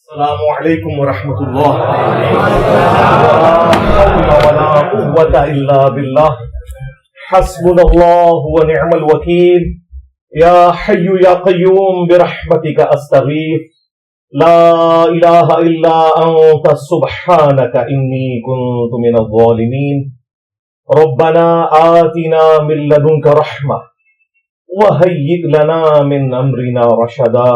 السلام علیکم ورحمۃ اللہ لا حول ولا قوة الا باللہ حسبنا اللہ ونعم الوکیل یا حی یا قیوم برحمتک استغیث لا الہ الا انت سبحانک انی کنت من الظالمین ربنا آتنا من لدنک رحمہ وہیئ لنا من امرنا رشدا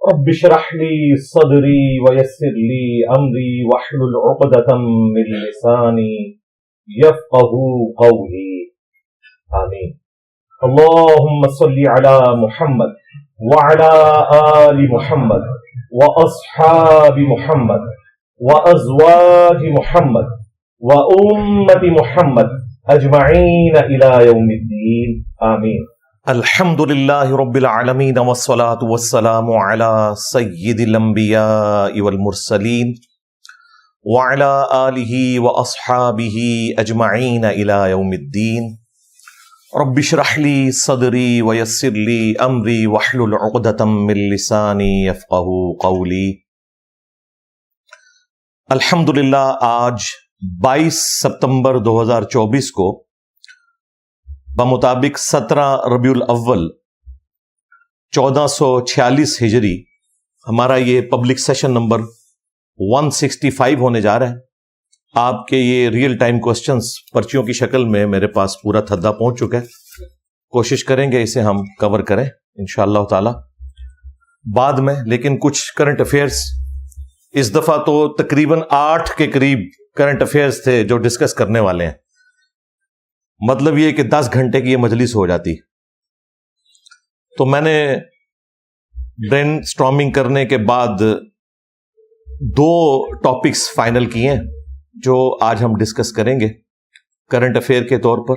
رب اشرح لي صدري ويسر لي امري واحلل عقدة من لساني يفقهوا قولي آمين. اللهم صل على محمد وعلى آل محمد واصحاب محمد وازواج محمد وامة محمد اجمعين الى يوم الدين آمين. الحمد للہ رب العالمین والصلاة والسلام علی سید الانبیاء والمرسلین وعلی آلہ واصحابہ اجمعین الی یوم الدین. رب اشرح لی صدری ویسر لی امری واحلل عقدۃ من لسانی یفقہوا قولی. الحمدللہ آج 22 ستمبر 2024 کو بمطابق 17 ربیع الاول 1446 ہجری ہمارا یہ پبلک سیشن نمبر 165 ہونے جا رہا ہے. آپ کے یہ ریئل ٹائم کوسچنز پرچیوں کی شکل میں میرے پاس پورا تھدا پہنچ چکا ہے. کوشش کریں گے اسے ہم کور کریں انشاءاللہ تعالی بعد میں. لیکن کچھ کرنٹ افیئرز اس دفعہ تو تقریباً 8 کے قریب کرنٹ افیئرز تھے جو ڈسکس کرنے والے ہیں. مطلب یہ کہ 10 گھنٹے کی یہ مجلس ہو جاتی. تو میں نے برین سٹارمنگ کرنے کے بعد 2 ٹاپکس فائنل کیے ہیں جو آج ہم ڈسکس کریں گے کرنٹ افیئر کے طور پر,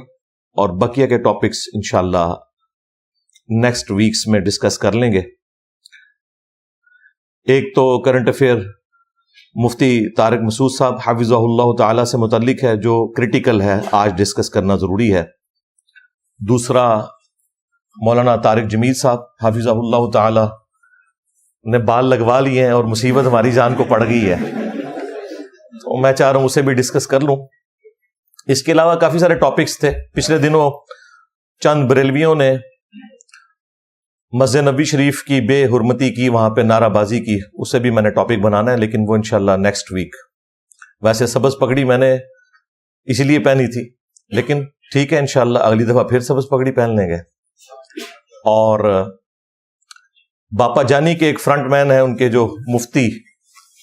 اور بقیہ کے ٹاپکس انشاءاللہ نیکسٹ ویکس میں ڈسکس کر لیں گے. ایک تو کرنٹ افیئر مفتی طارق مسعود صاحب حفظہ اللہ تعالی سے متعلق ہے جو کریٹیکل ہے, آج ڈسکس کرنا ضروری ہے. دوسرا مولانا طارق جمیل صاحب حفظہ اللہ تعالی نے بال لگوا لیے ہیں اور مصیبت ہماری جان کو پڑ گئی ہے, تو میں چاہ رہا ہوں اسے بھی ڈسکس کر لوں. اس کے علاوہ کافی سارے ٹاپکس تھے. پچھلے دنوں چند بریلویوں نے مسجد نبوی شریف کی بے حرمتی کی, وہاں پہ نعرہ بازی کی, اسے بھی میں نے ٹاپک بنانا ہے, لیکن وہ انشاءاللہ نیکسٹ ویک. ویسے سبز پگڑی میں نے اسی لیے پہنی تھی, لیکن ٹھیک ہے انشاءاللہ اگلی دفعہ پھر سبز پگڑی پہن لیں گے. اور باپا جانی کے ایک فرنٹ مین ہیں ان کے جو مفتی,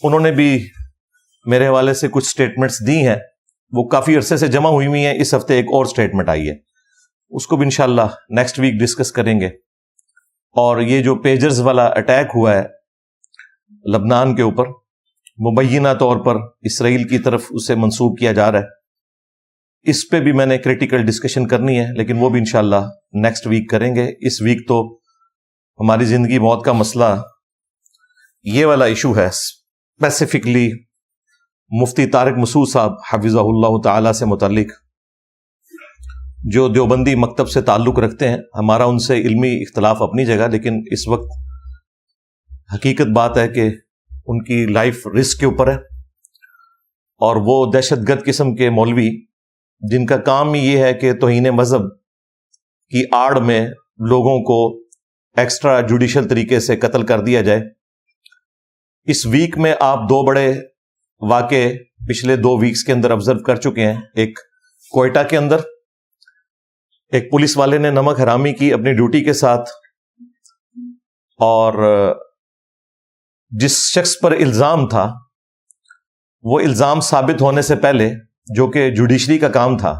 انہوں نے بھی میرے حوالے سے کچھ سٹیٹمنٹس دی ہیں, وہ کافی عرصے سے جمع ہوئی ہیں. اس ہفتے ایک اور سٹیٹمنٹ آئی ہے, اس کو بھی انشاءاللہ نیکسٹ ویک ڈسکس کریں گے. اور یہ جو پیجرز والا اٹیک ہوا ہے لبنان کے اوپر, مبینہ طور پر اسرائیل کی طرف اسے منسوب کیا جا رہا ہے, اس پہ بھی میں نے کریٹیکل ڈسکشن کرنی ہے, لیکن وہ بھی انشاءاللہ نیکسٹ ویک کریں گے. اس ویک تو ہماری زندگی موت کا مسئلہ یہ والا ایشو ہے, اسپیسیفکلی مفتی طارق مسعود صاحب حفظہ اللہ تعالی سے متعلق, جو دیوبندی مکتب سے تعلق رکھتے ہیں. ہمارا ان سے علمی اختلاف اپنی جگہ, لیکن اس وقت حقیقت بات ہے کہ ان کی لائف رسک کے اوپر ہے, اور وہ دہشت گرد قسم کے مولوی جن کا کام ہی یہ ہے کہ توہین مذہب کی آڑ میں لوگوں کو ایکسٹرا جوڈیشل طریقے سے قتل کر دیا جائے. اس ویک میں آپ 2 بڑے واقعے پچھلے 2 ویکس کے اندر آبزرو کر چکے ہیں. ایک کوئٹہ کے اندر ایک پولیس والے نے نمک حرامی کی اپنی ڈیوٹی کے ساتھ, اور جس شخص پر الزام تھا وہ الزام ثابت ہونے سے پہلے, جو کہ جوڈیشری کا کام تھا,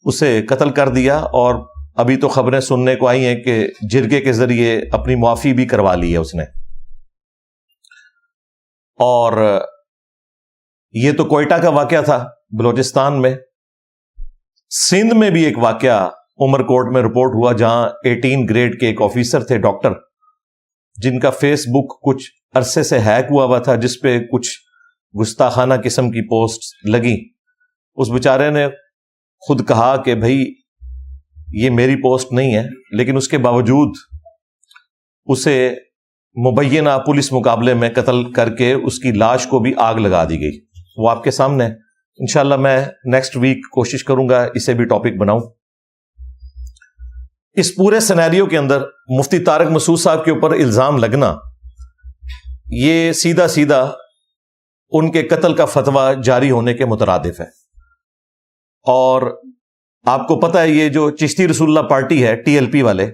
اسے قتل کر دیا. اور ابھی تو خبریں سننے کو آئی ہیں کہ جرگے کے ذریعے اپنی معافی بھی کروا لی ہے اس نے. اور یہ تو کوئٹہ کا واقعہ تھا بلوچستان میں. سندھ میں بھی ایک واقعہ عمر کوٹ میں رپورٹ ہوا, جہاں 18 گریڈ کے ایک آفیسر تھے ڈاکٹر, جن کا فیس بک کچھ عرصے سے ہیک ہوا تھا, جس پہ کچھ گستاخانہ قسم کی پوسٹ لگی. اس بیچارے نے خود کہا کہ بھائی یہ میری پوسٹ نہیں ہے، لیکن اس کے باوجود اسے مبینہ پولیس مقابلے میں قتل کر کے اس کی لاش کو بھی آگ لگا دی گئی. وہ آپ کے سامنے ہے. انشاءاللہ میں نیکسٹ ویک کوشش کروں گا اسے بھی ٹاپک بناؤں. اس پورے سینیریو کے اندر مفتی طارق مسعود صاحب کے اوپر الزام لگنا یہ سیدھا سیدھا ان کے قتل کا فتویٰ جاری ہونے کے مترادف ہے. اور آپ کو پتہ ہے یہ جو چشتی رسول اللہ پارٹی ہے TLP والے,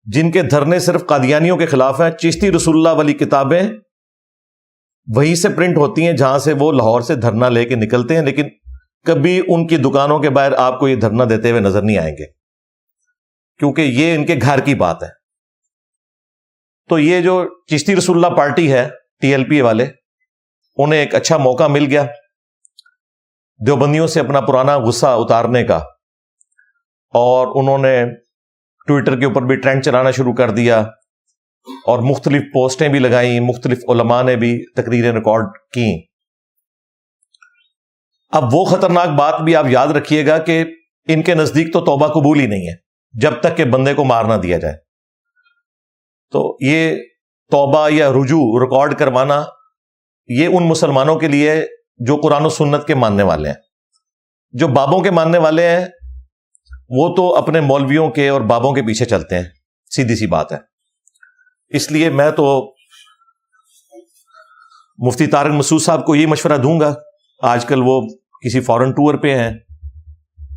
جن کے دھرنے صرف قادیانیوں کے خلاف ہیں, چشتی رسول اللہ والی کتابیں وہیں سے پرنٹ ہوتی ہیں جہاں سے وہ لاہور سے دھرنا لے کے نکلتے ہیں, لیکن کبھی ان کی دکانوں کے باہر آپ کو یہ دھرنا دیتے ہوئے نظر نہیں آئیں گے, کیونکہ یہ ان کے گھر کی بات ہے. تو یہ جو چشتی رسول اللہ پارٹی ہے TLP والے, انہیں ایک اچھا موقع مل گیا دیوبندیوں سے اپنا پرانا غصہ اتارنے کا, اور انہوں نے ٹویٹر کے اوپر بھی ٹرینڈ چلانا شروع کر دیا اور مختلف پوسٹیں بھی لگائیں, مختلف علماء نے بھی تقریریں ریکارڈ کی. اب وہ خطرناک بات بھی آپ یاد رکھیے گا کہ ان کے نزدیک تو توبہ قبول ہی نہیں ہے جب تک کہ بندے کو مار نہ دیا جائے. تو یہ توبہ یا رجوع ریکارڈ کروانا یہ ان مسلمانوں کے لیے جو قرآن و سنت کے ماننے والے ہیں. جو بابوں کے ماننے والے ہیں وہ تو اپنے مولویوں کے اور بابوں کے پیچھے چلتے ہیں, سیدھی سی بات ہے. اس لیے میں تو مفتی طارق مسعود صاحب کو یہ مشورہ دوں گا, آج کل وہ کسی فورن ٹور پہ ہیں,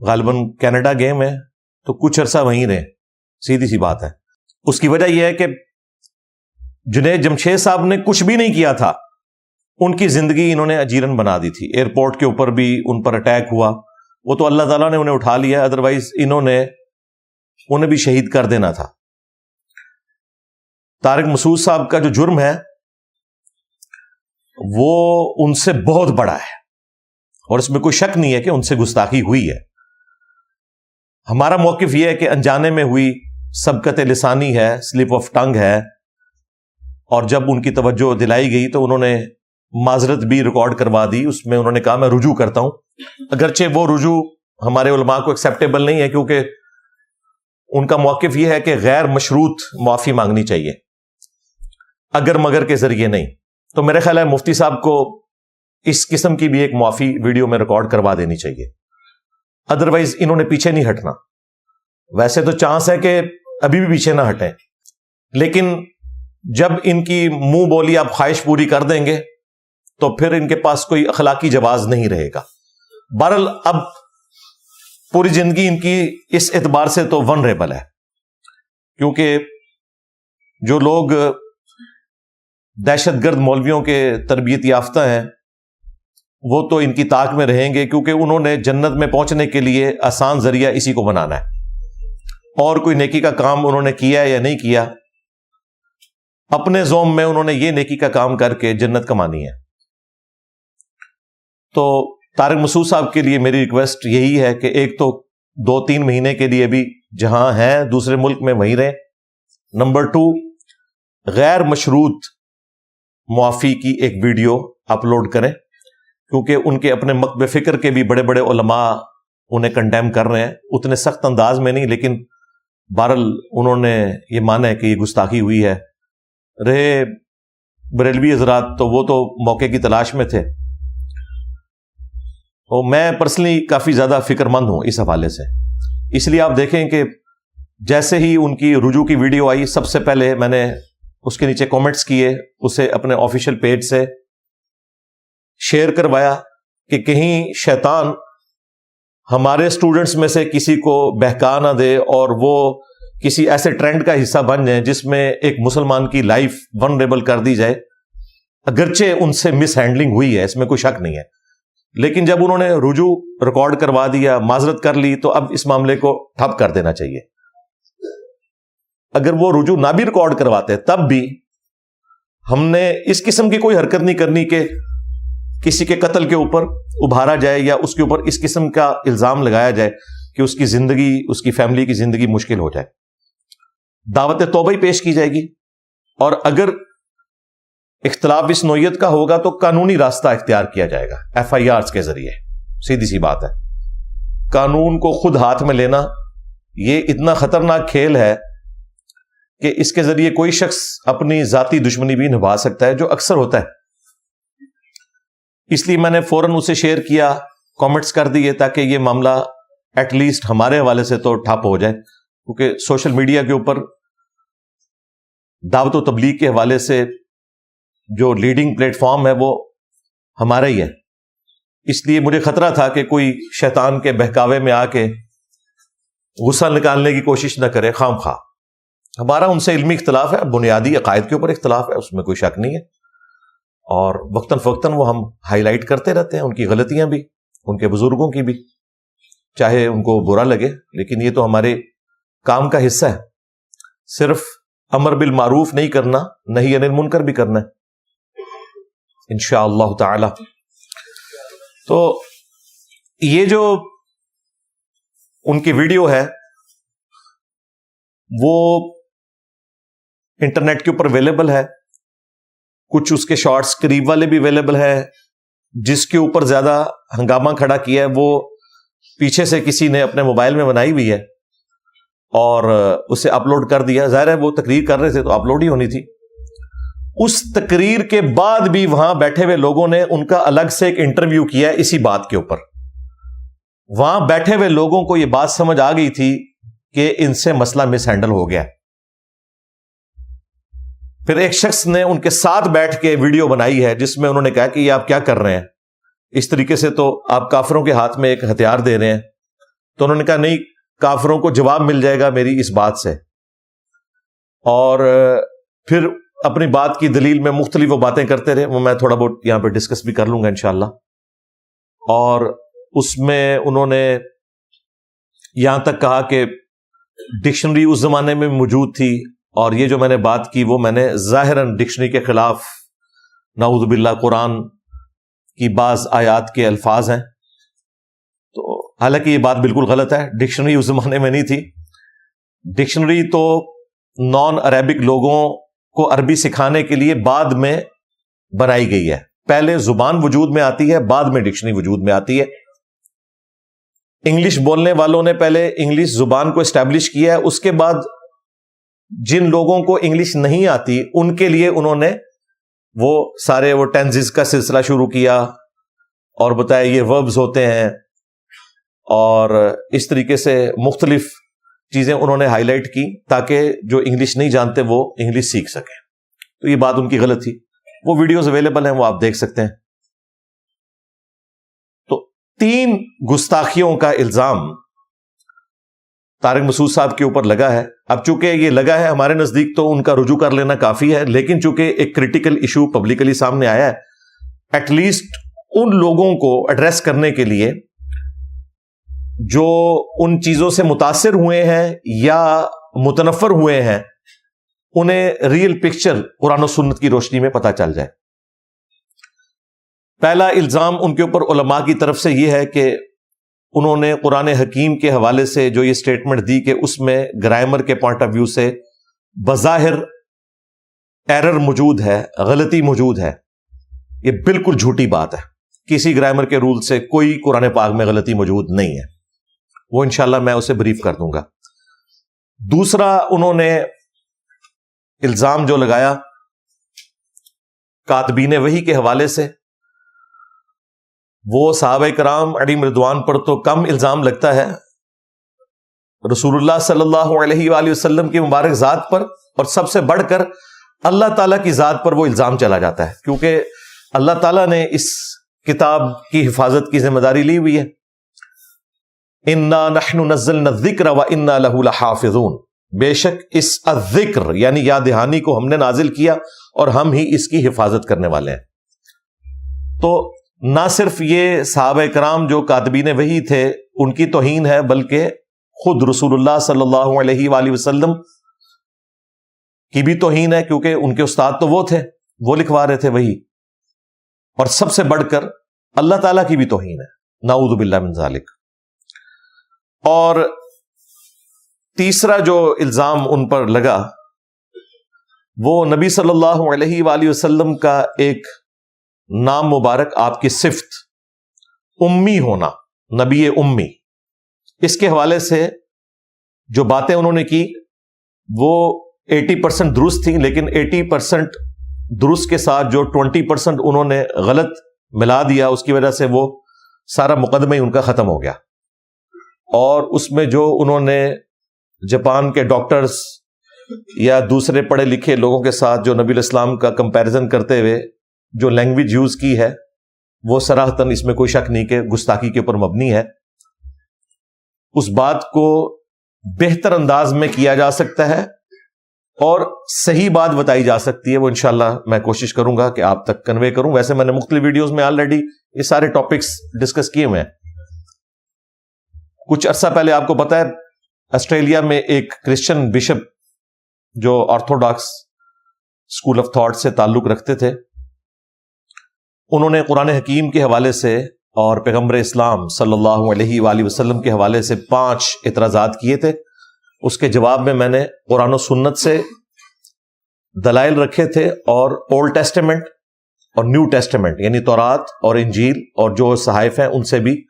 غالباً کینیڈا گئے ہیں, تو کچھ عرصہ وہیں رہیں, سیدھی سی بات ہے. اس کی وجہ یہ ہے کہ جنید جمشید صاحب نے کچھ بھی نہیں کیا تھا, ان کی زندگی انہوں نے اجیرن بنا دی تھی. ایئرپورٹ کے اوپر بھی ان پر اٹیک ہوا, وہ تو اللہ تعالیٰ نے انہیں اٹھا لیا, ادروائز انہیں بھی شہید کر دینا تھا. طارق مسعود صاحب کا جو جرم ہے وہ ان سے بہت بڑا ہے, اور اس میں کوئی شک نہیں ہے کہ ان سے گستاخی ہوئی ہے. ہمارا موقف یہ ہے کہ انجانے میں ہوئی, سبقت لسانی ہے, سلپ آف ٹنگ ہے, اور جب ان کی توجہ دلائی گئی تو انہوں نے معذرت بھی ریکارڈ کروا دی. اس میں انہوں نے کہا میں رجوع کرتا ہوں, اگرچہ وہ رجوع ہمارے علماء کو ایکسیپٹیبل نہیں ہے, کیونکہ ان کا موقف یہ ہے کہ غیر مشروط معافی مانگنی چاہیے, اگر مگر کے ذریعے نہیں. تو میرے خیال ہے مفتی صاحب کو اس قسم کی بھی ایک معافی ویڈیو میں ریکارڈ کروا دینی چاہیے, ادروائز انہوں نے پیچھے نہیں ہٹنا. ویسے تو چانس ہے کہ ابھی بھی پیچھے نہ ہٹیں, لیکن جب ان کی منہ بولی آپ خواہش پوری کر دیں گے تو پھر ان کے پاس کوئی اخلاقی جواز نہیں رہے گا. بہرحال اب پوری زندگی ان کی اس اعتبار سے تو ونریبل ہے, کیونکہ جو لوگ دہشت گرد مولویوں کے تربیت یافتہ ہیں وہ تو ان کی طاق میں رہیں گے, کیونکہ انہوں نے جنت میں پہنچنے کے لیے آسان ذریعہ اسی کو بنانا ہے, اور کوئی نیکی کا کام انہوں نے کیا یا نہیں کیا, اپنے زوم میں انہوں نے یہ نیکی کا کام کر کے جنت کمانی ہے. تو طارق مسعود صاحب کے لیے میری ریکویسٹ یہی ہے کہ ایک تو 2-3 مہینے کے لیے بھی جہاں ہیں دوسرے ملک میں وہیں رہیں. نمبر 2, غیر مشروط معافی کی ایک ویڈیو اپلوڈ کریں, کیونکہ ان کے اپنے مکتب فکر کے بھی بڑے بڑے علماء انہیں کنڈیم کر رہے ہیں, اتنے سخت انداز میں نہیں, لیکن بہرحال انہوں نے یہ مانا ہے کہ یہ گستاخی ہوئی ہے. رہے بریلوی حضرات تو وہ تو موقع کی تلاش میں تھے, اور میں پرسنلی کافی زیادہ فکر مند ہوں اس حوالے سے. اس لیے آپ دیکھیں کہ جیسے ہی ان کی رجوع کی ویڈیو آئی, سب سے پہلے میں نے اس کے نیچے کامنٹس کیے, اسے اپنے آفیشیل پیج سے شیئر کروایا کہ کہیں شیطان ہمارے اسٹوڈنٹس میں سے کسی کو بہکا نہ دے اور وہ کسی ایسے ٹرینڈ کا حصہ بن جائیں جس میں ایک مسلمان کی لائف ونریبل کر دی جائے. اگرچہ ان سے مس ہینڈلنگ ہوئی ہے, اس میں کوئی شک نہیں ہے, لیکن جب انہوں نے رجوع ریکارڈ کروا دیا, معذرت کر لی, تو اب اس معاملے کو ٹھپ کر دینا چاہیے. اگر وہ رجوع نہ بھی ریکارڈ کرواتے تب بھی ہم نے اس قسم کی کوئی حرکت نہیں کرنی کہ کسی کے قتل کے اوپر ابھارا جائے یا اس کے اوپر اس قسم کا الزام لگایا جائے کہ اس کی زندگی, اس کی فیملی کی زندگی مشکل ہو جائے. دعوت توبہ ہی پیش کی جائے گی, اور اگر اختلاف اس نوعیت کا ہوگا تو قانونی راستہ اختیار کیا جائے گا FIRs کے ذریعے. سیدھی سی بات ہے, قانون کو خود ہاتھ میں لینا یہ اتنا خطرناک کھیل ہے کہ اس کے ذریعے کوئی شخص اپنی ذاتی دشمنی بھی نبھا سکتا ہے، جو اکثر ہوتا ہے. اس لیے میں نے فوراً اسے شیئر کیا، کامنٹس کر دیے، تاکہ یہ معاملہ ایٹ لیسٹ ہمارے حوالے سے تو ٹھپ ہو جائے، کیونکہ سوشل میڈیا کے اوپر دعوت و تبلیغ کے حوالے سے جو لیڈنگ پلیٹ فارم ہے وہ ہمارا ہی ہے. اس لیے مجھے خطرہ تھا کہ کوئی شیطان کے بہکاوے میں آ کے غصہ نکالنے کی کوشش نہ کرے خام خواہ. ہمارا ان سے علمی اختلاف ہے، بنیادی عقائد کے اوپر اختلاف ہے، اس میں کوئی شک نہیں ہے، اور وقتاً فوقتاً وہ ہم ہائی لائٹ کرتے رہتے ہیں، ان کی غلطیاں بھی، ان کے بزرگوں کی بھی، چاہے ان کو برا لگے، لیکن یہ تو ہمارے کام کا حصہ ہے. صرف امر بالمعروف نہیں کرنا، نہی عن المنکر بھی کرنا ہے انشاءاللہ تعالی. تو یہ جو ان کی ویڈیو ہے وہ انٹرنیٹ کے اوپر اویلیبل ہے، کچھ اس کے شارٹس قریب والے بھی اویلیبل ہے. جس کے اوپر زیادہ ہنگامہ کھڑا کیا ہے وہ پیچھے سے کسی نے اپنے موبائل میں بنائی ہوئی ہے اور اسے اپلوڈ کر دیا. ظاہر ہے وہ تقریر کر رہے تھے تو اپلوڈ ہی ہونی تھی. اس تقریر کے بعد بھی وہاں بیٹھے ہوئے لوگوں نے ان کا الگ سے ایک انٹرویو کیا اسی بات کے اوپر. وہاں بیٹھے ہوئے لوگوں کو یہ بات سمجھ آ گئی تھی کہ ان سے مسئلہ مس ہینڈل ہو گیا. پھر ایک شخص نے ان کے ساتھ بیٹھ کے ویڈیو بنائی ہے جس میں انہوں نے کہا کہ یہ آپ کیا کر رہے ہیں، اس طریقے سے تو آپ کافروں کے ہاتھ میں ایک ہتھیار دے رہے ہیں. تو انہوں نے کہا نہیں، کافروں کو جواب مل جائے گا میری اس بات سے. اور پھر اپنی بات کی دلیل میں مختلف وہ باتیں کرتے رہے، وہ میں تھوڑا بہت یہاں پہ ڈسکس بھی کر لوں گا انشاءاللہ. اور اس میں انہوں نے یہاں تک کہا کہ ڈکشنری اس زمانے میں موجود تھی، اور یہ جو میں نے بات کی وہ میں نے ظاہراً ڈکشنری کے خلاف، نعوذ باللہ، قرآن کی بعض آیات کے الفاظ ہیں. تو حالانکہ یہ بات بالکل غلط ہے، ڈکشنری اس زمانے میں نہیں تھی. ڈکشنری تو نان عربک لوگوں کو عربی سکھانے کے لیے بعد میں بنائی گئی ہے. پہلے زبان وجود میں آتی ہے، بعد میں ڈکشنری وجود میں آتی ہے. انگلش بولنے والوں نے پہلے انگلش زبان کو اسٹیبلش کیا ہے، اس کے بعد جن لوگوں کو انگلش نہیں آتی ان کے لیے انہوں نے وہ سارے وہ ٹینزز کا سلسلہ شروع کیا اور بتایا یہ وربز ہوتے ہیں، اور اس طریقے سے مختلف چیزیں انہوں نے ہائی لائٹ کی تاکہ جو انگلش نہیں جانتے وہ انگلش سیکھ سکیں. تو یہ بات ان کی غلط تھی. وہ ویڈیوز اویلیبل ہیں، وہ آپ دیکھ سکتے ہیں. تو 3 گستاخیوں کا الزام طارق مسعود صاحب کے اوپر لگا ہے. اب چونکہ یہ لگا ہے ہمارے نزدیک تو ان کا رجوع کر لینا کافی ہے، لیکن چونکہ ایک کریٹیکل ایشو پبلکلی سامنے آیا ہے، ایٹ لیسٹ ان لوگوں کو ایڈریس کرنے کے لیے جو ان چیزوں سے متاثر ہوئے ہیں یا متنفر ہوئے ہیں، انہیں ریئل پکچر قرآن و سنت کی روشنی میں پتہ چل جائے. پہلا الزام ان کے اوپر علماء کی طرف سے یہ ہے کہ انہوں نے قرآن حکیم کے حوالے سے جو یہ سٹیٹمنٹ دی کہ اس میں گرامر کے پوائنٹ آف ویو سے بظاہر ایرر موجود ہے، غلطی موجود ہے. یہ بالکل جھوٹی بات ہے. کسی گرامر کے رول سے کوئی قرآن پاک میں غلطی موجود نہیں ہے. وہ انشاءاللہ میں اسے بریف کر دوں گا. دوسرا انہوں نے الزام جو لگایا کاتبین وحی کے حوالے سے، وہ صحابہ کرام علیہم رضوان پر تو کم الزام لگتا ہے، رسول اللہ صلی اللہ علیہ وآلہ وسلم کی مبارک ذات پر اور سب سے بڑھ کر اللہ تعالیٰ کی ذات پر وہ الزام چلا جاتا ہے، کیونکہ اللہ تعالیٰ نے اس کتاب کی حفاظت کی ذمہ داری لی ہوئی ہے. انا نحن نزلنا الذکر وانا لہ لحافظون، بے شک اس الذکر یعنی یاد دہانی کو ہم نے نازل کیا اور ہم ہی اس کی حفاظت کرنے والے ہیں. تو نہ صرف یہ صحابہ کرام جو کاتبین وحی تھے ان کی توہین ہے، بلکہ خود رسول اللہ صلی اللہ علیہ وآلہ وسلم کی بھی توہین ہے، کیونکہ ان کے استاد تو وہ تھے، وہ لکھوا رہے تھے وحی. اور سب سے بڑھ کر اللہ تعالیٰ کی بھی توہین ہے، نعوذ باللہ من ذالک. اور تیسرا جو الزام ان پر لگا وہ نبی صلی اللہ علیہ وآلہ وسلم کا ایک نام مبارک، آپ کی صفت امی ہونا، نبی امی، اس کے حوالے سے جو باتیں انہوں نے کی وہ 80% درست تھیں، لیکن 80% درست کے ساتھ جو 20% انہوں نے غلط ملا دیا، اس کی وجہ سے وہ سارا مقدمہ ہی ان کا ختم ہو گیا. اور اس میں جو انہوں نے جاپان کے ڈاکٹرز یا دوسرے پڑھے لکھے لوگوں کے ساتھ جو نبی الاسلام کا کمپیریزن کرتے ہوئے جو لینگویج یوز کی ہے، وہ صراحتاً اس میں کوئی شک نہیں کہ گستاخی کے اوپر مبنی ہے. اس بات کو بہتر انداز میں کیا جا سکتا ہے اور صحیح بات بتائی جا سکتی ہے، وہ انشاءاللہ میں کوشش کروں گا کہ آپ تک کنوے کروں. ویسے میں نے مختلف ویڈیوز میں آلریڈی یہ سارے ٹاپکس ڈسکس کیے ہوئے ہیں. کچھ عرصہ پہلے آپ کو پتا ہے آسٹریلیا میں ایک کرسچن بشپ جو آرتھوڈاکس اسکول آف تھاٹ سے تعلق رکھتے تھے، انہوں نے قرآن حکیم کے حوالے سے اور پیغمبر اسلام صلی اللہ علیہ وآلہ وسلم کے حوالے سے 5 اعتراضات کیے تھے. اس کے جواب میں میں نے قرآن و سنت سے دلائل رکھے تھے، اور اولڈ ٹیسٹیمنٹ اور نیو ٹیسٹیمنٹ یعنی تورات اور انجیل اور جو صحائف ہیں ان سے بھی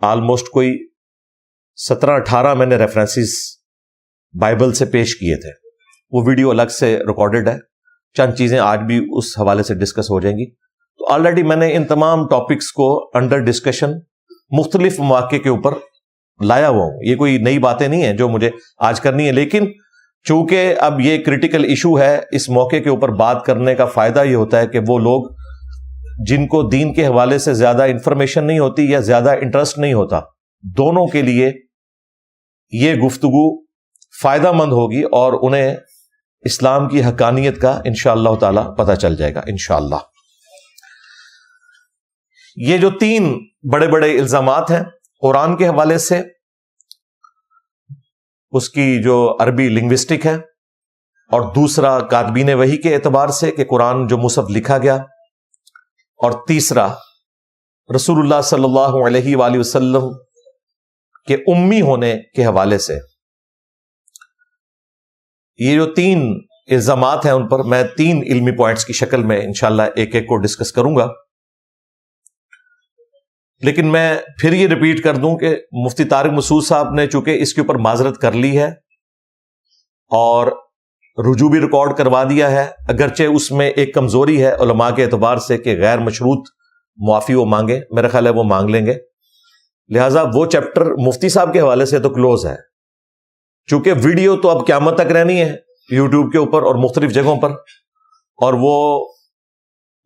آلموسٹ کوئی 17-18 میں نے ریفرنسز بائبل سے پیش کیے تھے. وہ ویڈیو الگ سے ریکارڈڈ ہے، چند چیزیں آج بھی اس حوالے سے ڈسکس ہو جائیں گی. تو آلریڈی میں نے ان تمام ٹاپکس کو انڈر ڈسکشن مختلف مواقع کے اوپر لایا ہوا ہوں. یہ کوئی نئی باتیں نہیں ہیں جو مجھے آج کرنی ہے، لیکن چونکہ اب یہ کریٹیکل ایشو ہے، اس موقع کے اوپر بات کرنے کا فائدہ یہ ہوتا ہے کہ وہ لوگ جن کو دین کے حوالے سے زیادہ انفارمیشن نہیں ہوتی یا زیادہ انٹرسٹ نہیں ہوتا، دونوں کے لیے یہ گفتگو فائدہ مند ہوگی اور انہیں اسلام کی حقانیت کا انشاءاللہ تعالی پتہ چل جائے گا انشاءاللہ. یہ جو 3 بڑے بڑے الزامات ہیں قرآن کے حوالے سے، اس کی جو عربی لنگوسٹک ہے، اور دوسرا کاتبین وحی کے اعتبار سے کہ قرآن جو مصحف لکھا گیا، اور تیسرا رسول اللہ صلی اللہ علیہ وآلہ وسلم کے امی ہونے کے حوالے سے. یہ جو 3 الزامات ہیں ان پر میں 3 علمی پوائنٹس کی شکل میں انشاءاللہ ایک ایک کو ڈسکس کروں گا. لیکن میں پھر یہ ریپیٹ کر دوں کہ مفتی طارق مسعود صاحب نے چونکہ اس کے اوپر معذرت کر لی ہے اور رجوع بھی ریکارڈ کروا دیا ہے، اگرچہ اس میں ایک کمزوری ہے علماء کے اعتبار سے کہ غیر مشروط معافی وہ مانگے، میرا خیال ہے وہ مانگ لیں گے. لہٰذا وہ چیپٹر مفتی صاحب کے حوالے سے تو کلوز ہے، چونکہ ویڈیو تو اب قیامت تک رہنی ہے یوٹیوب کے اوپر اور مختلف جگہوں پر، اور وہ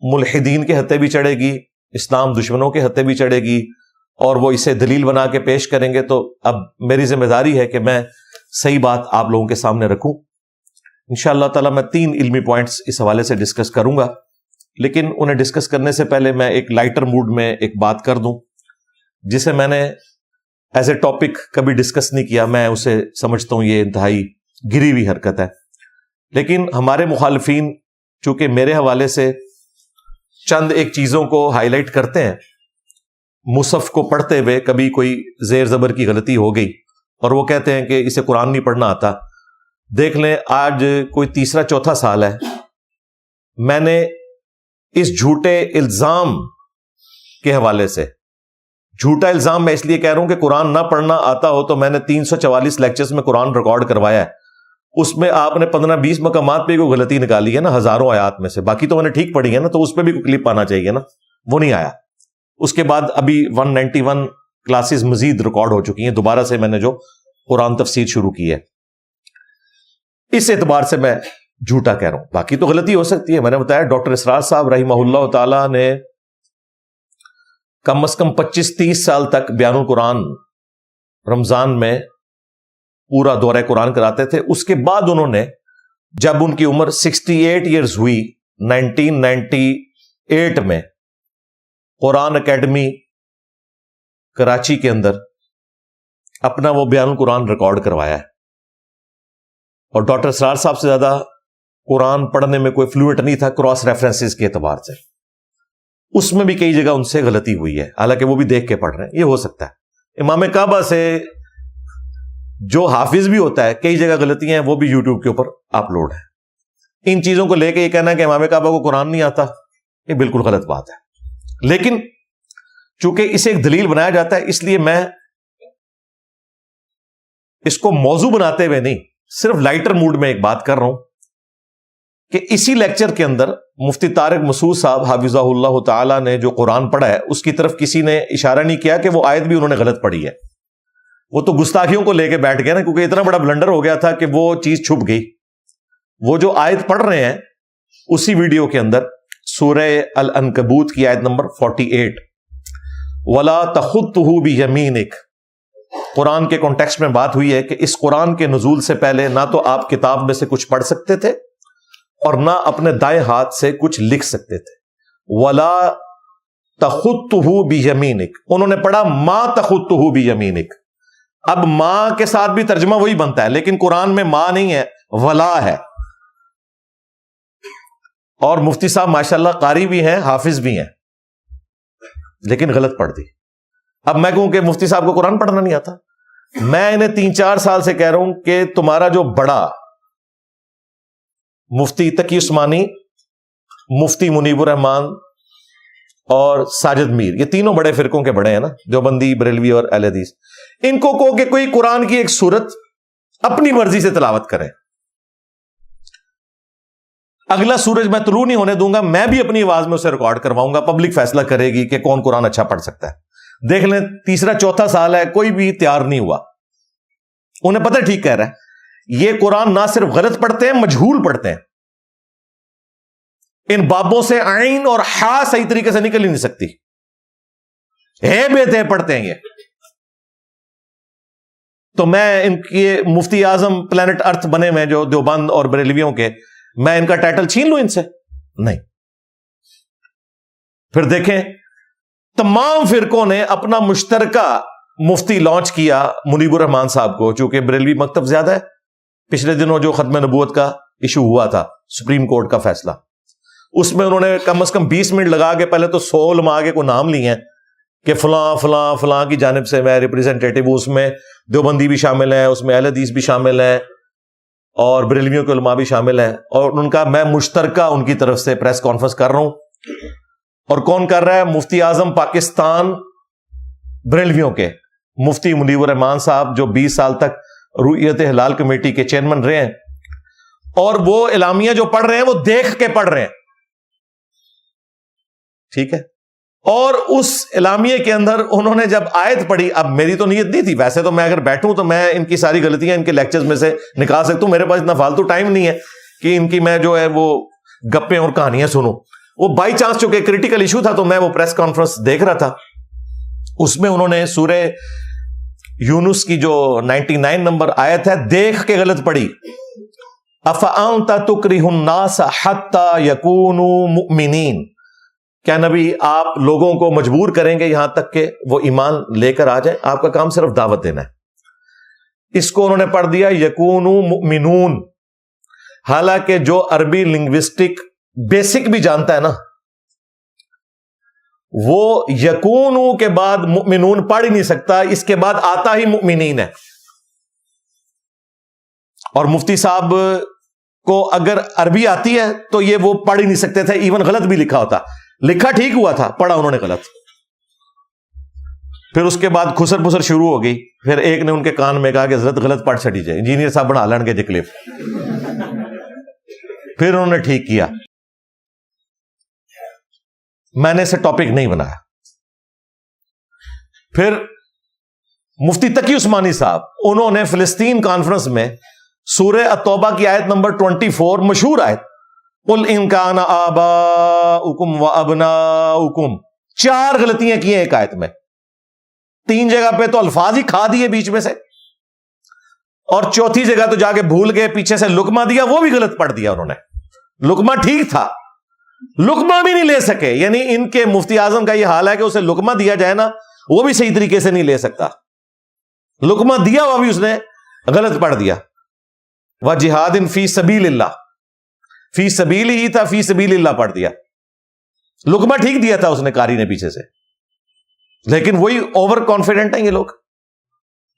ملحدین کے ہتھے بھی چڑھے گی، اسلام دشمنوں کے ہتھے بھی چڑھے گی، اور وہ اسے دلیل بنا کے پیش کریں گے. تو اب میری ذمہ داری ہے کہ میں صحیح بات آپ لوگوں کے سامنے رکھوں. انشاءاللہ تعالی میں 3 علمی پوائنٹس اس حوالے سے ڈسکس کروں گا، لیکن انہیں ڈسکس کرنے سے پہلے میں ایک لائٹر موڈ میں ایک بات کر دوں جسے میں نے ایز اے ٹاپک کبھی ڈسکس نہیں کیا. میں اسے سمجھتا ہوں یہ انتہائی گری ہوئی حرکت ہے، لیکن ہمارے مخالفین چونکہ میرے حوالے سے چند ایک چیزوں کو ہائی لائٹ کرتے ہیں. مصحف کو پڑھتے ہوئے کبھی کوئی زیر زبر کی غلطی ہو گئی اور وہ کہتے ہیں کہ اسے قرآن نہیں پڑھنا آتا. دیکھ لیں آج کوئی 3-4 سال ہے، میں نے اس جھوٹے الزام کے حوالے سے، جھوٹا الزام میں اس لیے کہہ رہا ہوں کہ قرآن نہ پڑھنا آتا ہو تو میں نے 344 لیکچرز میں قرآن ریکارڈ کروایا ہے. اس میں آپ نے 15-20 مقامات پہ کوئی غلطی نکالی ہے نا، ہزاروں آیات میں سے، باقی تو میں نے ٹھیک پڑھی ہے نا، تو اس پہ بھی کوئی کلپ آنا چاہیے نا، وہ نہیں آیا. اس کے بعد ابھی 191 کلاسز مزید ریکارڈ ہو چکی ہیں، دوبارہ سے میں نے جو قرآن تفسیر شروع کی ہے. اس اعتبار سے میں جھوٹا کہہ رہا ہوں، باقی تو غلطی ہو سکتی ہے. میں نے بتایا ڈاکٹر اسرار صاحب رحمہ اللہ تعالی نے کم از کم 25-30 سال تک بیان القرآن رمضان میں پورا دورہ قرآن کراتے تھے. اس کے بعد انہوں نے جب ان کی عمر 68 ایئرز ہوئی 1998 میں قرآن اکیڈمی کراچی کے اندر اپنا وہ بیان القرآن ریکارڈ کروایا ہے. اور ڈاکٹر اسرار صاحب سے زیادہ قرآن پڑھنے میں کوئی فلوئنٹ نہیں تھا کراس ریفرنسز کے اعتبار سے. اس میں بھی کئی جگہ ان سے غلطی ہوئی ہے، حالانکہ وہ بھی دیکھ کے پڑھ رہے ہیں، یہ ہو سکتا ہے. امام کعبہ سے جو حافظ بھی ہوتا ہے کئی جگہ غلطیاں ہیں، وہ بھی یوٹیوب کے اوپر اپلوڈ ہیں. ان چیزوں کو لے کے یہ کہنا ہے کہ امام کعبہ کو قرآن نہیں آتا، یہ بالکل غلط بات ہے. لیکن چونکہ اسے ایک دلیل بنایا جاتا ہے، اس لیے میں اس کو موضوع بناتے ہوئے نہیں، صرف لائٹر موڈ میں ایک بات کر رہا ہوں کہ اسی لیکچر کے اندر مفتی طارق مسعود صاحب حافظہ اللہ تعالی نے جو قرآن پڑھا ہے اس کی طرف کسی نے اشارہ نہیں کیا کہ وہ آیت بھی انہوں نے غلط پڑھی ہے. وہ تو گستاخیوں کو لے کے بیٹھ گئے نا, کیونکہ اتنا بڑا بلنڈر ہو گیا تھا کہ وہ چیز چھپ گئی. وہ جو آیت پڑھ رہے ہیں اسی ویڈیو کے اندر سورہ العنکبوت کی آیت نمبر 48, وَلَا تَخُطُّهُ بِيَمِينِكَ, قرآن کے کانٹیکسٹ میں بات ہوئی ہے کہ اس قرآن کے نزول سے پہلے نہ تو آپ کتاب میں سے کچھ پڑھ سکتے تھے اور نہ اپنے دائیں ہاتھ سے کچھ لکھ سکتے تھے. وَلَا تَخُطُّهُ بِيَمِينِكَ, انہوں نے پڑھا مَا تَخُطُّهُ بِيَمِينِكَ. اب ماں کے ساتھ بھی ترجمہ وہی بنتا ہے, لیکن قرآن میں ماں نہیں ہے, ولا ہے. اور مفتی صاحب ماشاءاللہ قاری بھی ہیں, حافظ بھی ہیں, لیکن غلط پڑھ دی. اب میں کہوں کہ مفتی صاحب کو قرآن پڑھنا نہیں آتا. میں انہیں 3-4 سال سے کہہ رہا ہوں کہ تمہارا جو بڑا مفتی تقی عثمانی, مفتی منیب الرحمان اور ساجد میر, یہ تینوں بڑے فرقوں کے بڑے ہیں نا, دیوبندی, بریلوی اور اہل حدیث, ان کو کہو کہ کوئی قرآن کی ایک سورت اپنی مرضی سے تلاوت کریں. اگلا سورج میں طلوع نہیں ہونے دوں گا, میں بھی اپنی آواز میں اسے ریکارڈ کرواؤں گا, پبلک فیصلہ کرے گی کہ کون قرآن اچھا پڑھ سکتا ہے. دیکھ لیں 3-4 سال ہے, کوئی بھی تیار نہیں ہوا. انہیں پتہ ٹھیک کہہ رہا ہے, یہ قرآن نہ صرف غلط پڑھتے ہیں, مجہول پڑھتے ہیں. ان بابوں سے عین اور ہا صحیح طریقے سے نکل ہی نہیں سکتی, ہے بے دے پڑھتے ہیں یہ. تو میں ان کے مفتی اعظم پلانٹ ارتھ بنے ہوئے جو دیوبند اور بریلویوں کے, میں ان کا ٹائٹل چھین لوں ان سے؟ نہیں. پھر دیکھیں تمام فرقوں نے اپنا مشترکہ مفتی لانچ کیا منیب الرحمان صاحب کو, چونکہ بریلوی مکتب زیادہ ہے. پچھلے دنوں جو ختم نبوت کا ایشو ہوا تھا, سپریم کورٹ کا فیصلہ, اس میں انہوں نے کم از کم 20 منٹ لگا کے پہلے تو 100 علماء کے کو نام لیے ہیں کہ فلاں فلاں فلاں کی جانب سے میں ریپریزنٹیٹو. اس میں دیوبندی بھی شامل ہیں, اس میں اہل حدیث بھی شامل ہیں, اور بریلویوں کے علماء بھی شامل ہیں. اور ان کا میں مشترکہ ان کی طرف سے پریس کانفرنس کر رہا ہوں. اور کون کر رہا ہے؟ مفتی اعظم پاکستان بریلویوں کے مفتی منیب الرحمان صاحب, جو 20 سال تک رؤیت ہلال کمیٹی کے چیئرمین رہے ہیں. اور وہ اعلامیہ جو پڑھ رہے ہیں وہ دیکھ کے پڑھ رہے ہیں, ٹھیک ہے. اور اس اعلامیے کے اندر انہوں نے جب آیت پڑھی, اب میری تو نیت نہیں تھی, ویسے تو میں اگر بیٹھوں تو میں ان کی ساری غلطیاں ان کے لیکچرز میں سے نکال سکتا ہوں. میرے پاس اتنا فالتو ٹائم نہیں ہے کہ ان کی میں جو ہے وہ گپیں اور کہانیاں سنوں. وہ بائی چانس چونکہ کریٹیکل ایشو تھا تو میں وہ پریس کانفرنس دیکھ رہا تھا. اس میں انہوں نے سورہ یونس کی جو 99 نمبر آیت ہے دیکھ کے غلط پڑھی. افانت تکرہ الناس حتی یکونوا مؤمنین, کیا نبی آپ لوگوں کو مجبور کریں گے یہاں تک کہ وہ ایمان لے کر آ جائیں؟ آپ کا کام صرف دعوت دینا ہے. اس کو انہوں نے پڑھ دیا یکونوا مؤمنون, حالانکہ جو عربی لنگوسٹک بیسک بھی جانتا ہے نا, وہ یکونو کے بعد مؤمنون پڑھ ہی نہیں سکتا, اس کے بعد آتا ہی مؤمنین ہے. اور مفتی صاحب کو اگر عربی آتی ہے تو یہ وہ پڑھ ہی نہیں سکتے تھے, ایون غلط بھی لکھا ہوتا. لکھا ٹھیک ہوا تھا, پڑھا انہوں نے غلط. پھر اس کے بعد خسر پسر شروع ہو گئی. پھر ایک نے ان کے کان میں کہا کہ حضرت غلط پڑھ چڑی جائے, انجینئر صاحب بنا لین گے جکلیف. پھر انہوں نے ٹھیک کیا. میں نے اسے ٹاپک نہیں بنایا. پھر مفتی تقی عثمانی صاحب, انہوں نے فلسطین کانفرنس میں سورہ التوبہ کی آیت نمبر 24, مشہور آیت, قل ان کان آباؤکم وابناؤکم, 4 غلطیاں کی ہیں ایک آیت میں. 3 جگہ پہ تو الفاظ ہی کھا دیے بیچ میں سے, اور 4تھی جگہ تو جا کے بھول گئے, پیچھے سے لقمہ دیا وہ بھی غلط پڑھ دیا انہوں نے. لقمہ ٹھیک تھا, لقمہ بھی نہیں لے سکے. یعنی ان کے مفتی اعظم کا یہ حال ہے کہ اسے لقمہ دیا جائے نا, وہ بھی صحیح طریقے سے نہیں لے سکتا. لقمہ دیا ہوا بھی اس نے غلط پڑھ دیا. وَجِہَادٍ فِي سَبِيلِ اللَّهِ, فی سبیل ہی تھا, فی سبیل اللہ پڑھ دیا. لقمہ ٹھیک دیا تھا اس نے قاری نے پیچھے سے, لیکن وہی اوور کانفیڈنٹ ہیں یہ لوگ.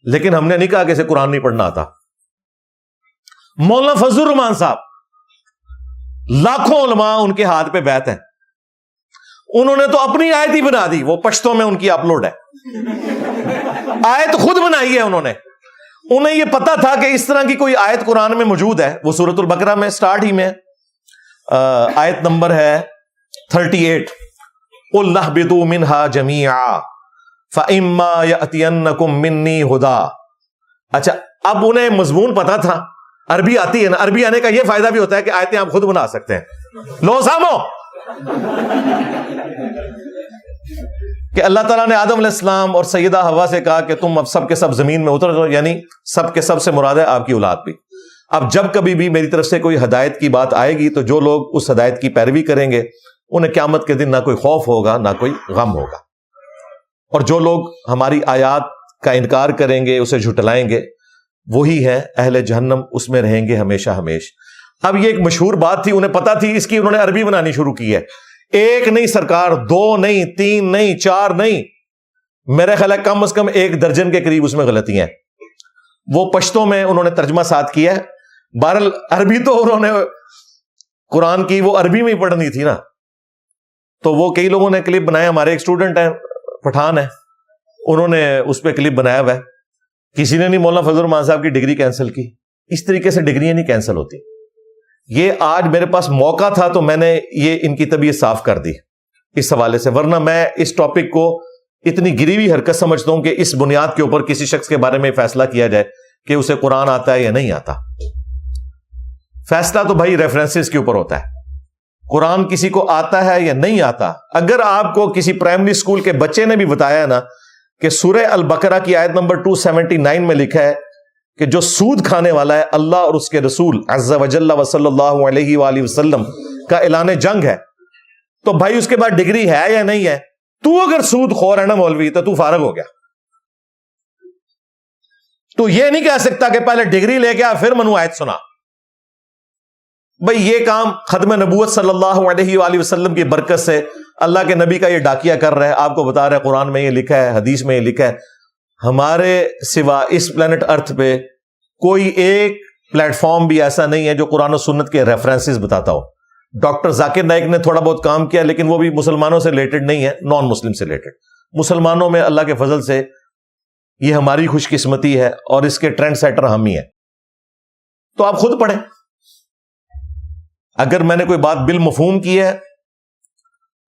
لیکن ہم نے نہیں کہا کہ اسے قرآن نہیں پڑھنا آتا. مولانا فضل الرحمان صاحب, لاکھوں علماء ان کے ہاتھ پہ بیعت ہیں, انہوں نے تو اپنی آیت ہی بنا دی, وہ پشتوں میں ان کی اپلوڈ ہے. آیت خود بنائی ہے انہوں نے, انہیں یہ پتا تھا کہ اس طرح کی کوئی آیت قرآن میں موجود ہے. وہ سورۃ البقرہ میں سٹارٹ ہی میں آیت نمبر ہے 38. قُلْ اهْبِطُوا مِنْهَا جَمِيعًا فَإِمَّا يَأْتِيَنَّكُم مِّنِّي هُدًى. اچھا اب انہیں مضمون پتا تھا, عربی آتی ہے نا, عربی آنے کا یہ فائدہ بھی ہوتا ہے کہ آیتیں آپ خود بنا سکتے ہیں. لو سامو کہ اللہ تعالیٰ نے آدم علیہ السلام اور سیدہ حوا سے کہا کہ تم اب سب کے سب زمین میں اتر جاؤ, یعنی سب کے سب سے مراد ہے آپ کی اولاد بھی. اب جب کبھی بھی میری طرف سے کوئی ہدایت کی بات آئے گی تو جو لوگ اس ہدایت کی پیروی کریں گے انہیں قیامت کے دن نہ کوئی خوف ہوگا نہ کوئی غم ہوگا, اور جو لوگ ہماری آیات کا انکار کریں گے, اسے جھٹلائیں گے, وہی ہیں اہل جہنم, اس میں رہیں گے ہمیشہ ہمیش. اب یہ ایک مشہور بات تھی, انہیں پتا تھی, اس کی انہوں نے عربی بنانی شروع کی ہے. ایک نہیں سرکار, 2 نہیں, 3 نہیں, 4 نہیں, میرے خیال ہے کم از کم 1 درجن کے قریب اس میں غلطیاں ہیں. وہ پشتوں میں انہوں نے ترجمہ ساتھ کیا ہے. بہرحال عربی تو انہوں نے قرآن کی وہ عربی میں ہی پڑھنی تھی نا, تو وہ کئی لوگوں نے کلپ بنایا. ہمارے ایک اسٹوڈنٹ ہیں, پٹھان ہے, انہوں نے اس پہ کلپ بنایا ہوا ہے. کسی نے نہیں مولانا فضل الرحمان صاحب کی ڈگری کینسل کی. اس طریقے سے ڈگریاں نہیں کینسل ہوتی. یہ آج میرے پاس موقع تھا تو میں نے یہ ان کی طبیعت صاف کر دی اس حوالے سے, ورنہ میں اس ٹاپک کو اتنی گری ہوئی حرکت سمجھتا ہوں کہ اس بنیاد کے اوپر کسی شخص کے بارے میں فیصلہ کیا جائے کہ اسے قرآن آتا ہے یا نہیں آتا. فیصلہ تو بھائی ریفرنسز کے اوپر ہوتا ہے. قرآن کسی کو آتا ہے یا نہیں آتا. اگر آپ کو کسی پرائمری اسکول کے بچے نے بھی بتایا نا کہ سورہ البقرہ کی آیت نمبر 279 میں لکھا ہے کہ جو سود کھانے والا ہے اللہ اور اس کے رسول عز و جل و صلی اللہ علیہ وآلہ وسلم کا اعلان جنگ ہے, تو بھائی اس کے بعد ڈگری ہے یا نہیں ہے؟ تو اگر سود خور ہے نا مولوی تو فارغ ہو گیا. تو یہ نہیں کہہ سکتا کہ پہلے ڈگری لے کے پھر منو آیت سنا. بھئی یہ کام ختم نبوت صلی اللہ علیہ وآلہ وسلم کی برکت سے اللہ کے نبی کا یہ ڈاکیا کر رہا ہے, آپ کو بتا رہا ہے قرآن میں یہ لکھا ہے, حدیث میں یہ لکھا ہے. ہمارے سوا اس پلانٹ ارتھ پہ کوئی ایک پلیٹ فارم بھی ایسا نہیں ہے جو قرآن و سنت کے ریفرنسز بتاتا ہو. ڈاکٹر ذاکر نائک نے تھوڑا بہت کام کیا, لیکن وہ بھی مسلمانوں سے ریلیٹڈ نہیں ہے, نان مسلم سے ریلیٹڈ. مسلمانوں میں اللہ کے فضل سے یہ ہماری خوش قسمتی ہے اور اس کے ٹرینڈ سیٹر ہم ہی ہیں. تو آپ خود پڑھیں. اگر میں نے کوئی بات بالمفہوم کی ہے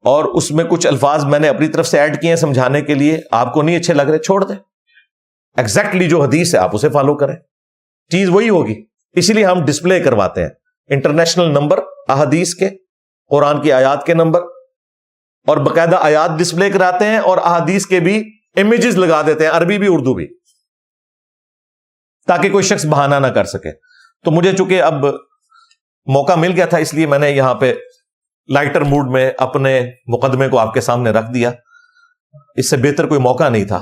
اور اس میں کچھ الفاظ میں نے اپنی طرف سے ایڈ کیے ہیں سمجھانے کے لیے, آپ کو نہیں اچھے لگ رہے, چھوڑ دیں. ایگزیکٹلی جو حدیث ہے آپ اسے فالو کریں, چیز وہی ہوگی. اسی لیے ہم ڈسپلے کرواتے ہیں انٹرنیشنل نمبر احادیث کے, قرآن کی آیات کے نمبر, اور باقاعدہ آیات ڈسپلے کراتے ہیں اور احادیث کے بھی امیجز لگا دیتے ہیں, عربی بھی اردو بھی, تاکہ کوئی شخص بہانہ نہ کر سکے. تو مجھے چونکہ اب موقع مل گیا تھا, اس لیے میں نے یہاں پہ لائٹر موڈ میں اپنے مقدمے کو آپ کے سامنے رکھ دیا. اس سے بہتر کوئی موقع نہیں تھا,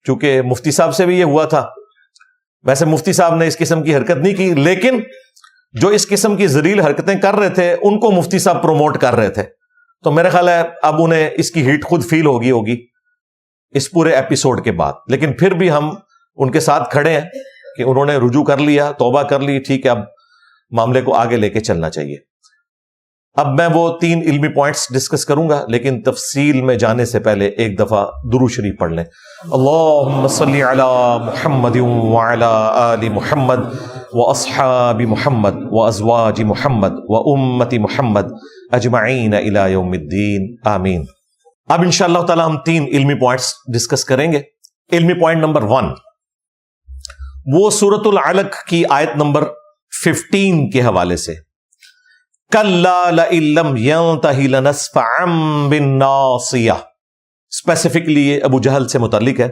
چونکہ مفتی صاحب سے بھی یہ ہوا تھا. ویسے مفتی صاحب نے اس قسم کی حرکت نہیں کی, لیکن جو اس قسم کی ذلیل حرکتیں کر رہے تھے ان کو مفتی صاحب پروموٹ کر رہے تھے. تو میرا خیال ہے اب انہیں اس کی ہیٹ خود فیل ہوگی اس پورے ایپیسوڈ کے بعد. لیکن پھر بھی ہم ان کے ساتھ کھڑے ہیں کہ انہوں نے رجوع کر لیا, توبہ کر لی, ٹھیک ہے, اب معاملے کو آگے لے کے چلنا چاہیے. اب میں وہ 3 علمی پوائنٹس ڈسکس کروں گا, لیکن تفصیل میں جانے سے پہلے ایک دفعہ درود شریف پڑھ لیں. اللہم صلی علی محمد وعلی آل محمد واصحاب محمد وازواج محمد وامت محمد اجمعین الی یوم الدین, آمین. اب انشاءاللہ تعالی ہم 3 علمی پوائنٹس ڈسکس کریں گے. علمی پوائنٹ نمبر 1 وہ سورۃ العلق کی آیت نمبر 15 کے حوالے سے, کَلَّا لَئِن لَّمْ يَنْتَهِ لَنَسْفَعًا بِالنَّاصِيَةِ, اسپیسیفکلی یہ ابو جہل سے متعلق ہے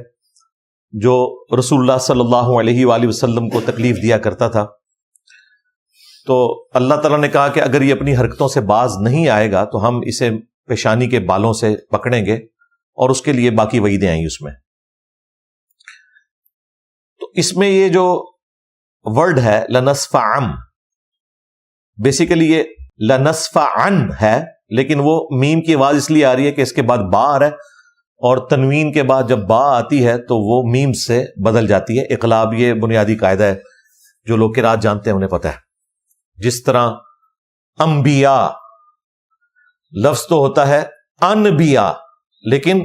جو رسول اللہ صلی اللہ علیہ وآلہ وسلم کو تکلیف دیا کرتا تھا. تو اللہ تعالیٰ نے کہا کہ اگر یہ اپنی حرکتوں سے باز نہیں آئے گا تو ہم اسے پیشانی کے بالوں سے پکڑیں گے, اور اس کے لیے باقی وعیدیں آئیں اس میں. تو اس میں یہ جو ورڈ ہے لنسفعن, بیسیکلی یہ لنسفعن ہے, لیکن وہ میم کی آواز اس لیے آ رہی ہے کہ اس کے بعد با آ رہا ہے, اور تنوین کے بعد جب با آتی ہے تو وہ میم سے بدل جاتی ہے. اقلاب یہ بنیادی قاعدہ ہے, جو لوگ قرات جانتے ہیں انہیں پتہ ہے. جس طرح انبیاء لفظ تو ہوتا ہے انبیاء, لیکن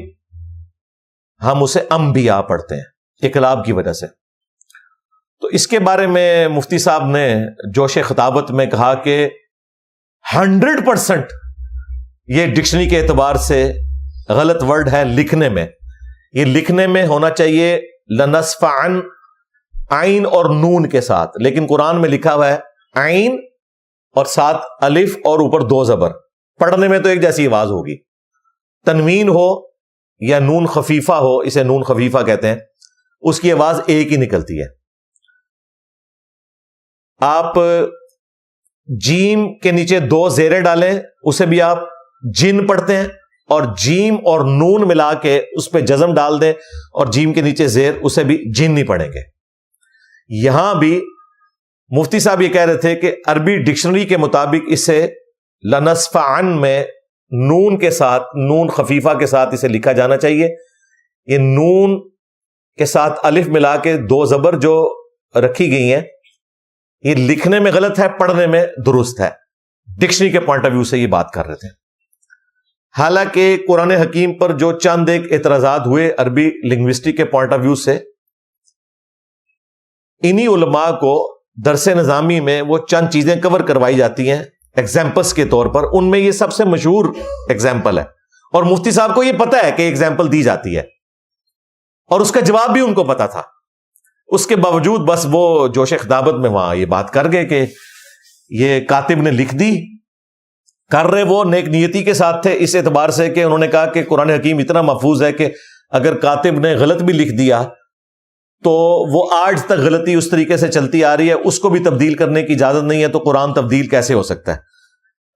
ہم اسے انبیاء پڑھتے ہیں اقلاب کی وجہ سے. تو اس کے بارے میں مفتی صاحب نے جوش خطابت میں کہا کہ 100% یہ ڈکشنری کے اعتبار سے غلط ورڈ ہے لکھنے میں. یہ لکھنے میں ہونا چاہیے لنصفعن عین اور نون کے ساتھ، لیکن قرآن میں لکھا ہوا ہے عین اور ساتھ الف اور اوپر 2 زبر. پڑھنے میں تو ایک جیسی آواز ہوگی. تنوین ہو یا نون خفیفہ ہو، اسے نون خفیفہ کہتے ہیں، اس کی آواز ایک ہی نکلتی ہے. آپ جیم کے نیچے 2 زیریں ڈالیں، اسے بھی آپ جن پڑھتے ہیں، اور جیم اور نون ملا کے اس پہ جزم ڈال دیں اور جیم کے نیچے زیر، اسے بھی جن نہیں پڑھیں گے. یہاں بھی مفتی صاحب یہ کہہ رہے تھے کہ عربی ڈکشنری کے مطابق اسے لنصفعن میں نون کے ساتھ، نون خفیفہ کے ساتھ اسے لکھا جانا چاہیے. یہ نون کے ساتھ الف ملا کے 2 زبر جو رکھی گئی ہیں، یہ لکھنے میں غلط ہے، پڑھنے میں درست ہے. ڈکشنری کے پوائنٹ آف ویو سے یہ بات کر رہے تھے. حالانکہ قرآن حکیم پر جو چند ایک اعتراضات ہوئے عربی لنگوسٹک کے پوائنٹ آف ویو سے، انہی علماء کو درس نظامی میں وہ چند چیزیں کور کروائی جاتی ہیں ایگزامپلس کے طور پر. ان میں یہ سب سے مشہور ایگزامپل ہے، اور مفتی صاحب کو یہ پتا ہے کہ ایگزامپل دی جاتی ہے اور اس کا جواب بھی ان کو پتا تھا. اس کے باوجود بس وہ جوش خطابت میں وہاں یہ بات کر گئے کہ یہ کاتب نے لکھ دی. کر رہے وہ نیک نیتی کے ساتھ تھے، اس اعتبار سے کہ انہوں نے کہا کہ قرآن حکیم اتنا محفوظ ہے کہ اگر کاتب نے غلط بھی لکھ دیا تو وہ آج تک غلطی اس طریقے سے چلتی آ رہی ہے، اس کو بھی تبدیل کرنے کی اجازت نہیں ہے، تو قرآن تبدیل کیسے ہو سکتا ہے؟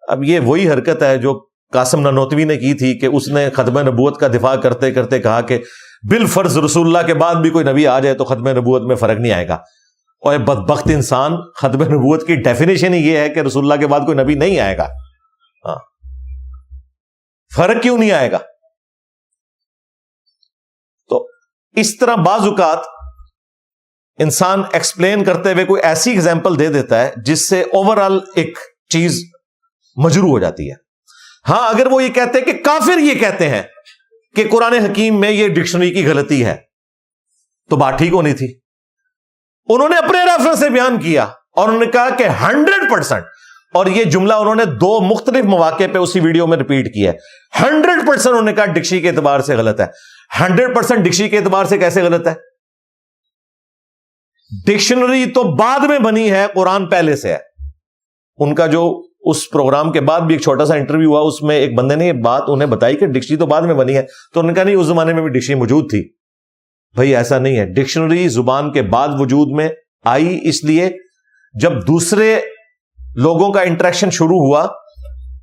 اب یہ وہی حرکت ہے جو قاسم نانوتوی نے کی تھی کہ اس نے ختم نبوت کا دفاع کرتے کرتے کہا کہ بالفرض رسول اللہ کے بعد بھی کوئی نبی آ جائے تو ختم نبوت میں فرق نہیں آئے گا. اور یہ بدبخت انسان، ختم نبوت کی ڈیفینیشن ہی یہ ہے کہ رسول اللہ کے بعد کوئی نبی نہیں آئے گا. ہاں، فرق کیوں نہیں آئے گا؟ تو اس طرح بعض اوقات انسان ایکسپلین کرتے ہوئے کوئی ایسی ایگزامپل دے دیتا ہے جس سے اوور آل ایک چیز مجروح ہو جاتی ہے. ہاں، اگر وہ یہ کہتے ہیں کہ کافر یہ کہتے ہیں کہ قرآن حکیم میں یہ ڈکشنری کی غلطی ہے، تو بات ٹھیک ہونی تھی. انہوں نے اپنے ریفرنس سے بیان کیا اور انہوں نے کہا کہ 100%، اور یہ جملہ انہوں نے 2 مختلف مواقع پہ اسی ویڈیو میں ریپیٹ کیا ہے. 100% انہوں نے کہا ڈکشنری کے اعتبار سے غلط ہے. 100% ڈکشنری کے اعتبار سے کیسے غلط ہے؟ ڈکشنری تو بعد میں بنی ہے، قرآن پہلے سے ہے. ان کا جو اس پروگرام کے بعد بھی ایک چھوٹا سا انٹرویو ہوا، اس میں ایک بندے نے یہ بات انہیں بتائی کہ ڈکشنری تو بعد میں بنی ہے، تو انہوں نے کہا نہیں، اس زمانے میں بھی ڈکشنری موجود تھی. بھائی ایسا نہیں ہے. ڈکشنری زبان کے بعد وجود میں آئی، اس لیے جب دوسرے لوگوں کا انٹریکشن شروع ہوا،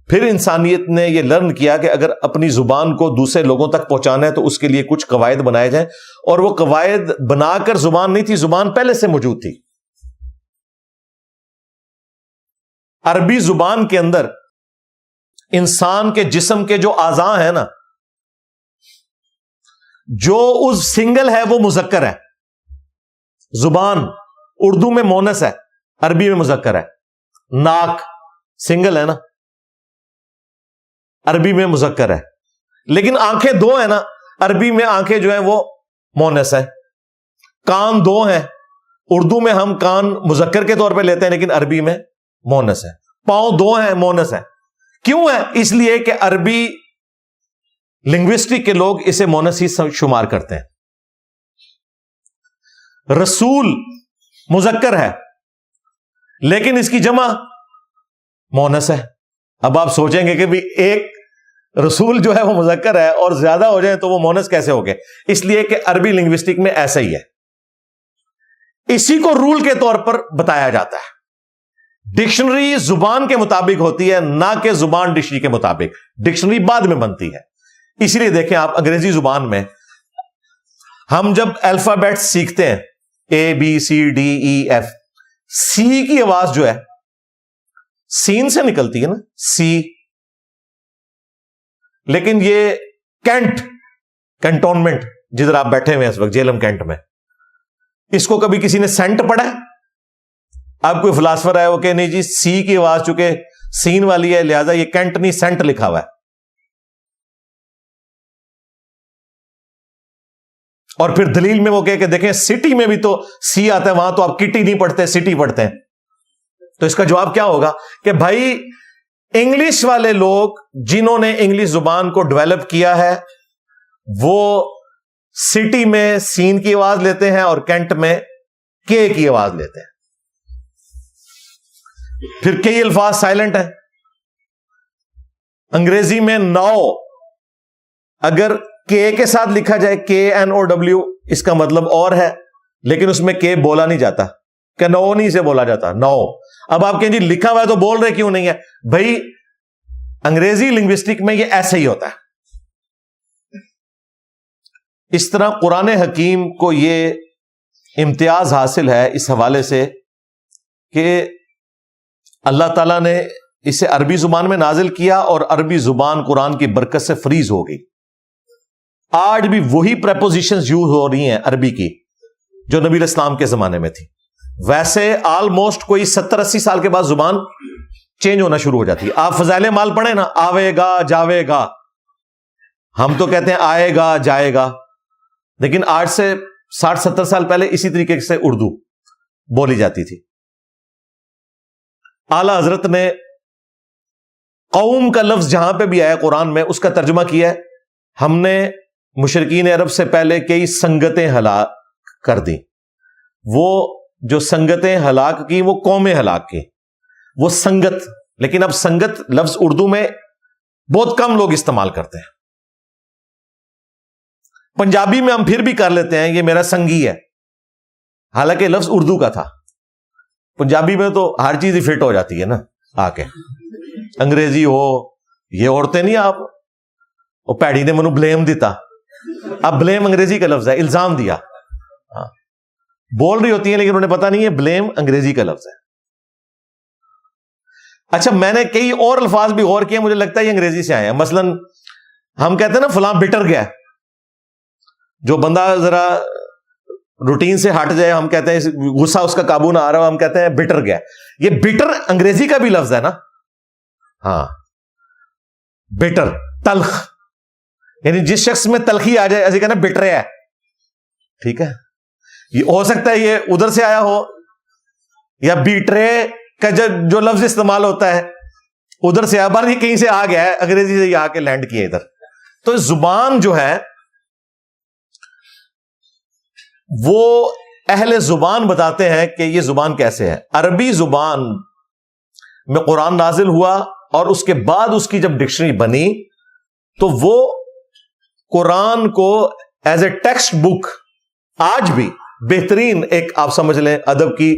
پھر انسانیت نے یہ لرن کیا کہ اگر اپنی زبان کو دوسرے لوگوں تک پہنچانا ہے تو اس کے لیے کچھ قواعد بنائے جائیں. اور وہ قواعد بنا کر زبان نہیں تھی، زبان پہلے سے موجود تھی. عربی زبان کے اندر انسان کے جسم کے جو اعضاء ہیں نا، جو اس سنگل ہے وہ مذکر ہے. زبان اردو میں مونس ہے، عربی میں مذکر ہے. ناک سنگل ہے نا، عربی میں مذکر ہے. لیکن آنکھیں 2 ہیں نا، عربی میں آنکھیں جو ہیں وہ مونس ہے. کان 2 ہیں، اردو میں ہم کان مذکر کے طور پہ لیتے ہیں لیکن عربی میں مونس ہے. پاؤں 2 ہیں، مونس ہے. کیوں ہے؟ اس لیے کہ عربی لنگوسٹک کے لوگ اسے مونس ہی شمار کرتے ہیں. رسول مذکر ہے لیکن اس کی جمع مونس ہے. اب آپ سوچیں گے کہ بھی ایک رسول جو ہے وہ مذکر ہے اور زیادہ ہو جائے تو وہ مونس کیسے ہو گئے؟ اس لیے کہ عربی لنگوسٹک میں ایسا ہی ہے. اسی کو رول کے طور پر بتایا جاتا ہے. ڈکشنری زبان کے مطابق ہوتی ہے، نہ کہ زبان ڈکشنری کے مطابق. ڈکشنری بعد میں بنتی ہے. اسی لیے دیکھیں آپ انگریزی زبان میں ہم جب الفابیٹ سیکھتے ہیں ABCDEF، سی کی آواز جو ہے سین سے نکلتی ہے نا، سی. لیکن یہ کینٹونمنٹ جدھر آپ بیٹھے ہوئے ہیں اس وقت جیلم کینٹ میں، اس کو کبھی کسی نے سینٹ پڑھا ہے؟ اب کوئی فلاسفر ہے وہ کہ نہیں جی سی کی آواز چونکہ سین والی ہے لہذا یہ کینٹ نہیں سینٹ لکھا ہوا ہے. اور پھر دلیل میں وہ کہے کہ دیکھیں سٹی میں بھی تو سی آتا ہے، وہاں تو آپ کٹی نہیں پڑھتے، سٹی پڑھتے ہیں. تو اس کا جواب کیا ہوگا کہ بھائی انگلش والے لوگ جنہوں نے انگلش زبان کو ڈیولپ کیا ہے وہ سٹی میں سین کی آواز لیتے ہیں اور کینٹ میں کے کی آواز لیتے ہیں. پھر کئی الفاظ سائلنٹ ہیں. انگریزی میں ناؤ اگر کے کے ساتھ لکھا جائے KNOW اس کا مطلب اور ہے، لیکن اس میں کے بولا نہیں جاتا، کہ نو نہیں سے بولا جاتا نو. اب آپ کہیں جی لکھا ہوا ہے تو بول رہے کیوں نہیں ہے؟ بھائی انگریزی لنگوسٹک میں یہ ایسے ہی ہوتا ہے. اس طرح قرآن حکیم کو یہ امتیاز حاصل ہے اس حوالے سے کہ اللہ تعالیٰ نے اسے عربی زبان میں نازل کیا اور عربی زبان قرآن کی برکت سے فریز ہو گئی. آج بھی وہی پریپوزیشنز یوز ہو رہی ہیں عربی کی جو نبی علیہ السلام کے زمانے میں تھی. ویسے آلموسٹ کوئی 70-80 سال کے بعد زبان چینج ہونا شروع ہو جاتی ہے. آپ فضائل مال پڑھیں نا، آوے گا جاوے گا، ہم تو کہتے ہیں آئے گا جائے گا، لیکن آج سے 60-70 سال پہلے اسی طریقے سے اردو بولی جاتی تھی. اعلی حضرت نے قوم کا لفظ جہاں پہ بھی آیا قرآن میں اس کا ترجمہ کیا ہے، ہم نے مشرکین عرب سے پہلے کئی سنگتیں ہلاک کر دی. وہ جو سنگتیں ہلاک کی وہ قومیں ہلاک کی، وہ سنگت. لیکن اب سنگت لفظ اردو میں بہت کم لوگ استعمال کرتے ہیں. پنجابی میں ہم پھر بھی کر لیتے ہیں، یہ میرا سنگی ہے، حالانکہ لفظ اردو کا تھا. پنجابی میں تو ہر چیز ہی فٹ ہو جاتی ہے نا آ کے. انگریزی ہو، یہ عورتیں نہیں، آپ وہ پیڑی نے منو بلیم دیتا، اب بلیم انگریزی کا لفظ ہے، الزام دیا. ہاں بول رہی ہوتی ہیں لیکن انہیں پتا نہیں ہے بلیم انگریزی کا لفظ ہے. اچھا میں نے کئی اور الفاظ بھی غور کیے، مجھے لگتا ہے یہ انگریزی سے آئے ہیں. مثلا ہم کہتے ہیں نا فلاں بٹر گیا، جو بندہ ذرا روٹین سے ہٹ جائے ہم کہتے ہیں غصہ اس کا قابو نہ آ رہا ہو، ہم کہتے ہیں بٹر گیا. یہ بٹر انگریزی کا بھی لفظ ہے نا. ہاں بٹر تلخ، یعنی جس شخص میں تلخی آ جائے ایسے کہنا بٹرے ہے. ٹھیک ہے، یہ ہو سکتا ہے یہ ادھر سے آیا ہو، یا بیٹرے کا جو لفظ استعمال ہوتا ہے ادھر سے بار یہ کہیں سے آ گیا ہے، انگریزی سے یہ آ کے لینڈ کیا ادھر. تو زبان جو ہے وہ اہل زبان بتاتے ہیں کہ یہ زبان کیسے ہے. عربی زبان میں قرآن نازل ہوا اور اس کے بعد اس کی جب ڈکشنری بنی تو وہ قرآن کو ایز اے ٹیکسٹ بک آج بھی بہترین ایک آپ سمجھ لیں ادب کی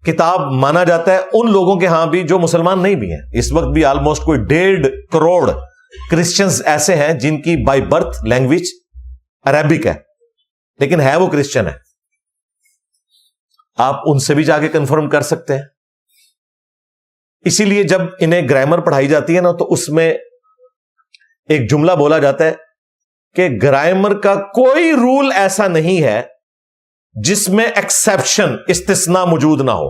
کتاب مانا جاتا ہے ان لوگوں کے ہاں بھی جو مسلمان نہیں بھی ہیں. اس وقت بھی آلموسٹ کوئی 1.5 کروڑ کرسچنز ایسے ہیں جن کی بائی برتھ لینگویج عربک ہے، لیکن ہے وہ کرسچن ہے. آپ ان سے بھی جا کے کنفرم کر سکتے ہیں. اسی لیے جب انہیں گرامر پڑھائی جاتی ہے نا تو اس میں ایک جملہ بولا جاتا ہے کہ گرامر کا کوئی رول ایسا نہیں ہے جس میں ایکسیپشن استثناء موجود نہ ہو.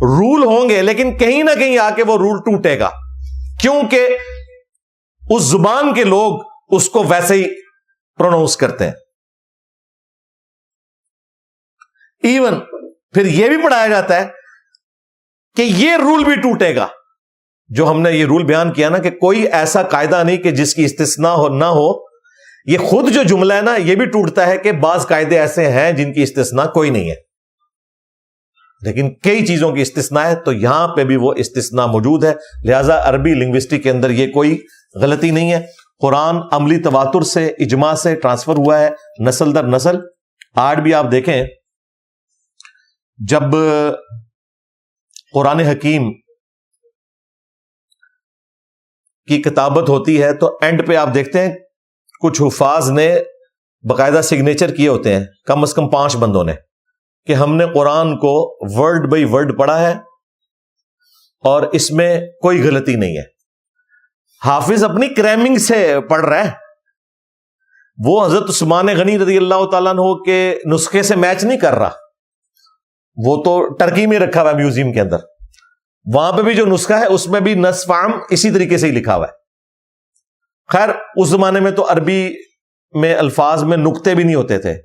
رول ہوں گے لیکن کہیں نہ کہیں آ کے وہ رول ٹوٹے گا، کیونکہ اس زبان کے لوگ اس کو ویسے ہی پروناؤنس کرتے ہیں. ایون پھر یہ بھی پڑھایا جاتا ہے کہ یہ رول بھی ٹوٹے گا جو ہم نے یہ رول بیان کیا نا کہ کوئی ایسا قاعدہ نہیں کہ جس کی استثناء ہو نہ ہو. یہ خود جو جملہ ہے نا یہ بھی ٹوٹتا ہے کہ بعض قاعدے ایسے ہیں جن کی استثناء کوئی نہیں ہے، لیکن کئی چیزوں کی استثناء ہے، تو یہاں پہ بھی وہ استثناء موجود ہے. لہذا عربی لنگوسٹک کے اندر یہ کوئی غلطی نہیں ہے. قرآن عملی تواتر سے اجماع سے ٹرانسفر ہوا ہے نسل در نسل. آج بھی آپ دیکھیں جب قرآن حکیم کی کتابت ہوتی ہے تو اینڈ پہ آپ دیکھتے ہیں کچھ حفاظ نے باقاعدہ سگنیچر کیے ہوتے ہیں، کم از کم 5 بندوں نے، کہ ہم نے قرآن کو ورڈ بائی ورڈ پڑھا ہے اور اس میں کوئی غلطی نہیں ہے. حافظ اپنی کریمنگ سے پڑھ رہا ہے، وہ حضرت عثمان غنی رضی اللہ تعالیٰ عنہ کے نسخے سے میچ نہیں کر رہا. وہ تو ٹرکی میں رکھا ہوا ہے میوزیم کے اندر، وہاں پہ بھی جو نسخہ ہے اس میں بھی نصف عام اسی طریقے سے ہی لکھا ہوا ہے. خیر اس زمانے میں تو عربی میں الفاظ میں نقطے بھی نہیں ہوتے تھے،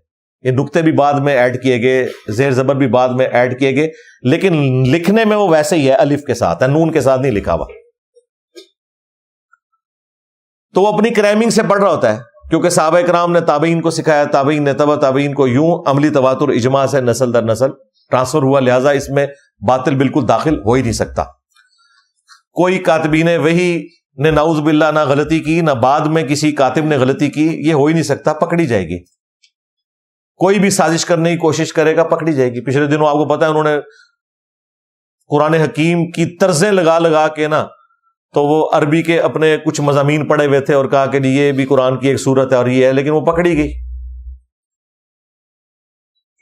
یہ نقطے بھی بعد میں ایڈ کیے گئے، زیر زبر بھی بعد میں ایڈ کیے گئے، لیکن لکھنے میں وہ ویسے ہی ہے، الف کے ساتھ ہے، نون کے ساتھ نہیں لکھا ہوا. تو وہ اپنی کرائمنگ سے پڑھ رہا ہوتا ہے، کیونکہ صحابہ کرام نے تابعین کو سکھایا، تابعین نے تبع تابعین کو، یوں عملی تواتر اجماع سے نسل در نسل ٹرانسفر ہوا، لہذا اس میں باطل بالکل داخل ہو ہی نہیں سکتا. کوئی کاتبین وحی نے نعوذ باللہ نہ غلطی کی، نہ بعد میں کسی کاتب نے غلطی کی، یہ ہو ہی نہیں سکتا، پکڑی جائے گی. کوئی بھی سازش کرنے کی کوشش کرے گا پکڑی جائے گی. پچھلے دنوں آپ کو پتا ہے انہوں نے قرآن حکیم کی طرزیں لگا لگا کے نا، تو وہ عربی کے اپنے کچھ مضامین پڑھے ہوئے تھے اور کہا کہ یہ بھی قرآن کی ایک سورت ہے اور یہ ہے، لیکن وہ پکڑی گئی.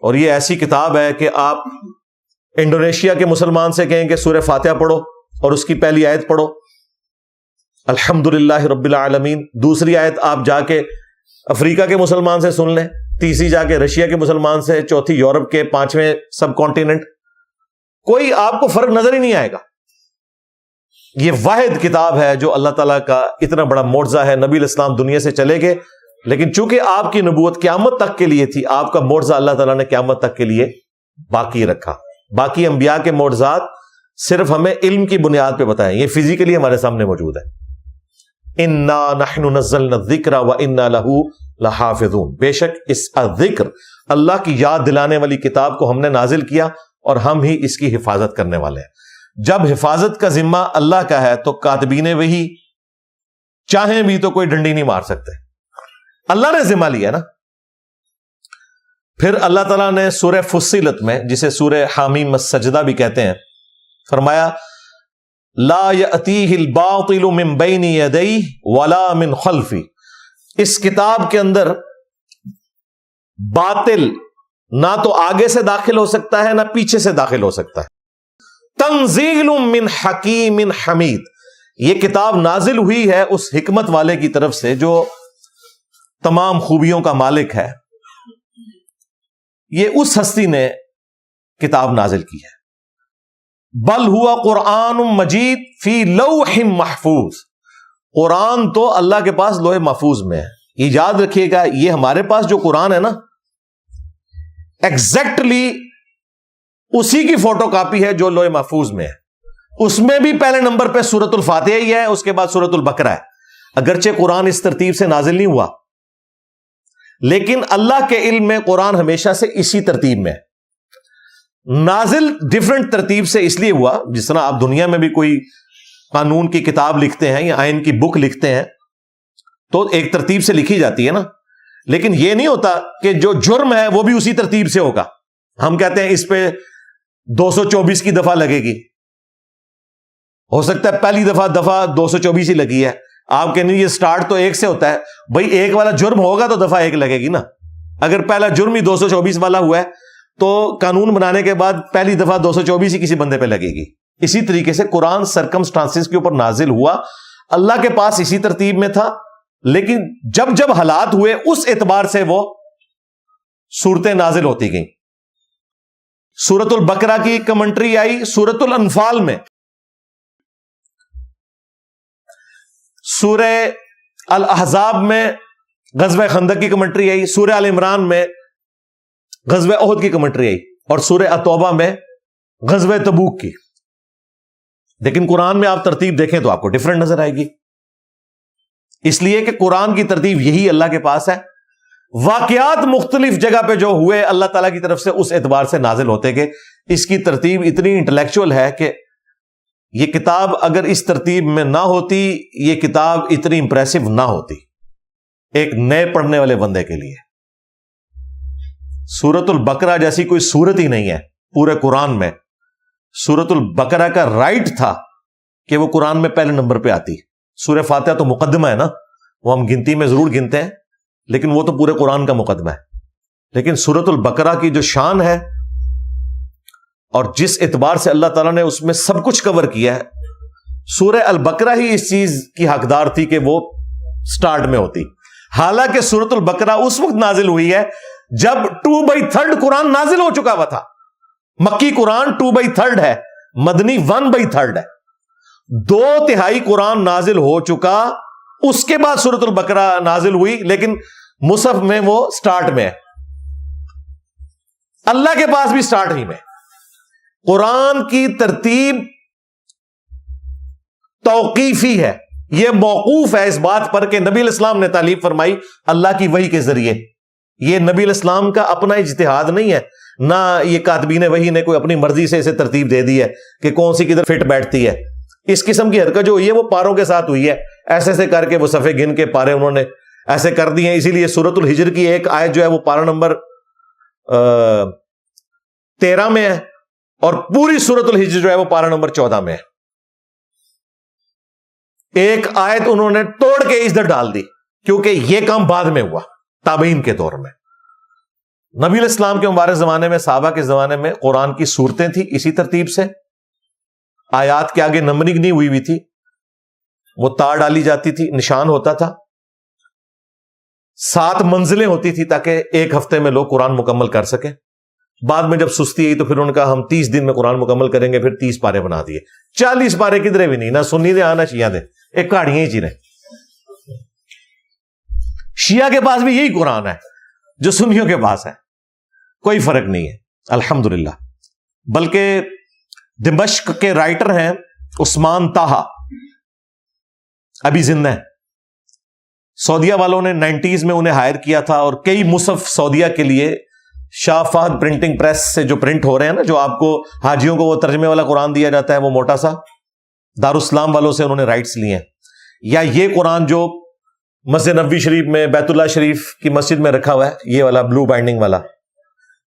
اور یہ ایسی کتاب ہے کہ آپ انڈونیشیا کے مسلمان سے کہیں کہ سورہ فاتحہ پڑھو اور اس کی پہلی آیت پڑھو الحمدللہ رب العالمین، دوسری آیت آپ جا کے افریقہ کے مسلمان سے سن لیں، تیسری جا کے رشیا کے مسلمان سے، چوتھی یورپ کے، پانچویں سب کانٹیننٹ، کوئی آپ کو فرق نظر ہی نہیں آئے گا. یہ واحد کتاب ہے جو اللہ تعالیٰ کا اتنا بڑا معجزہ ہے. نبی علیہ السلام دنیا سے چلے گئے، لیکن چونکہ آپ کی نبوت قیامت تک کے لیے تھی، آپ کا معجزہ اللہ تعالیٰ نے قیامت تک کے لیے باقی رکھا. باقی انبیاء کے معجزات صرف ہمیں علم کی بنیاد پہ بتائیں، یہ فزیکلی ہمارے سامنے موجود ہے. انا نحن نزلنا الذکر وانا لہ لحافظون، بے شک اس ذکر اللہ کی یاد دلانے والی کتاب کو ہم نے نازل کیا اور ہم ہی اس کی حفاظت کرنے والے ہیں. جب حفاظت کا ذمہ اللہ کا ہے تو کاتبین وحی چاہیں بھی تو کوئی ڈنڈی نہیں مار سکتے، اللہ نے ذمہ لیا نا. پھر اللہ تعالیٰ نے سورہ فصلت میں، جسے سورہ حامیم السجدہ بھی کہتے ہیں، فرمایا لا یأتیہ الباطل من بین یدیہ ولا من خلفہ، اس کتاب کے اندر باطل نہ تو آگے سے داخل ہو سکتا ہے نہ پیچھے سے داخل ہو سکتا ہے. تنزیل من حکیم حمید، یہ کتاب نازل ہوئی ہے اس حکمت والے کی طرف سے جو تمام خوبیوں کا مالک ہے. یہ اس ہستی نے کتاب نازل کی ہے. بل ہوا قرآن مجید فی لوح محفوظ، قرآن تو اللہ کے پاس لوح محفوظ میں ہے. یہ یاد رکھیے گا، یہ ہمارے پاس جو قرآن ہے نا، ایگزیکٹلی اسی کی فوٹو کاپی ہے جو لوح محفوظ میں ہے. اس میں بھی پہلے نمبر پہ سورۃ الفاتحہ ہی ہے، اس کے بعد سورۃ البقرہ ہے. اگرچہ قرآن اس ترتیب سے نازل نہیں ہوا، لیکن اللہ کے علم میں قرآن ہمیشہ سے اسی ترتیب میں ہے. نازل ڈیفرنٹ ترتیب سے اس لیے ہوا، جس طرح آپ دنیا میں بھی کوئی قانون کی کتاب لکھتے ہیں یا آئین کی بک لکھتے ہیں تو ایک ترتیب سے لکھی جاتی ہے نا، لیکن یہ نہیں ہوتا کہ جو جرم ہے وہ بھی اسی ترتیب سے ہوگا. ہم کہتے ہیں اس پہ 224 کی دفعہ لگے گی، ہو سکتا ہے پہلی دفعہ 224 ہی لگی ہے، آپ کہیں یہ سٹارٹ تو 1 سے ہوتا ہے. بھائی ایک والا جرم ہوگا تو دفعہ 1 لگے گی نا. اگر پہلا جرم ہی 224 والا ہوا ہے تو قانون بنانے کے بعد پہلی دفعہ 224 ہی کسی بندے پہ لگے گی. اسی طریقے سے قرآن سرکمسٹانسز کے اوپر نازل ہوا، اللہ کے پاس اسی ترتیب میں تھا، لیکن جب جب حالات ہوئے اس اعتبار سے وہ صورتیں نازل ہوتی گئیں. سورۃ البقرہ کی کمنٹری آئی سورۃ الانفال میں، سورہ الاحزاب میں غزوہ خندق کی کمنٹری آئی، سورہ آل عمران میں غزوہ احد کی کمنٹری آئی، اور سورہ التوبہ میں غزوہ تبوک کی. لیکن قرآن میں آپ ترتیب دیکھیں تو آپ کو ڈیفرنٹ نظر آئے گی، اس لیے کہ قرآن کی ترتیب یہی اللہ کے پاس ہے. واقعات مختلف جگہ پہ جو ہوئے اللہ تعالیٰ کی طرف سے اس اعتبار سے نازل ہوتے گئے. اس کی ترتیب اتنی انٹلیکچوئل ہے کہ یہ کتاب اگر اس ترتیب میں نہ ہوتی، یہ کتاب اتنی امپریسو نہ ہوتی ایک نئے پڑھنے والے بندے کے لیے. سورۃ البقرہ جیسی کوئی سورت ہی نہیں ہے پورے قرآن میں. سورۃ البقرہ کا رائٹ تھا کہ وہ قرآن میں پہلے نمبر پہ آتی. سورہ فاتحہ تو مقدمہ ہے نا، وہ ہم گنتی میں ضرور گنتے ہیں، لیکن وہ تو پورے قرآن کا مقدمہ ہے. لیکن سورۃ البقرہ کی جو شان ہے اور جس اعتبار سے اللہ تعالیٰ نے اس میں سب کچھ کور کیا ہے، سورہ البقرہ ہی اس چیز کی حقدار تھی کہ وہ سٹارٹ میں ہوتی. حالانکہ سورۃ البقرہ اس وقت نازل ہوئی ہے جب 2/3 قرآن نازل ہو چکا ہوا تھا. مکی قرآن 2/3 ہے، مدنی 1/3 ہے. 2/3 قرآن نازل ہو چکا، اس کے بعد سورۃ البقرہ نازل ہوئی. لیکن مصحف میں وہ سٹارٹ میں ہے، اللہ کے پاس بھی سٹارٹ ہی میں۔ قرآن کی ترتیب توقیفی ہے، یہ موقوف ہے اس بات پر کہ نبی علیہ السلام نے تعلیم فرمائی اللہ کی وحی کے ذریعے۔ یہ نبی علیہ السلام کا اپنا اجتہاد نہیں ہے، نہ یہ کاتبین وحی نے کوئی اپنی مرضی سے اسے ترتیب دے دی ہے کہ کون سی کدھر فٹ بیٹھتی ہے۔ اس قسم کی حرکت جو ہوئی ہے وہ پاروں کے ساتھ ہوئی ہے، ایسے ایسے کر کے وہ صفحے گن کے پارے انہوں نے ایسے کر دی ہیں۔ اسی لیے سورۃ الحجر کی ایک آیت جو ہے وہ پارہ نمبر 13 میں ہے، اور پوری سورۃ الحجر جو ہے وہ پارہ نمبر 14 میں ہے۔ ایک آیت انہوں نے توڑ کے ادھر ڈال دی، کیونکہ یہ کام بعد میں ہوا تابعین کے دور میں۔ نبی علیہ السلام کے مبارک زمانے میں، صحابہ کے زمانے میں قرآن کی سورتیں تھیں اسی ترتیب سے، آیات کے آگے نمبرنگ نہیں ہوئی تھی، وہ تار ڈالی جاتی تھی، نشان ہوتا تھا، 7 منزلیں ہوتی تھی تاکہ ایک ہفتے میں لوگ قرآن مکمل کر سکیں۔ بعد میں جب سستی آئی تو پھر ان کا ہم 30 دن میں قرآن مکمل کریں گے، پھر 30 پارے بنا دیے۔ 40 پارے کدھرے بھی نہیں، نہ سنی دے آنا شیعہ دے، ایک کہاڑیاں ہی چیریں۔ شیعہ کے پاس بھی یہی قرآن ہے جو سنیوں کے پاس ہے، کوئی فرق نہیں ہے الحمدللہ۔ بلکہ دمشق کے رائٹر ہیں عثمان طٰہٰ، ابھی زندہ ہیں، سعودیہ والوں نے 90s میں انہیں ہائر کیا تھا، اور کئی مصحف سعودیہ کے لیے شاہ فہد پرنٹنگ پریس سے جو پرنٹ ہو رہے ہیں نا، جو آپ کو حاجیوں کو وہ ترجمے والا قرآن دیا جاتا ہے وہ موٹا سا، دارالاسلام والوں سے انہوں نے رائٹس لیے ہیں۔ یا یہ قرآن جو مسجد نبوی شریف میں، بیت اللہ شریف کی مسجد میں رکھا ہوا ہے، یہ والا بلو بائنڈنگ والا،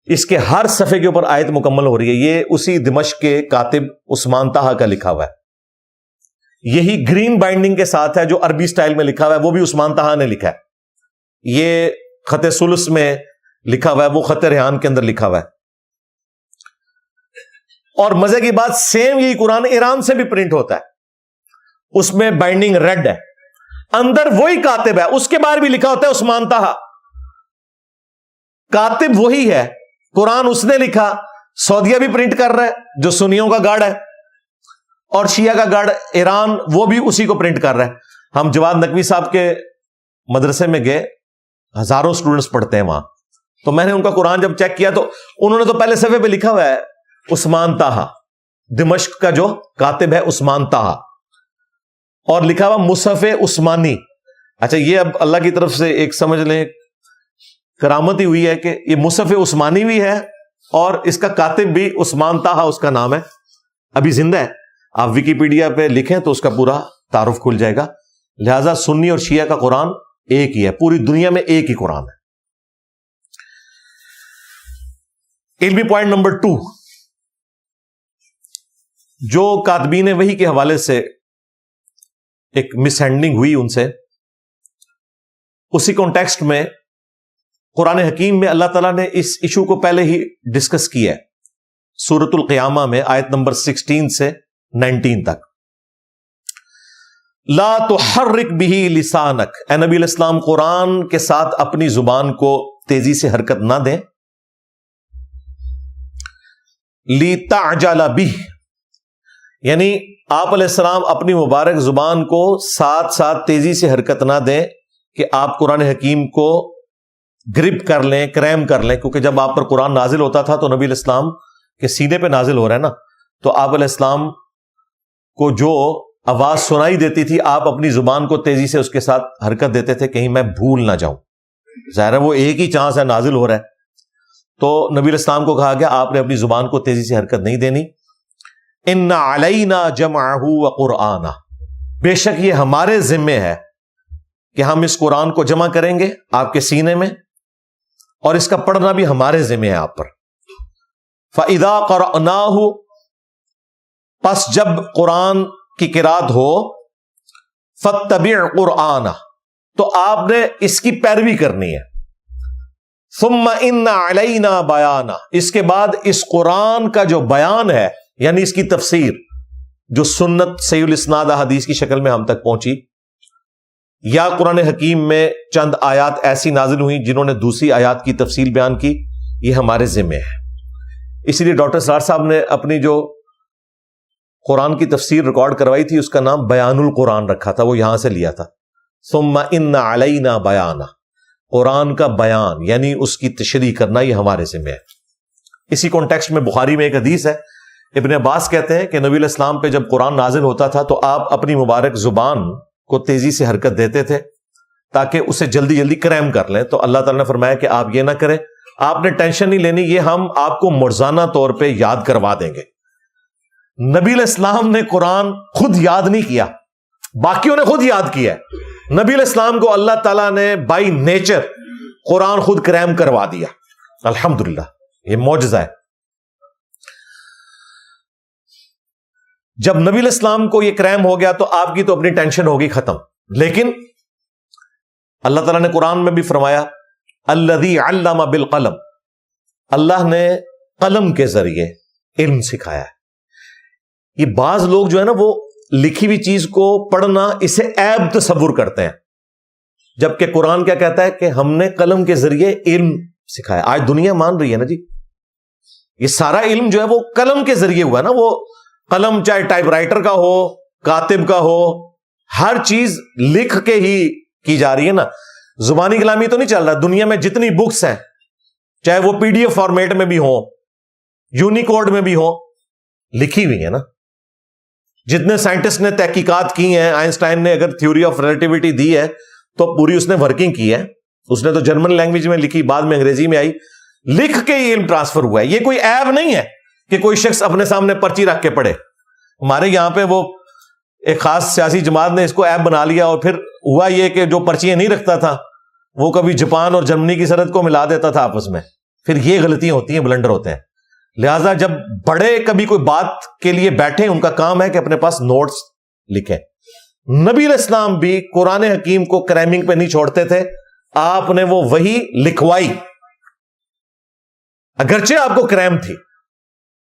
اس کے ہر صفحے کے اوپر آیت مکمل ہو رہی ہے، یہ اسی دمشق کے کاتب عثمان طٰہٰ کا لکھا ہوا ہے۔ یہی گرین بائنڈنگ کے ساتھ ہے جو عربی سٹائل میں لکھا ہوا ہے، وہ بھی عثمان طٰہٰ نے لکھا ہے۔ یہ خط ثلث میں لکھا ہوا ہے، وہ خط ریحان کے اندر لکھا ہوا ہے۔ اور مزے کی بات، سیم یہی قرآن ایران سے بھی پرنٹ ہوتا ہے، اس میں بائنڈنگ ریڈ ہے، اندر وہی کاتب ہے، اس کے بارے بھی لکھا ہوتا ہے عثمان طٰہٰ، کاتب وہی ہے، قرآن اس نے لکھا، سعودیہ بھی پرنٹ کر رہا ہے جو سنیوں کا گڑھ ہے، اور شیعہ کا گڑھ ایران وہ بھی اسی کو پرنٹ کر رہا ہے۔ ہم جواد نقوی صاحب کے مدرسے میں گئے، ہزاروں سٹوڈنٹس پڑھتے ہیں وہاں، تو میں نے ان کا قرآن جب چیک کیا تو انہوں نے تو پہلے صفحے پہ لکھا ہوا ہے عثمان طٰہٰ، دمشق کا جو کاتب ہے عثمان طٰہٰ، اور لکھا ہوا مصحف عثمانی۔ اچھا، یہ اب اللہ کی طرف سے ایک سمجھ لیں کرامت ہی ہوئی ہے کہ یہ مصحف عثمانی بھی ہے اور اس کا کاتب بھی عثمان طٰہٰ اس کا نام ہے، ابھی زندہ ہے۔ آپ ویکیپیڈیا پہ لکھیں تو اس کا پورا تعارف کھل جائے گا۔ لہذا سنی اور شیعہ کا قرآن ایک ہی ہے، پوری دنیا میں ایک ہی قرآن ہے۔ علمی پوائنٹ نمبر 2، جو کاتبین وحی کے حوالے سے ایک مس ہینڈلنگ ہوئی ان سے، اسی کانٹیکسٹ میں قرآن حکیم میں اللہ تعالیٰ نے اس ایشو کو پہلے ہی ڈسکس کیا ہے، سورۃ القیامہ میں آیت نمبر 16 سے 19 تک۔ لا تحرک بہ لسانک، اے نبی علیہ السلام قرآن کے ساتھ اپنی زبان کو تیزی سے حرکت نہ دیں، لتعجل بہ، یعنی آپ علیہ السلام اپنی مبارک زبان کو ساتھ ساتھ تیزی سے حرکت نہ دیں کہ آپ قرآن حکیم کو گرپ کر لیں، کریم کر لیں، کیونکہ جب آپ پر قرآن نازل ہوتا تھا تو نبی علیہ السلام کے سینے پہ نازل ہو رہا ہے نا، تو آپ علیہ السلام کو جو آواز سنائی دیتی تھی آپ اپنی زبان کو تیزی سے اس کے ساتھ حرکت دیتے تھے کہیں میں بھول نہ جاؤں۔ ظاہر ہے وہ ایک ہی چانس ہے، نازل ہو رہا ہے، تو نبی علیہ السلام کو کہا گیا آپ نے اپنی زبان کو تیزی سے حرکت نہیں دینی۔ ان علینا جمعہ وقرآنہ، بے شک یہ ہمارے ذمے ہے کہ ہم اس قرآن کو جمع کریں گے آپ کے سینے میں، اور اس کا پڑھنا بھی ہمارے ذمے ہے آپ پر۔ فَإِذَا قَرَأْنَاهُ، پس جب قرآن کی قرات ہو، فَاتَّبِعْ قُرْآنَهُ، تو آپ نے اس کی پیروی کرنی ہے۔ ثُمَّ إِنَّ عَلَيْنَا بَيَانَهُ، اس کے بعد اس قرآن کا جو بیان ہے، یعنی اس کی تفسیر، جو سنت صحیح الاسناد حدیث کی شکل میں ہم تک پہنچی، یا قرآن حکیم میں چند آیات ایسی نازل ہوئیں جنہوں نے دوسری آیات کی تفصیل بیان کی، یہ ہمارے ذمے ہے۔ اسی لیے ڈاکٹر سرار صاحب نے اپنی جو قرآن کی تفسیر ریکارڈ کروائی تھی اس کا نام بیان القرآن رکھا تھا، وہ یہاں سے لیا تھا۔ ثم ان علینا بیانہ، قرآن کا بیان یعنی اس کی تشریح کرنا یہ ہمارے ذمہ ہے. اسی کانٹیکسٹ میں بخاری میں ایک حدیث ہے, ابن عباس کہتے ہیں کہ نبی علیہ السلام پہ جب قرآن نازل ہوتا تھا تو آپ اپنی مبارک زبان کو تیزی سے حرکت دیتے تھے تاکہ اسے جلدی جلدی کریم کر لیں. تو اللہ تعالیٰ نے فرمایا کہ آپ یہ نہ کریں, آپ نے ٹینشن نہیں لینی, یہ ہم آپ کو مرزانہ طور پہ یاد کروا دیں گے. نبی علیہ السلام نے قرآن خود یاد نہیں کیا, باقیوں نے خود یاد کیا ہے. نبی علیہ السلام کو اللہ تعالیٰ نے بائی نیچر قرآن خود کریم کروا دیا. الحمدللہ, یہ معجزہ ہے. جب نبی علیہ السلام کو یہ کریم ہو گیا تو آپ کی تو اپنی ٹینشن ہوگی ختم. لیکن اللہ تعالیٰ نے قرآن میں بھی فرمایا الذی علم بالقلم, اللہ نے قلم کے ذریعے علم سکھایا ہے. یہ بعض لوگ جو ہے نا وہ لکھی ہوئی چیز کو پڑھنا اسے عیب تصور کرتے ہیں, جبکہ قرآن کیا کہتا ہے کہ ہم نے قلم کے ذریعے علم سکھایا. آج دنیا مان رہی ہے نا جی, یہ سارا علم جو ہے وہ قلم کے ذریعے ہوا نا. وہ قلم چاہے ٹائپ رائٹر کا ہو, کاتب کا ہو, ہر چیز لکھ کے ہی کی جا رہی ہے نا. زبانی کلامی تو نہیں چل رہا. دنیا میں جتنی بکس ہیں چاہے وہ PDF فارمیٹ میں بھی ہوں, یونیکوڈ میں بھی ہوں, لکھی ہوئی ہے نا. جتنے سائنٹسٹ نے تحقیقات کی ہیں, آئنسٹائن نے اگر تھیوری آف ریلیٹیوٹی دی ہے تو پوری اس نے ورکنگ کی ہے. اس نے تو جرمن لینگویج میں لکھی, بعد میں انگریزی میں آئی, لکھ کے ہی علم ٹرانسفر ہوا ہے. یہ کوئی عیب نہیں ہے کہ کوئی شخص اپنے سامنے پرچی رکھ کے پڑھے. ہمارے یہاں پہ وہ ایک خاص سیاسی جماعت نے اس کو عیب بنا لیا, اور پھر ہوا یہ کہ جو پرچیاں نہیں رکھتا تھا وہ کبھی جاپان اور جرمنی کی سرحد کو ملا دیتا تھا آپس میں. پھر یہ غلطیاں ہوتی ہیں, بلنڈر ہوتے ہیں. لہذا جب بڑے کبھی کوئی بات کے لیے بیٹھے, ان کا کام ہے کہ اپنے پاس نوٹس لکھیں. نبی علیہ السلام بھی قرآن حکیم کو کریمنگ پہ نہیں چھوڑتے تھے, آپ نے وہ وہی لکھوائی. اگرچہ آپ کو کریم تھی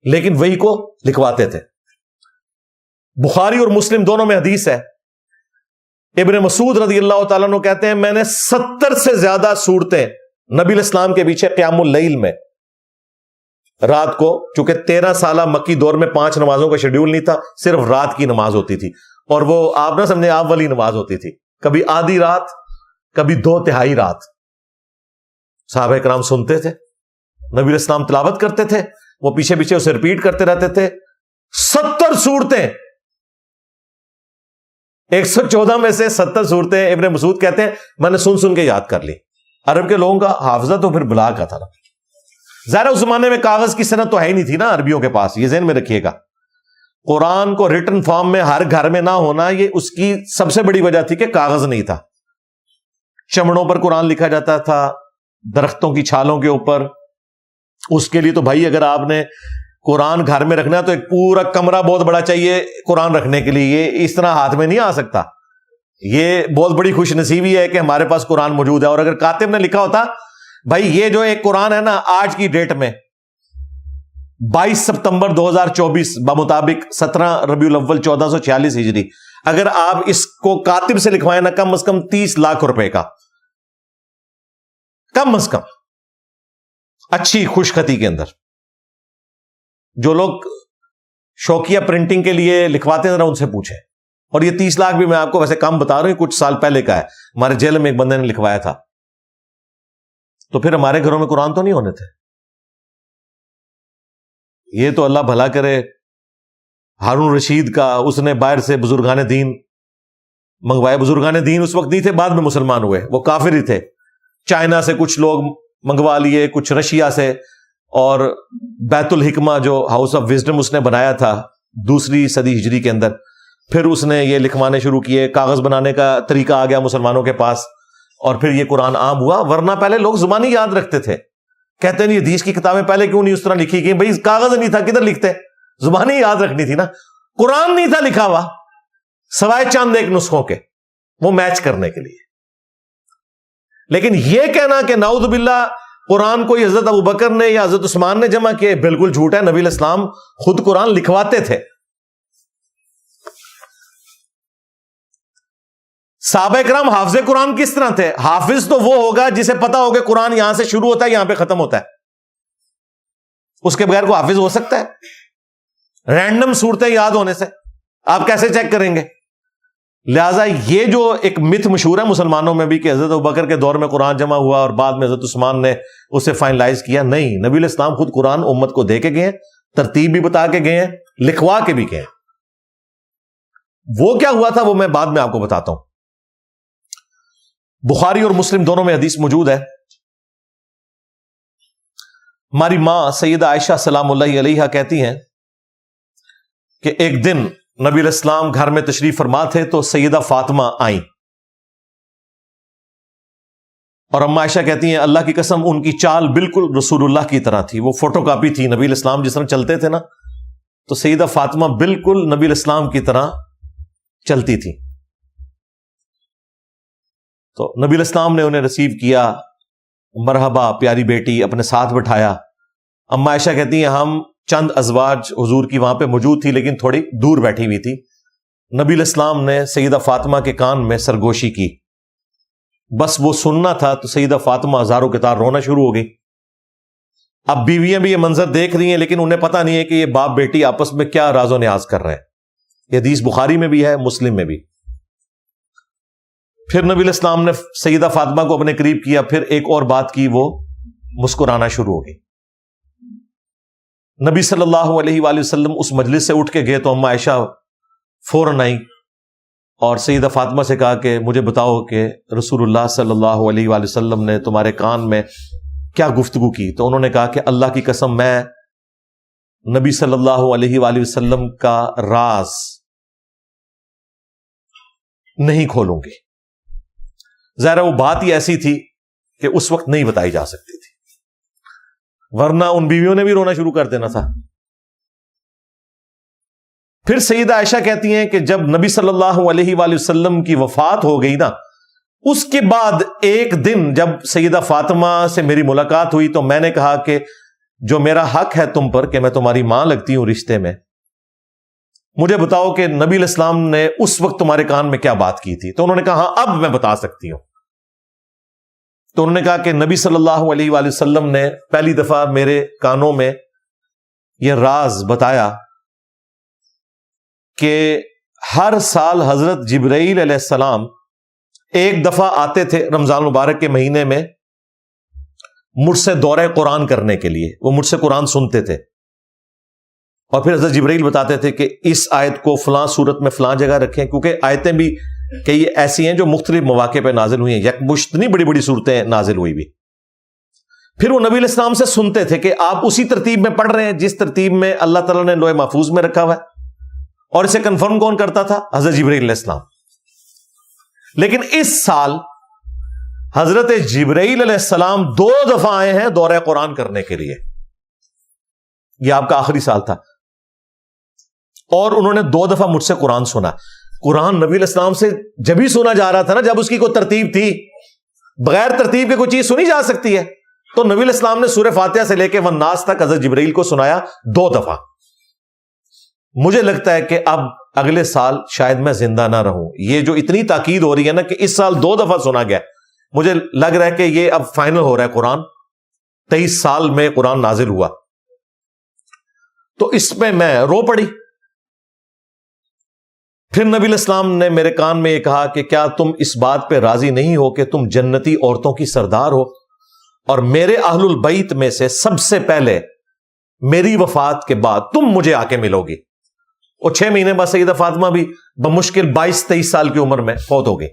لیکن وہی کو لکھواتے تھے. بخاری اور مسلم دونوں میں حدیث ہے, ابن مسعود رضی اللہ تعالیٰ عنہ کہتے ہیں میں نے 70 سے زیادہ صورتیں نبی علیہ السلام کے پیچھے قیام اللیل میں رات کو, چونکہ 13 سالہ مکی دور میں 5 نمازوں کا شیڈیول نہیں تھا, صرف رات کی نماز ہوتی تھی, اور وہ آپ نہ سمجھیں آپ والی نماز ہوتی تھی, کبھی آدھی رات کبھی 2/3 رات. صحابہ کرام سنتے تھے, نبی علیہ السلام تلاوت کرتے تھے, وہ پیچھے پیچھے اسے ریپیٹ کرتے رہتے تھے. 70 صورتیں, 114 میں سے 70 صورتیں ابن مسعود کہتے ہیں میں نے سن کے یاد کر لی. عرب کے لوگوں کا حافظہ تو پھر بلا کا تھا نا. ظاہر اس زمانے میں کاغذ کی صنعت تو ہے ہی نہیں تھی نا عربیوں کے پاس, یہ ذہن میں رکھیے گا. قرآن کو ریٹن فارم میں ہر گھر میں نہ ہونا یہ اس کی سب سے بڑی وجہ تھی کہ کاغذ نہیں تھا. چمڑوں پر قرآن لکھا جاتا تھا, درختوں کی چھالوں کے اوپر. اس کے لیے تو بھائی اگر آپ نے قرآن گھر میں رکھنا ہے تو ایک پورا کمرہ بہت بڑا چاہیے قرآن رکھنے کے لیے, یہ اس طرح ہاتھ میں نہیں آ سکتا. یہ بہت بڑی خوش نصیبی ہے کہ ہمارے پاس قرآن موجود ہے. اور اگر کاتب نے لکھا ہوتا بھائی یہ جو ایک قرآن ہے نا آج کی ڈیٹ میں 22 ستمبر 2024 بمطابق 17 ربیع الاول 1446 ہجری, اگر آپ اس کو کاتب سے لکھوائیں نا کم از کم 30 لاکھ روپے کا, کم از کم, اچھی خوش خطی کے اندر. جو لوگ شوقیہ پرنٹنگ کے لیے لکھواتے ہیں ذرا ان سے پوچھیں. اور یہ 30 لاکھ بھی میں آپ کو ویسے کم بتا رہا ہوں, کچھ سال پہلے کا ہے, ہمارے جیل میں ایک بندے نے لکھوایا تھا. تو پھر ہمارے گھروں میں قرآن تو نہیں ہونے تھے. یہ تو اللہ بھلا کرے ہارون رشید کا, اس نے باہر سے بزرگان دین منگوائے. بزرگان دین اس وقت نہیں تھے, بعد میں مسلمان ہوئے, وہ کافر ہی تھے. چائنا سے کچھ لوگ منگوا لیے, کچھ رشیا سے, اور بیت الحکمہ جو ہاؤس آف وزڈم اس نے بنایا تھا 2 صدی ہجری کے اندر, پھر اس نے یہ لکھوانے شروع کیے. کاغذ بنانے کا طریقہ آ گیا مسلمانوں کے پاس, اور پھر یہ قرآن عام ہوا. ورنہ پہلے لوگ زبانی یاد رکھتے تھے. کہتے ہیں حدیث کی کتابیں پہلے کیوں نہیں اس طرح لکھی گئی؟ بھائی کاغذ نہیں تھا, کدھر لکھتے؟ زبانی یاد رکھنی تھی نا. قرآن نہیں تھا لکھا ہوا سوائے چند ایک نسخوں کے, وہ میچ کرنے کے لیے. لیکن یہ کہنا کہ نعوذ باللہ قرآن کو حضرت ابوبکر نے یا حضرت عثمان نے جمع کیے, بالکل جھوٹ ہے. نبی علیہ السلام خود قرآن لکھواتے تھے. صحابہ کرام حافظ قرآن کس طرح تھے؟ حافظ تو وہ ہوگا جسے پتا ہوگا قرآن یہاں سے شروع ہوتا ہے یہاں پہ ختم ہوتا ہے. اس کے بغیر کو حافظ ہو سکتا ہے؟ رینڈم صورتیں یاد ہونے سے آپ کیسے چیک کریں گے؟ لہٰذا یہ جو ایک مت مشہور ہے مسلمانوں میں بھی کہ حضرت ابوبکر کے دور میں قرآن جمع ہوا اور بعد میں حضرت عثمان نے اسے فائنلائز کیا، نہیں، نبی علیہ السلام خود قرآن امت کو دے کے گئے ہیں، ترتیب بھی بتا کے گئے ہیں، لکھوا کے بھی گئے ہیں۔ وہ کیا ہوا تھا وہ میں بعد میں آپ کو بتاتا ہوں۔ بخاری اور مسلم دونوں میں حدیث موجود ہے۔ ہماری ماں سیدہ عائشہ سلام اللہ علیہا کہتی ہیں کہ ایک دن نبی علیہ السلام گھر میں تشریف فرما تھے تو سیدہ فاطمہ آئیں، اور اما عائشہ کہتی ہیں اللہ کی قسم ان کی چال بالکل رسول اللہ کی طرح تھی، وہ فوٹو کاپی تھی، نبی علیہ السلام جس طرح چلتے تھے نا، تو سیدہ فاطمہ بالکل نبی علیہ السلام کی طرح چلتی تھی۔ تو نبی علیہ السلام نے انہیں ریسیو کیا، مرحبا پیاری بیٹی، اپنے ساتھ بٹھایا۔ اما عائشہ کہتی ہیں ہم چند ازواج حضور کی وہاں پہ موجود تھی لیکن تھوڑی دور بیٹھی ہوئی تھی۔ نبی علیہ السلام نے سیدہ فاطمہ کے کان میں سرگوشی کی، بس وہ سننا تھا تو سیدہ فاطمہ ہزاروں کے تار رونا شروع ہو گئی۔ اب بیویاں بھی یہ منظر دیکھ رہی ہیں لیکن انہیں پتہ نہیں ہے کہ یہ باپ بیٹی آپس میں کیا راز و نیاز کر رہے ہیں۔ یہ حدیث بخاری میں بھی ہے، مسلم میں بھی۔ پھر نبی علیہ السلام نے سیدہ فاطمہ کو اپنے قریب کیا، پھر ایک اور بات کی، وہ مسکرانا شروع ہو گئی۔ نبی صلی اللہ علیہ وآلہ وسلم اس مجلس سے اٹھ کے گئے تو اما عائشہ فوراً آئی اور سیدہ فاطمہ سے کہا کہ مجھے بتاؤ کہ رسول اللہ صلی اللہ علیہ وآلہ وسلم نے تمہارے کان میں کیا گفتگو کی؟ تو انہوں نے کہا کہ اللہ کی قسم میں نبی صلی اللہ علیہ وآلہ وسلم کا راز نہیں کھولوں گی۔ ظاہر وہ بات ہی ایسی تھی کہ اس وقت نہیں بتائی جا سکتی تھی، ورنہ ان بیویوں نے بھی رونا شروع کر دینا تھا۔ پھر سیدہ عائشہ کہتی ہیں کہ جب نبی صلی اللہ علیہ وآلہ وسلم کی وفات ہو گئی نا، اس کے بعد ایک دن جب سیدہ فاطمہ سے میری ملاقات ہوئی تو میں نے کہا کہ جو میرا حق ہے تم پر کہ میں تمہاری ماں لگتی ہوں رشتے میں، مجھے بتاؤ کہ نبی علیہ السلام نے اس وقت تمہارے کان میں کیا بات کی تھی؟ تو انہوں نے کہا ہاں اب میں بتا سکتی ہوں۔ تو انہوں نے کہا کہ نبی صلی اللہ علیہ وآلہ وسلم نے پہلی دفعہ میرے کانوں میں یہ راز بتایا کہ ہر سال حضرت جبرائیل علیہ السلام ایک دفعہ آتے تھے رمضان مبارک کے مہینے میں مجھ سے دورہ قرآن کرنے کے لیے، وہ مجھ سے قرآن سنتے تھے، اور پھر حضرت جبرائیل بتاتے تھے کہ اس آیت کو فلاں صورت میں فلاں جگہ رکھیں، کیونکہ آیتیں بھی کئی ایسی ہیں جو مختلف مواقع پہ نازل ہوئی ہیں، یکمشت نہیں بڑی بڑی صورتیں نازل ہوئی بھی۔ پھر وہ نبی علیہ السلام سے سنتے تھے کہ آپ اسی ترتیب میں پڑھ رہے ہیں جس ترتیب میں اللہ تعالیٰ نے لوح محفوظ میں رکھا ہوا ہے، اور اسے کنفرم کون کرتا تھا؟ حضرت جبرائیل علیہ السلام۔ لیکن اس سال حضرت جبرائیل علیہ السلام 2 دفعہ آئے ہیں دورہ قرآن کرنے کے لیے، یہ آپ کا آخری سال تھا، اور انہوں نے 2 دفعہ مجھ سے قرآن سنا۔ قرآن نبی علیہ السلام سے جب ہی سنا جا رہا تھا نا جب اس کی کوئی ترتیب تھی، بغیر ترتیب کے کوئی چیز سنی جا سکتی ہے؟ تو نبی علیہ السلام نے سورہ فاتحہ سے لے کے والناس تک حضرت جبرائیل کو سنایا 2 دفعہ۔ مجھے لگتا ہے کہ اب اگلے سال شاید میں زندہ نہ رہوں، یہ جو اتنی تاکید ہو رہی ہے نا کہ اس سال 2 دفعہ سنا گیا، مجھے لگ رہا ہے کہ یہ اب فائنل ہو رہا ہے۔ قرآن 23 سال میں قرآن نازل ہوا، تو اس میں میں رو پڑی۔ پھر نبی علیہ السلام نے میرے کان میں یہ کہا کہ کیا تم اس بات پہ راضی نہیں ہو کہ تم جنتی عورتوں کی سردار ہو، اور میرے اہل البیت میں سے سب سے پہلے میری وفات کے بعد تم مجھے آ کے ملو گی۔ اور 6 مہینے بعد سیدہ فاطمہ بھی بمشکل 22-23 سال کی عمر میں فوت ہو گئی۔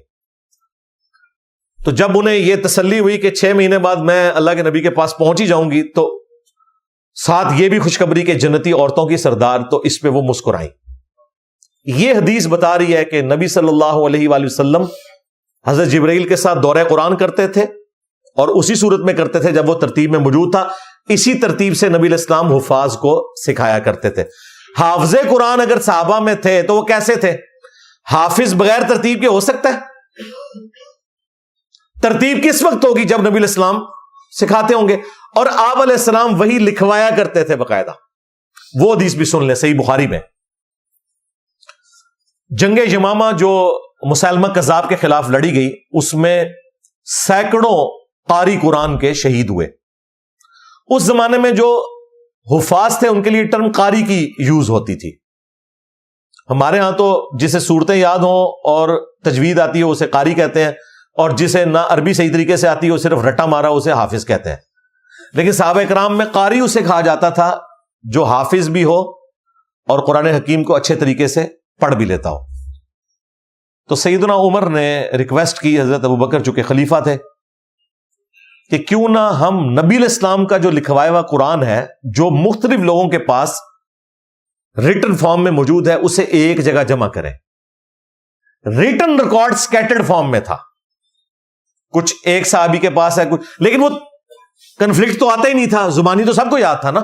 تو جب انہیں یہ تسلی ہوئی کہ 6 مہینے بعد میں اللہ کے نبی کے پاس پہنچ ہی جاؤں گی، تو ساتھ یہ بھی خوشخبری کہ جنتی عورتوں کی سردار، تو اس پہ وہ مسکرائیں۔ یہ حدیث بتا رہی ہے کہ نبی صلی اللہ علیہ وآلہ وسلم حضرت جبرائیل کے ساتھ دورہ قرآن کرتے تھے، اور اسی صورت میں کرتے تھے جب وہ ترتیب میں موجود تھا۔ اسی ترتیب سے نبی علیہ السلام حفاظ کو سکھایا کرتے تھے۔ حافظ قرآن اگر صحابہ میں تھے تو وہ کیسے تھے؟ حافظ بغیر ترتیب کے ہو سکتا ہے؟ ترتیب کس وقت ہوگی؟ جب نبی علیہ السلام سکھاتے ہوں گے، اور آپ علیہ السلام وہی لکھوایا کرتے تھے باقاعدہ۔ وہ حدیث بھی سن لیں، صحیح بخاری میں جنگ یمامہ جو مسلمہ کذاب کے خلاف لڑی گئی، اس میں سینکڑوں قاری قرآن کے شہید ہوئے۔ اس زمانے میں جو حفاظ تھے ان کے لیے ٹرم قاری کی یوز ہوتی تھی۔ ہمارے ہاں تو جسے صورتیں یاد ہوں اور تجوید آتی ہے اسے قاری کہتے ہیں، اور جسے نہ عربی صحیح طریقے سے آتی ہے وہ صرف رٹا مارا اسے حافظ کہتے ہیں. لیکن صحابہ کرام میں قاری اسے کہا جاتا تھا جو حافظ بھی ہو اور قرآن حکیم کو اچھے طریقے سے پڑھ بھی لیتا ہو. تو سیدنا عمر نے ریکویسٹ کی حضرت ابوبکر چونکہ خلیفہ تھے کہ کیوں نہ ہم نبی علیہ السلام کا جو لکھوایا ہوا قرآن ہے جو مختلف لوگوں کے پاس ریٹن فارم میں موجود ہے اسے ایک جگہ جمع کریں. ریٹن ریکارڈ سکیٹرڈ فارم میں تھا، کچھ ایک صحابی کے پاس ہے کچھ، لیکن وہ کنفلکٹ تو آتا ہی نہیں تھا، زبانی تو سب کو یاد تھا نا.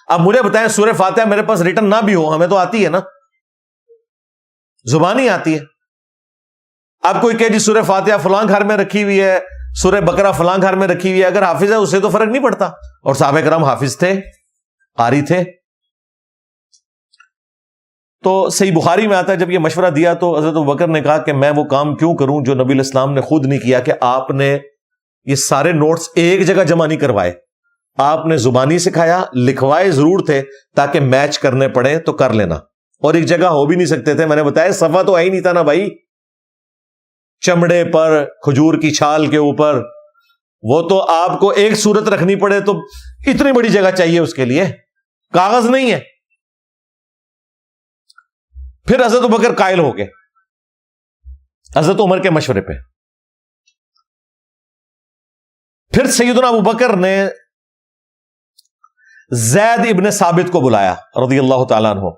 اب مجھے بتائیں سورہ فاتحہ میرے پاس ریٹن نہ بھی ہو، ہمیں تو آتی ہے نا، زبانی آتی ہے. اب کوئی کہ جی سورہ فاتحہ فلاں گھر میں رکھی ہوئی ہے، سورہ بقرہ فلاں گھر میں رکھی ہوئی ہے، اگر حافظ ہے اسے تو فرق نہیں پڑتا. اور صحابہ کرام حافظ تھے، قاری تھے. تو صحیح بخاری میں آتا ہے جب یہ مشورہ دیا تو حضرت ابوبکر نے کہا کہ میں وہ کام کیوں کروں جو نبی علیہ السلام نے خود نہیں کیا، کہ آپ نے یہ سارے نوٹس ایک جگہ جمع نہیں کروائے، آپ نے زبانی سکھایا، لکھوائے ضرور تھے تاکہ میچ کرنے پڑے تو کر لینا، اور ایک جگہ ہو بھی نہیں سکتے تھے. میں نے بتایا صفحہ تو ہے ہی نہیں تھا نا بھائی، چمڑے پر کھجور کی چھال کے اوپر، وہ تو آپ کو ایک صورت رکھنی پڑے تو اتنی بڑی جگہ چاہیے اس کے لیے، کاغذ نہیں ہے. پھر حضرت ابوبکر قائل ہو گئے حضرت عمر کے مشورے پہ. پھر سیدنا ابوبکر نے زید ابن ثابت کو بلایا رضی اللہ تعالیٰ عنہ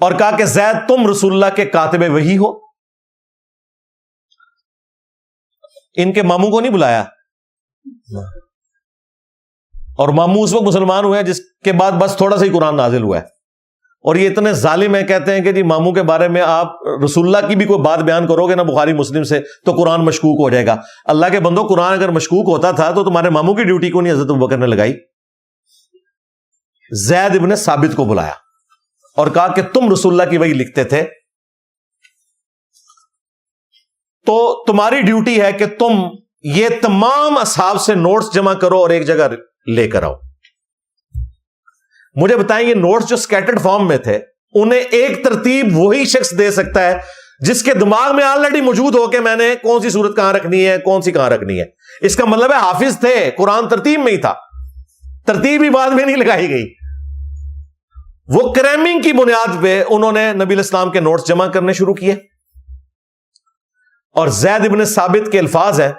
اور کہا کہ زید تم رسول اللہ کے کاتب وحی ہو. ان کے ماموں کو نہیں بلایا، اور ماموں اس وقت مسلمان ہوئے جس کے بعد بس تھوڑا سا ہی قرآن نازل ہوا ہے، اور یہ اتنے ظالم ہیں کہتے ہیں کہ جی ماموں کے بارے میں آپ رسول اللہ کی بھی کوئی بات بیان کرو گے نا بخاری مسلم سے تو قرآن مشکوک ہو جائے گا. اللہ کے بندو قرآن اگر مشکوک ہوتا تھا تو تمہارے ماموں کی ڈیوٹی کو نہیں حضرت ابوبکر نے لگائی. زید ابن ثابت کو بلایا اور کہا کہ تم رسول اللہ کی وحی لکھتے تھے تو تمہاری ڈیوٹی ہے کہ تم یہ تمام اصحاب سے نوٹس جمع کرو اور ایک جگہ لے کر آؤ. مجھے بتائیں یہ نوٹس جو سکیٹرڈ فارم میں تھے انہیں ایک ترتیب وہی شخص دے سکتا ہے جس کے دماغ میں آلریڈی موجود ہو کہ میں نے کون سی صورت کہاں رکھنی ہے کون سی کہاں رکھنی ہے. اس کا مطلب ہے حافظ تھے، قرآن ترتیب میں ہی تھا، ترتیب ہی بعد میں نہیں لگائی گئی. وہ کریمنگ کی بنیاد پہ انہوں نے نبی علیہ السلام کے نوٹس جمع کرنے شروع کیے. اور زید ابن ثابت کے الفاظ ہیں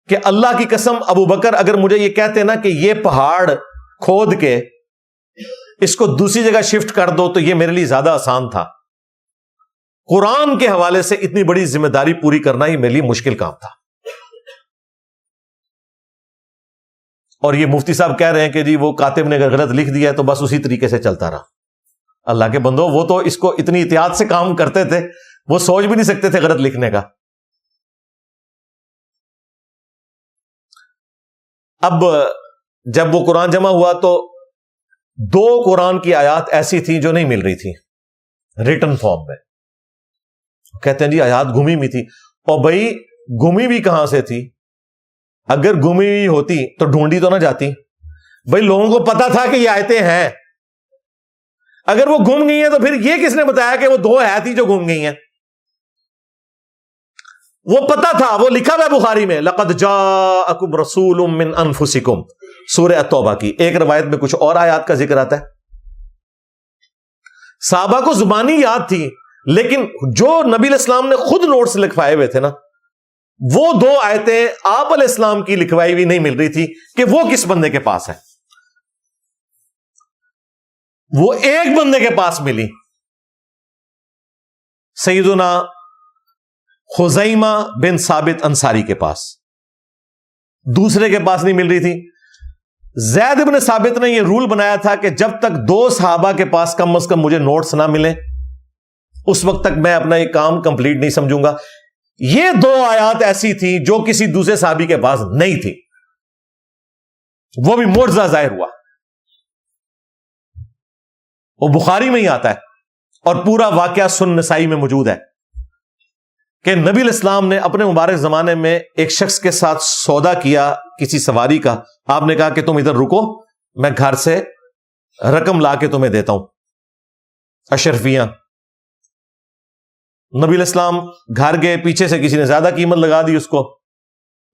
کہ اللہ کی قسم ابوبکر اگر مجھے یہ کہتے نا کہ یہ پہاڑ کھود کے اس کو دوسری جگہ شفٹ کر دو تو یہ میرے لیے زیادہ آسان تھا. قرآن کے حوالے سے اتنی بڑی ذمہ داری پوری کرنا ہی میرے لیے مشکل کام تھا. اور یہ مفتی صاحب کہہ رہے ہیں کہ جی وہ کاتب نے اگر غلط لکھ دیا تو بس اسی طریقے سے چلتا رہا. اللہ کے بندو وہ تو اس کو اتنی احتیاط سے کام کرتے تھے وہ سوچ بھی نہیں سکتے تھے غلط لکھنے کا. اب جب وہ قرآن جمع ہوا تو 2 قرآن کی آیات ایسی تھیں جو نہیں مل رہی تھی ریٹن فارم میں. کہتے ہیں جی آیات گمی ہوئی تھی. اور بھائی گمی بھی کہاں سے تھی؟ اگر گمی ہوئی ہوتی تو ڈھونڈی تو نہ جاتی. بھائی لوگوں کو پتا تھا کہ یہ آیتیں ہیں، اگر وہ گم گئی ہیں تو پھر یہ کس نے بتایا کہ وہ 2 آیات ہی جو گم گئی ہیں؟ وہ پتا تھا، وہ لکھا ہوا بخاری میں لقد جاءکم رسول من انفسکم سورہ التوبہ کی. ایک روایت میں کچھ اور آیات کا ذکر آتا ہے. صحابہ کو زبانی یاد تھی لیکن جو نبی علیہ السلام نے خود نوٹس لکھوائے ہوئے تھے نا وہ 2 آیتیں آپ علیہ السلام کی لکھوائی ہوئی نہیں مل رہی تھی کہ وہ کس بندے کے پاس ہے. وہ ایک بندے کے پاس ملی، سیدنا خزیمہ بن ثابت انصاری کے پاس. دوسرے کے پاس نہیں مل رہی تھی. زید بن ثابت نے یہ رول بنایا تھا کہ جب تک 2 صحابہ کے پاس کم از کم مجھے نوٹس نہ ملیں اس وقت تک میں اپنا یہ کام کمپلیٹ نہیں سمجھوں گا. یہ 2 آیات ایسی تھی جو کسی دوسرے صحابی کے پاس نہیں تھی، وہ بھی معجزہ ظاہر ہوا. وہ بخاری میں ہی آتا ہے اور پورا واقعہ سنن نسائی میں موجود ہے کہ نبی علیہ السلام نے اپنے مبارک زمانے میں ایک شخص کے ساتھ سودا کیا کسی سواری کا. آپ نے کہا کہ تم ادھر رکو، میں گھر سے رقم لا کے تمہیں دیتا ہوں اشرفیاں. نبی علیہ السلام گھر گئے, پیچھے سے کسی نے زیادہ قیمت لگا دی اس کو.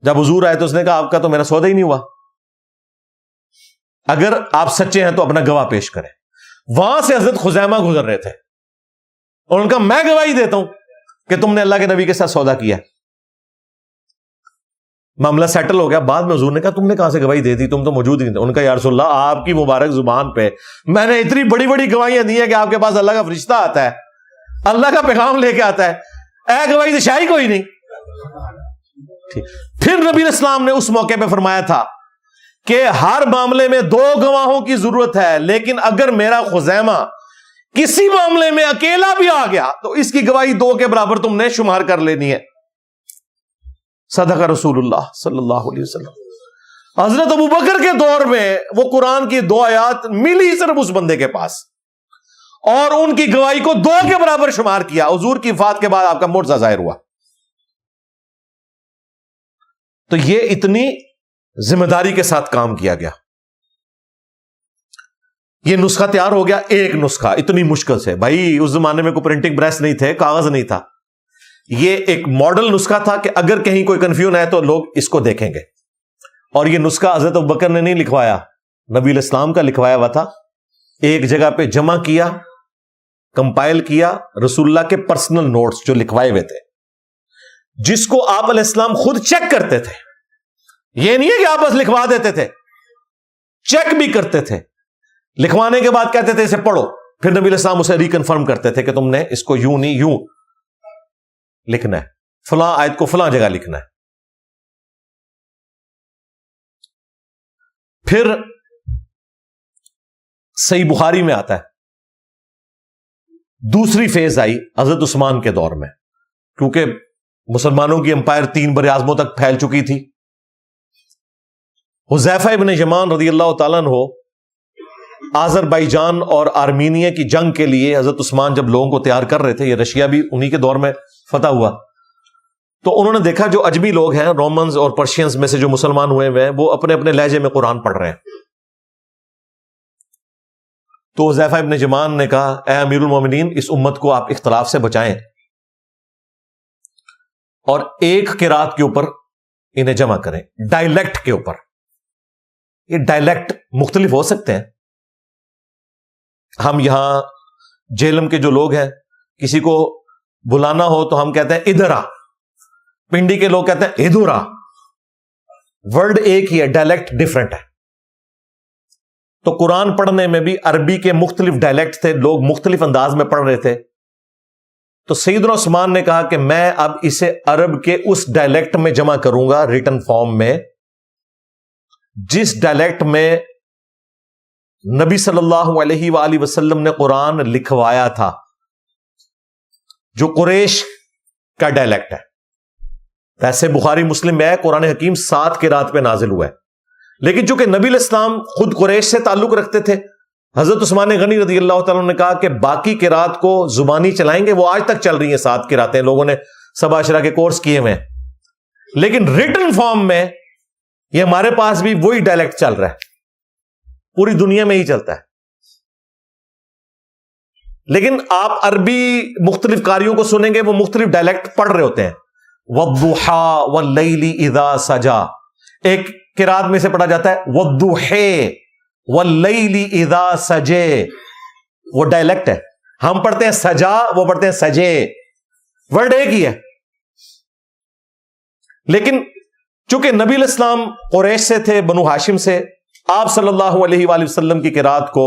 جب حضور آئے تو اس نے کہا آپ کا تو میرا سودا ہی نہیں ہوا, اگر آپ سچے ہیں تو اپنا گواہ پیش کریں. وہاں سے حضرت خزیمہ گزر رہے تھے اور ان کا میں گواہی دیتا ہوں کہ تم نے اللہ کے نبی کے ساتھ سودا کیا. معاملہ سیٹل ہو گیا. بعد میں حضور نے کہا تم نے کہاں سے گواہی دے دی, تم تو موجود ہی نہیں تھے. ان کا یا رسول اللہ آپ کی مبارک زبان پہ میں نے اتنی بڑی بڑی گواہیاں دی ہیں کہ آپ کے پاس اللہ کا فرشتہ آتا ہے, اللہ کا پیغام لے کے آتا ہے, اے گواہی تو شاہی کوئی نہیں. پھر نبی علیہ السلام نے اس موقع پہ فرمایا تھا کہ ہر معاملے میں 2 گواہوں کی ضرورت ہے, لیکن اگر میرا خزیمہ کسی معاملے میں اکیلا بھی آ گیا تو اس کی گواہی 2 کے برابر تم نے شمار کر لینی ہے. صدق رسول اللہ صلی اللہ علیہ وسلم. حضرت ابوبکر کے دور میں وہ قرآن کی 2 آیات ملی صرف اس بندے کے پاس, اور ان کی گواہی کو 2 کے برابر شمار کیا. حضور کی وفات کے بعد آپ کا معجزہ ظاہر ہوا. تو یہ اتنی ذمہ داری کے ساتھ کام کیا گیا. یہ نسخہ تیار ہو گیا, ایک نسخہ اتنی مشکل سے. بھائی اس زمانے میں کوئی پرنٹنگ پریس نہیں تھے, کاغذ نہیں تھا. یہ ایک ماڈل نسخہ تھا کہ اگر کہیں کوئی کنفیوژن ہے تو لوگ اس کو دیکھیں گے. اور یہ نسخہ حضرت ابوبکر نے نہیں لکھوایا, نبی علیہ السلام کا لکھوایا ہوا تھا. ایک جگہ پہ جمع کیا, کمپائل کیا, رسول اللہ کے پرسنل نوٹس جو لکھوائے ہوئے تھے, جس کو آپ علیہ السلام خود چیک کرتے تھے. یہ نہیں ہے کہ آپ بس لکھوا دیتے تھے, چیک بھی کرتے تھے. لکھوانے کے بعد کہتے تھے اسے پڑھو, پھر نبی علیہ السلام اسے ریکنفرم کرتے تھے کہ تم نے اس کو یوں نہیں یوں لکھنا ہے, فلاں آیت کو فلاں جگہ لکھنا ہے. پھر صحیح بخاری میں آتا ہے دوسری فیز آئی حضرت عثمان کے دور میں, کیونکہ مسلمانوں کی امپائر 3 بر اعظموں تک پھیل چکی تھی. حذیفہ ابن یمان رضی اللہ تعالیٰ عنہ آذربائیجان اور آرمینیا کی جنگ کے لیے حضرت عثمان جب لوگوں کو تیار کر رہے تھے, یہ رشیا بھی انہی کے دور میں فتح ہوا, تو انہوں نے دیکھا جو اجمی لوگ ہیں, رومنز اور پرشینز میں سے جو مسلمان ہوئے ہیں, وہ اپنے اپنے لہجے میں قرآن پڑھ رہے ہیں. تو حذیفہ ابن یمان نے کہا اے امیر المومنین, اس امت کو آپ اختلاف سے بچائیں اور ایک قرات کے اوپر انہیں جمع کریں, ڈائلیکٹ کے اوپر. یہ ڈائلیکٹ مختلف ہو سکتے ہیں. ہم یہاں جیلم کے جو لوگ ہیں, کسی کو بلانا ہو تو ہم کہتے ہیں ادھر آ, پنڈی کے لوگ کہتے ہیں ادھر آ. ورڈ ایک ہی ہے, ڈائلیکٹ ڈفرنٹ ہے. تو قرآن پڑھنے میں بھی عربی کے مختلف ڈائلیکٹ تھے, لوگ مختلف انداز میں پڑھ رہے تھے. تو سیدنا عثمان نے کہا کہ میں اب اسے عرب کے اس ڈائلیکٹ میں جمع کروں گا ریٹن فارم میں جس ڈائلیکٹ میں نبی صلی اللہ علیہ وآلہ وسلم نے قرآن لکھوایا تھا, جو قریش کا ڈائلیکٹ ہے. ویسے بخاری مسلم میں قرآن حکیم 7 قرات پہ نازل ہوا ہے, لیکن چونکہ نبی علیہ السلام خود قریش سے تعلق رکھتے تھے, حضرت عثمان غنی رضی اللہ تعالیٰ نے کہا کہ باقی قرات کو زبانی چلائیں گے. وہ آج تک چل رہی ہیں 7 قراتیں, لوگوں نے سبع عشرہ کے کورس کیے ہوئے ہیں, لیکن ریٹن فارم میں یہ ہمارے پاس بھی وہی ڈائلیکٹ چل رہا ہے, پوری دنیا میں ہی چلتا ہے. لیکن آپ عربی مختلف قاریوں کو سنیں گے, وہ مختلف ڈائلیکٹ پڑھ رہے ہوتے ہیں. وَالضُّحَىٰ وَاللَّيْلِ اِذَا سَجَا, ایک قرات میں سے پڑھا جاتا ہے وَالضُّحَىٰ وَاللَّيْلِ اِذَا سَجَے, وہ ڈائلیکٹ ہے. ہم پڑھتے ہیں سجا, وہ پڑھتے ہیں سجے, ورڈ ایک ہی ہے. لیکن چونکہ نبی علیہ السلام قریش سے تھے, بنو ہاشم سے, آپ صلی اللہ علیہ وآلہ وسلم کی قرات کو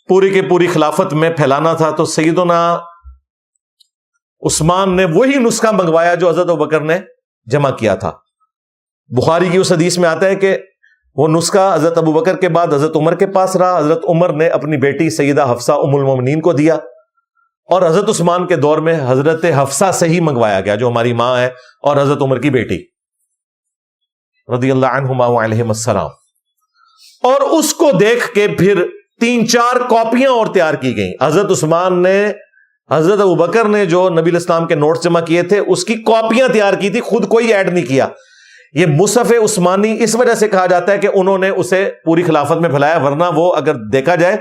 پوری کے پوری خلافت میں پھیلانا تھا, تو سیدنا عثمان نے وہی نسخہ منگوایا جو حضرت ابوبکر نے جمع کیا تھا. بخاری کی اس حدیث میں آتا ہے کہ وہ نسخہ حضرت ابوبکر کے بعد حضرت عمر کے پاس رہا. حضرت عمر نے اپنی بیٹی سیدہ حفصہ ام المومنین کو دیا, اور حضرت عثمان کے دور میں حضرت حفصہ سے ہی منگوایا گیا, جو ہماری ماں ہے اور حضرت عمر کی بیٹی رضی اللہ عنہما وعلیہم السلام. اور اس کو دیکھ کے پھر 3-4 کاپیاں اور تیار کی گئیں. حضرت عثمان نے, حضرت ابوبکر نے جو نبی علیہ السلام کے نوٹس جمع کیے تھے اس کی کاپیاں تیار کی تھی, خود کوئی ایڈ نہیں کیا. یہ مصحف عثمانی اس وجہ سے کہا جاتا ہے کہ انہوں نے اسے پوری خلافت میں پھیلایا، ورنہ وہ اگر دیکھا جائے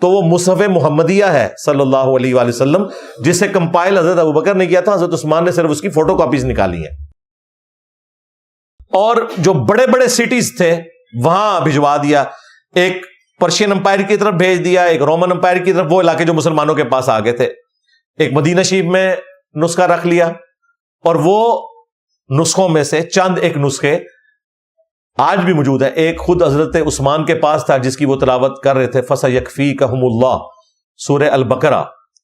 تو وہ مصحف محمدیہ ہے صلی اللہ علیہ وآلہ وسلم، جسے کمپائل حضرت ابوبکر نے کیا تھا، حضرت عثمان نے صرف اس کی فوٹو کاپیز نکالی ہیں، اور جو بڑے بڑے سٹیز تھے وہاں بھجوا دیا، ایک پرشین امپائر کی طرف بھیج دیا، ایک رومن امپائر کی طرف، وہ علاقے جو مسلمانوں کے پاس آ گئے تھے، ایک مدینہ شریف میں نسخہ رکھ لیا، اور وہ نسخوں میں سے چند ایک نسخے آج بھی موجود ہیں۔ ایک خود حضرت عثمان کے پاس تھا جس کی وہ تلاوت کر رہے تھے، فَسَيَكْفِيكَهُمُ اللَّهُ، سورہ البقرہ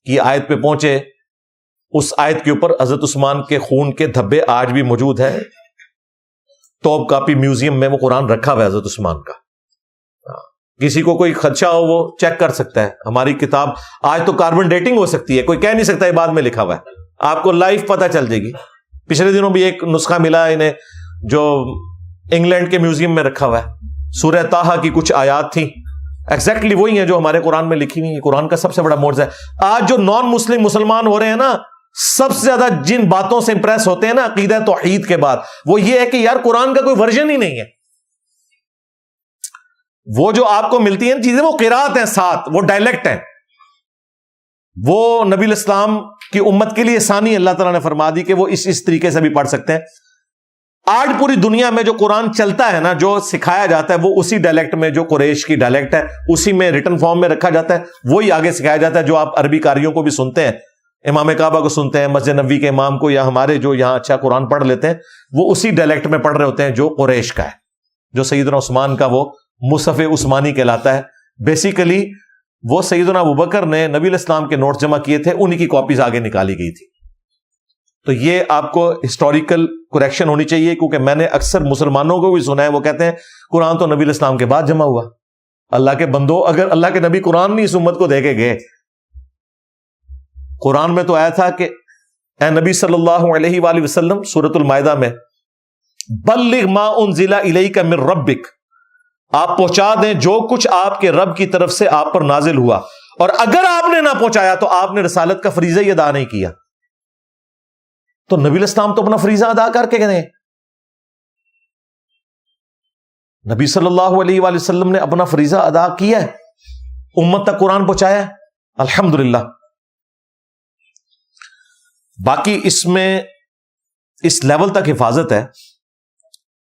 کی آیت پہ پہنچے، اس آیت کے اوپر حضرت عثمان کے خون کے دھبے آج بھی موجود ہیں۔ توپ کاپی میوزیم میں وہ قرآن رکھا ہوا ہے حضرت عثمان کا، کسی کو کوئی خدشہ ہو وہ چیک کر سکتا ہے۔ ہماری کتاب آج تو کاربن ڈیٹنگ ہو سکتی ہے، کوئی کہہ نہیں سکتا یہ بعد میں لکھا ہوا ہے، آپ کو لائف پتہ چل جائے گی۔ پچھلے دنوں بھی ایک نسخہ ملا انہیں جو انگلینڈ کے میوزیم میں رکھا ہوا ہے، سورہ طٰہٰ کی کچھ آیات تھیں، ایگزیکٹلی وہی ہیں جو ہمارے قرآن میں لکھی ہوئی ہیں۔ قرآن کا سب سے بڑا معجزہ ہے۔ آج جو نان مسلم مسلمان ہو رہے ہیں نا، سب سے زیادہ جن باتوں سے امپریس ہوتے ہیں نا عقیدہ توحید کے بعد، وہ یہ ہے کہ یار قرآن کا کوئی ورژن ہی نہیں ہے۔ وہ جو آپ کو ملتی ہیں چیزیں وہ قرات ہیں، ساتھ وہ ڈائلیکٹ ہیں، وہ نبی الاسلام کی امت کے لیے ثانی اللہ تعالیٰ نے فرما دی کہ وہ اس طریقے سے بھی پڑھ سکتے ہیں۔ آج پوری دنیا میں جو قرآن چلتا ہے نا، جو سکھایا جاتا ہے، وہ اسی ڈائلیکٹ میں جو قریش کی ڈائلیکٹ ہے، اسی میں ریٹن فارم میں رکھا جاتا ہے، وہی آگے سکھایا جاتا ہے۔ جو آپ عربی قاریوں کو بھی سنتے ہیں، امام کعبہ کو سنتے ہیں، مسجد نبوی کے امام کو، یا ہمارے جو یہاں اچھا قرآن پڑھ لیتے ہیں، وہ اسی ڈائلیکٹ میں پڑھ رہے ہوتے ہیں جو قریش کا ہے، جو سیدنا عثمان کا وہ مصحف عثمانی کہلاتا ہے۔ بیسیکلی وہ سیدنا ابوبکر نے نبی الاسلام کے نوٹ جمع کیے تھے، انہی کی کاپیز آگے نکالی گئی تھی۔ تو یہ آپ کو ہسٹوریکل کریکشن ہونی چاہیے، کیونکہ میں نے اکثر مسلمانوں کو بھی سنا ہے، وہ کہتے ہیں قرآن تو نبی الاسلام کے بعد جمع ہوا۔ اللہ کے بندو، اگر اللہ کے نبی قرآن نہیں اس امت کو دے کے گئے، قرآن میں تو آیا تھا کہ اے نبی صلی اللہ علیہ وآلہ وسلم، سورۃ المائدہ میں، بلغ ما انزل الیک من ربک، آپ پہنچا دیں جو کچھ آپ کے رب کی طرف سے آپ پر نازل ہوا، اور اگر آپ نے نہ پہنچایا تو آپ نے رسالت کا فریضہ ہی ادا نہیں کیا۔ تو نبی الاسلام تو اپنا فریضہ ادا کر کے گئے، نبی صلی اللہ علیہ وآلہ وسلم نے اپنا فریضہ ادا کیا ہے، امت تک قرآن پہنچایا ہے، الحمدللہ۔ باقی اس میں اس لیول تک حفاظت ہے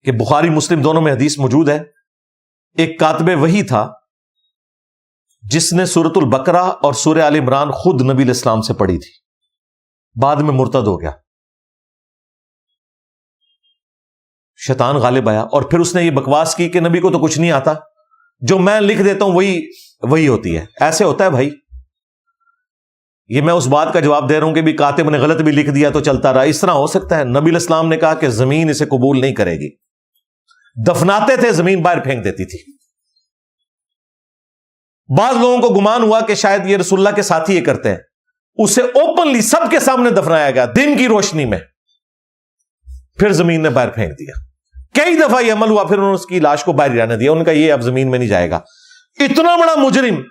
کہ بخاری مسلم دونوں میں حدیث موجود ہے، ایک کاتب وحی تھا جس نے سورۃ البقرہ اور سورہ آل عمران خود نبی الاسلام سے پڑھی تھی، بعد میں مرتد ہو گیا، شیطان غالب آیا، اور پھر اس نے یہ بکواس کی کہ نبی کو تو کچھ نہیں آتا، جو میں لکھ دیتا ہوں وہی ہوتی ہے۔ ایسے ہوتا ہے بھائی، یہ میں اس بات کا جواب دے رہا ہوں کہ بھی کاتب نے غلط بھی لکھ دیا تو چلتا رہا، اس طرح ہو سکتا ہے؟ نبی الاسلام نے کہا کہ زمین اسے قبول نہیں کرے گی، دفناتے تھے زمین باہر پھینک دیتی تھی۔ بعض لوگوں کو گمان ہوا کہ شاید یہ رسول اللہ کے ساتھی یہ کرتے ہیں، اسے اوپنلی سب کے سامنے دفنایا گیا دن کی روشنی میں، پھر زمین نے باہر پھینک دیا۔ کئی دفعہ یہ عمل ہوا، پھر انہوں نے اس کی لاش کو باہر رہنے دیا، ان کا یہ اب زمین میں نہیں جائے گا۔ اتنا بڑا مجرم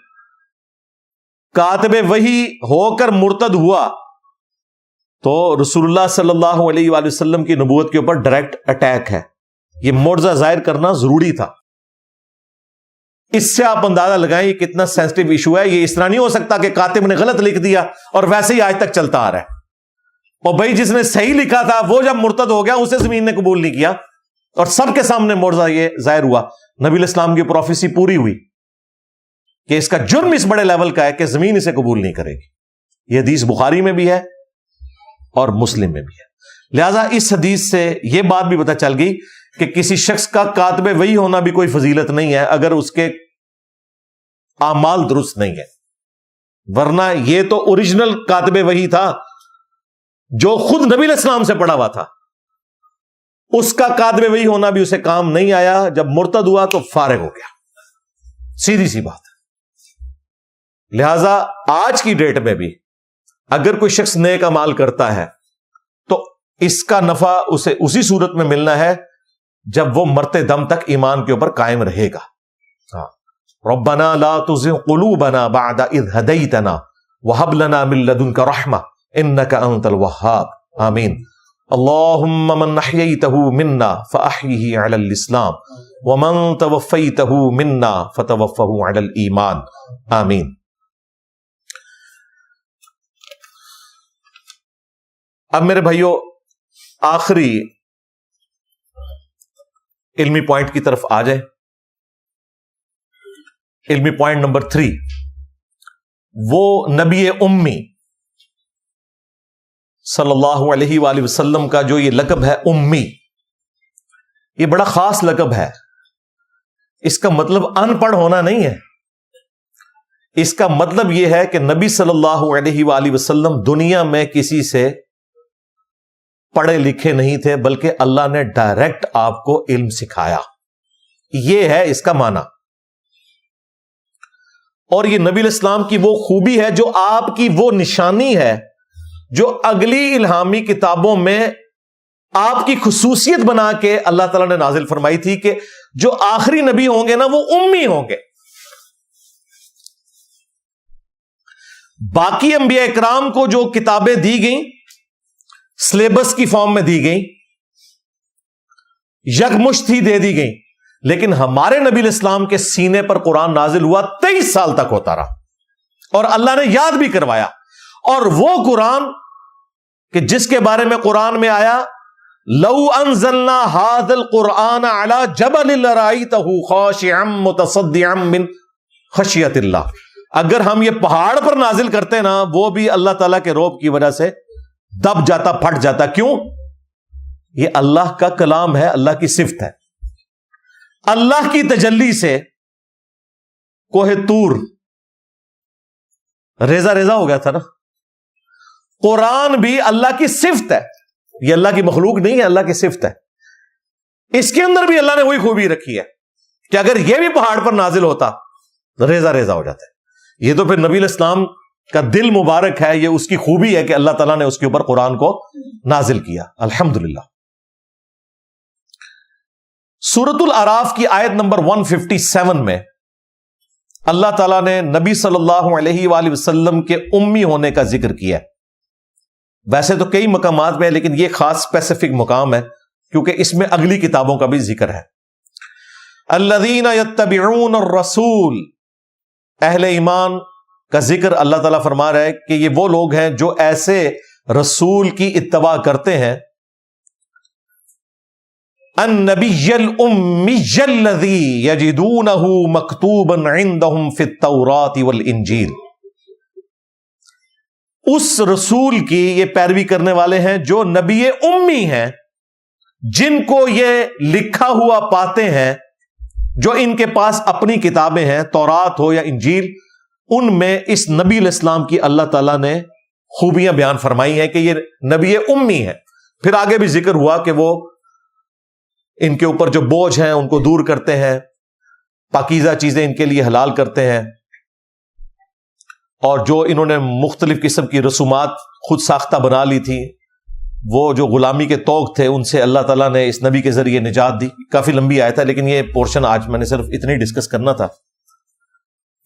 کاتب وحی ہو کر مرتد ہوا تو رسول اللہ صلی اللہ علیہ وآلہ وسلم کی نبوت کے اوپر ڈائریکٹ اٹیک ہے۔ یہ معجزہ ظاہر کرنا ضروری تھا۔ اس سے آپ اندازہ لگائیں یہ کتنا سینسٹیو ایشو ہے۔ یہ اس طرح نہیں ہو سکتا کہ کاتب نے غلط لکھ دیا اور ویسے ہی آج تک چلتا آ رہا ہے، اور بھائی جس نے صحیح لکھا تھا وہ جب مرتد ہو گیا اسے زمین نے قبول نہیں کیا، اور سب کے سامنے معجزہ یہ ظاہر ہوا، نبی الاسلام کی پروفیسی پوری ہوئی کہ اس کا جرم اس بڑے لیول کا ہے کہ زمین اسے قبول نہیں کرے گی۔ یہ حدیث بخاری میں بھی ہے اور مسلم میں بھی ہے۔ لہذا اس حدیث سے یہ بات بھی پتہ چل گئی کہ کسی شخص کا کاتب وحی ہونا بھی کوئی فضیلت نہیں ہے اگر اس کے اعمال درست نہیں ہے، ورنہ یہ تو اوریجنل کاتب وحی تھا جو خود نبی علیہ السلام سے پڑھا ہوا تھا، اس کا کاتب وحی ہونا بھی اسے کام نہیں آیا، جب مرتد ہوا تو فارغ ہو گیا، سیدھی سی بات ہے۔ لہذا آج کی ڈیٹ میں بھی اگر کوئی شخص نیک اعمال کرتا ہے تو اس کا نفع اسے اسی صورت میں ملنا ہے جب وہ مرتے دم تک ایمان کے اوپر قائم رہے گا۔ ربنا لا تزغ قلوبنا بعد اذ هديتنا وهب لنا من لدنك رحمة انك انت الوهاب، آمین۔ اللہم من احییتہ منا فاحیہ علی الاسلام ومن توفیتہ منا فتوفہ علی الایمان آمین. اب میرے بھائیو آخری علمی پوائنٹ کی طرف آ جائیں. علمی پوائنٹ نمبر 3، وہ نبی امی صلی اللہ علیہ وآلہ وسلم کا جو یہ لقب ہے امی، یہ بڑا خاص لقب ہے. اس کا مطلب ان پڑھ ہونا نہیں ہے. اس کا مطلب یہ ہے کہ نبی صلی اللہ علیہ وآلہ وسلم دنیا میں کسی سے پڑھے لکھے نہیں تھے، بلکہ اللہ نے ڈائریکٹ آپ کو علم سکھایا. یہ ہے اس کا معنی. اور یہ نبی علیہ السلام کی وہ خوبی ہے، جو آپ کی وہ نشانی ہے جو اگلی الہامی کتابوں میں آپ کی خصوصیت بنا کے اللہ تعالیٰ نے نازل فرمائی تھی کہ جو آخری نبی ہوں گے نا وہ امی ہوں گے. باقی انبیاء اکرام کو جو کتابیں دی گئیں سلیبس کی فارم میں دی گئیں، یکمشت ہی دے دی گئیں، لیکن ہمارے نبی علیہ السلام کے سینے پر قرآن نازل ہوا 23 سال تک ہوتا رہا، اور اللہ نے یاد بھی کروایا. اور وہ قرآن کہ جس کے بارے میں قرآن میں آیا لو انزلنا هذا القرآن على جبل لرأيته خاشعا متصدعا من خشیت اللہ، اگر ہم یہ پہاڑ پر نازل کرتے نا وہ بھی اللہ تعالیٰ کے روب کی وجہ سے دب جاتا، پھٹ جاتا. کیوں؟ یہ اللہ کا کلام ہے، اللہ کی صفت ہے. اللہ کی تجلی سے کوہ طور ریزہ ریزہ ہو گیا تھا نا. قرآن بھی اللہ کی صفت ہے، یہ اللہ کی مخلوق نہیں ہے، اللہ کی صفت ہے. اس کے اندر بھی اللہ نے وہی خوبی رکھی ہے کہ اگر یہ بھی پہاڑ پر نازل ہوتا تو ریزہ ریزہ ہو جاتا ہے. یہ تو پھر نبی علیہ السلام کا دل مبارک ہے، یہ اس کی خوبی ہے کہ اللہ تعالیٰ نے اس کے اوپر قرآن کو نازل کیا. الحمدللہ. سورۃ الاعراف کی آیت نمبر 157 میں اللہ تعالیٰ نے نبی صلی اللہ علیہ وآلہ وسلم کے امی ہونے کا ذکر کیا. ویسے تو کئی مقامات میں ہے، لیکن یہ خاص اسپیسیفک مقام ہے کیونکہ اس میں اگلی کتابوں کا بھی ذکر ہے. الذین یتبعون الرسول، اہل ایمان کا ذکر اللہ تعالیٰ فرما رہا ہے کہ یہ وہ لوگ ہیں جو ایسے رسول کی اتباع کرتے ہیں. النبی الامی الذی یجدونہ مکتوبا عندہم فی التوراۃ والانجیل، اس رسول کی یہ پیروی کرنے والے ہیں جو نبی امی ہیں، جن کو یہ لکھا ہوا پاتے ہیں، جو ان کے پاس اپنی کتابیں ہیں، تورات ہو یا انجیل. ان میں اس نبی علیہ السلام کی اللہ تعالیٰ نے خوبیاں بیان فرمائی ہیں کہ یہ نبی امی ہے. پھر آگے بھی ذکر ہوا کہ وہ ان کے اوپر جو بوجھ ہیں ان کو دور کرتے ہیں، پاکیزہ چیزیں ان کے لیے حلال کرتے ہیں، اور جو انہوں نے مختلف قسم کی رسومات خود ساختہ بنا لی تھی، وہ جو غلامی کے طوق تھے، ان سے اللہ تعالیٰ نے اس نبی کے ذریعے نجات دی. کافی لمبی آیت ہے، لیکن یہ پورشن آج میں نے صرف اتنی ڈسکس کرنا تھا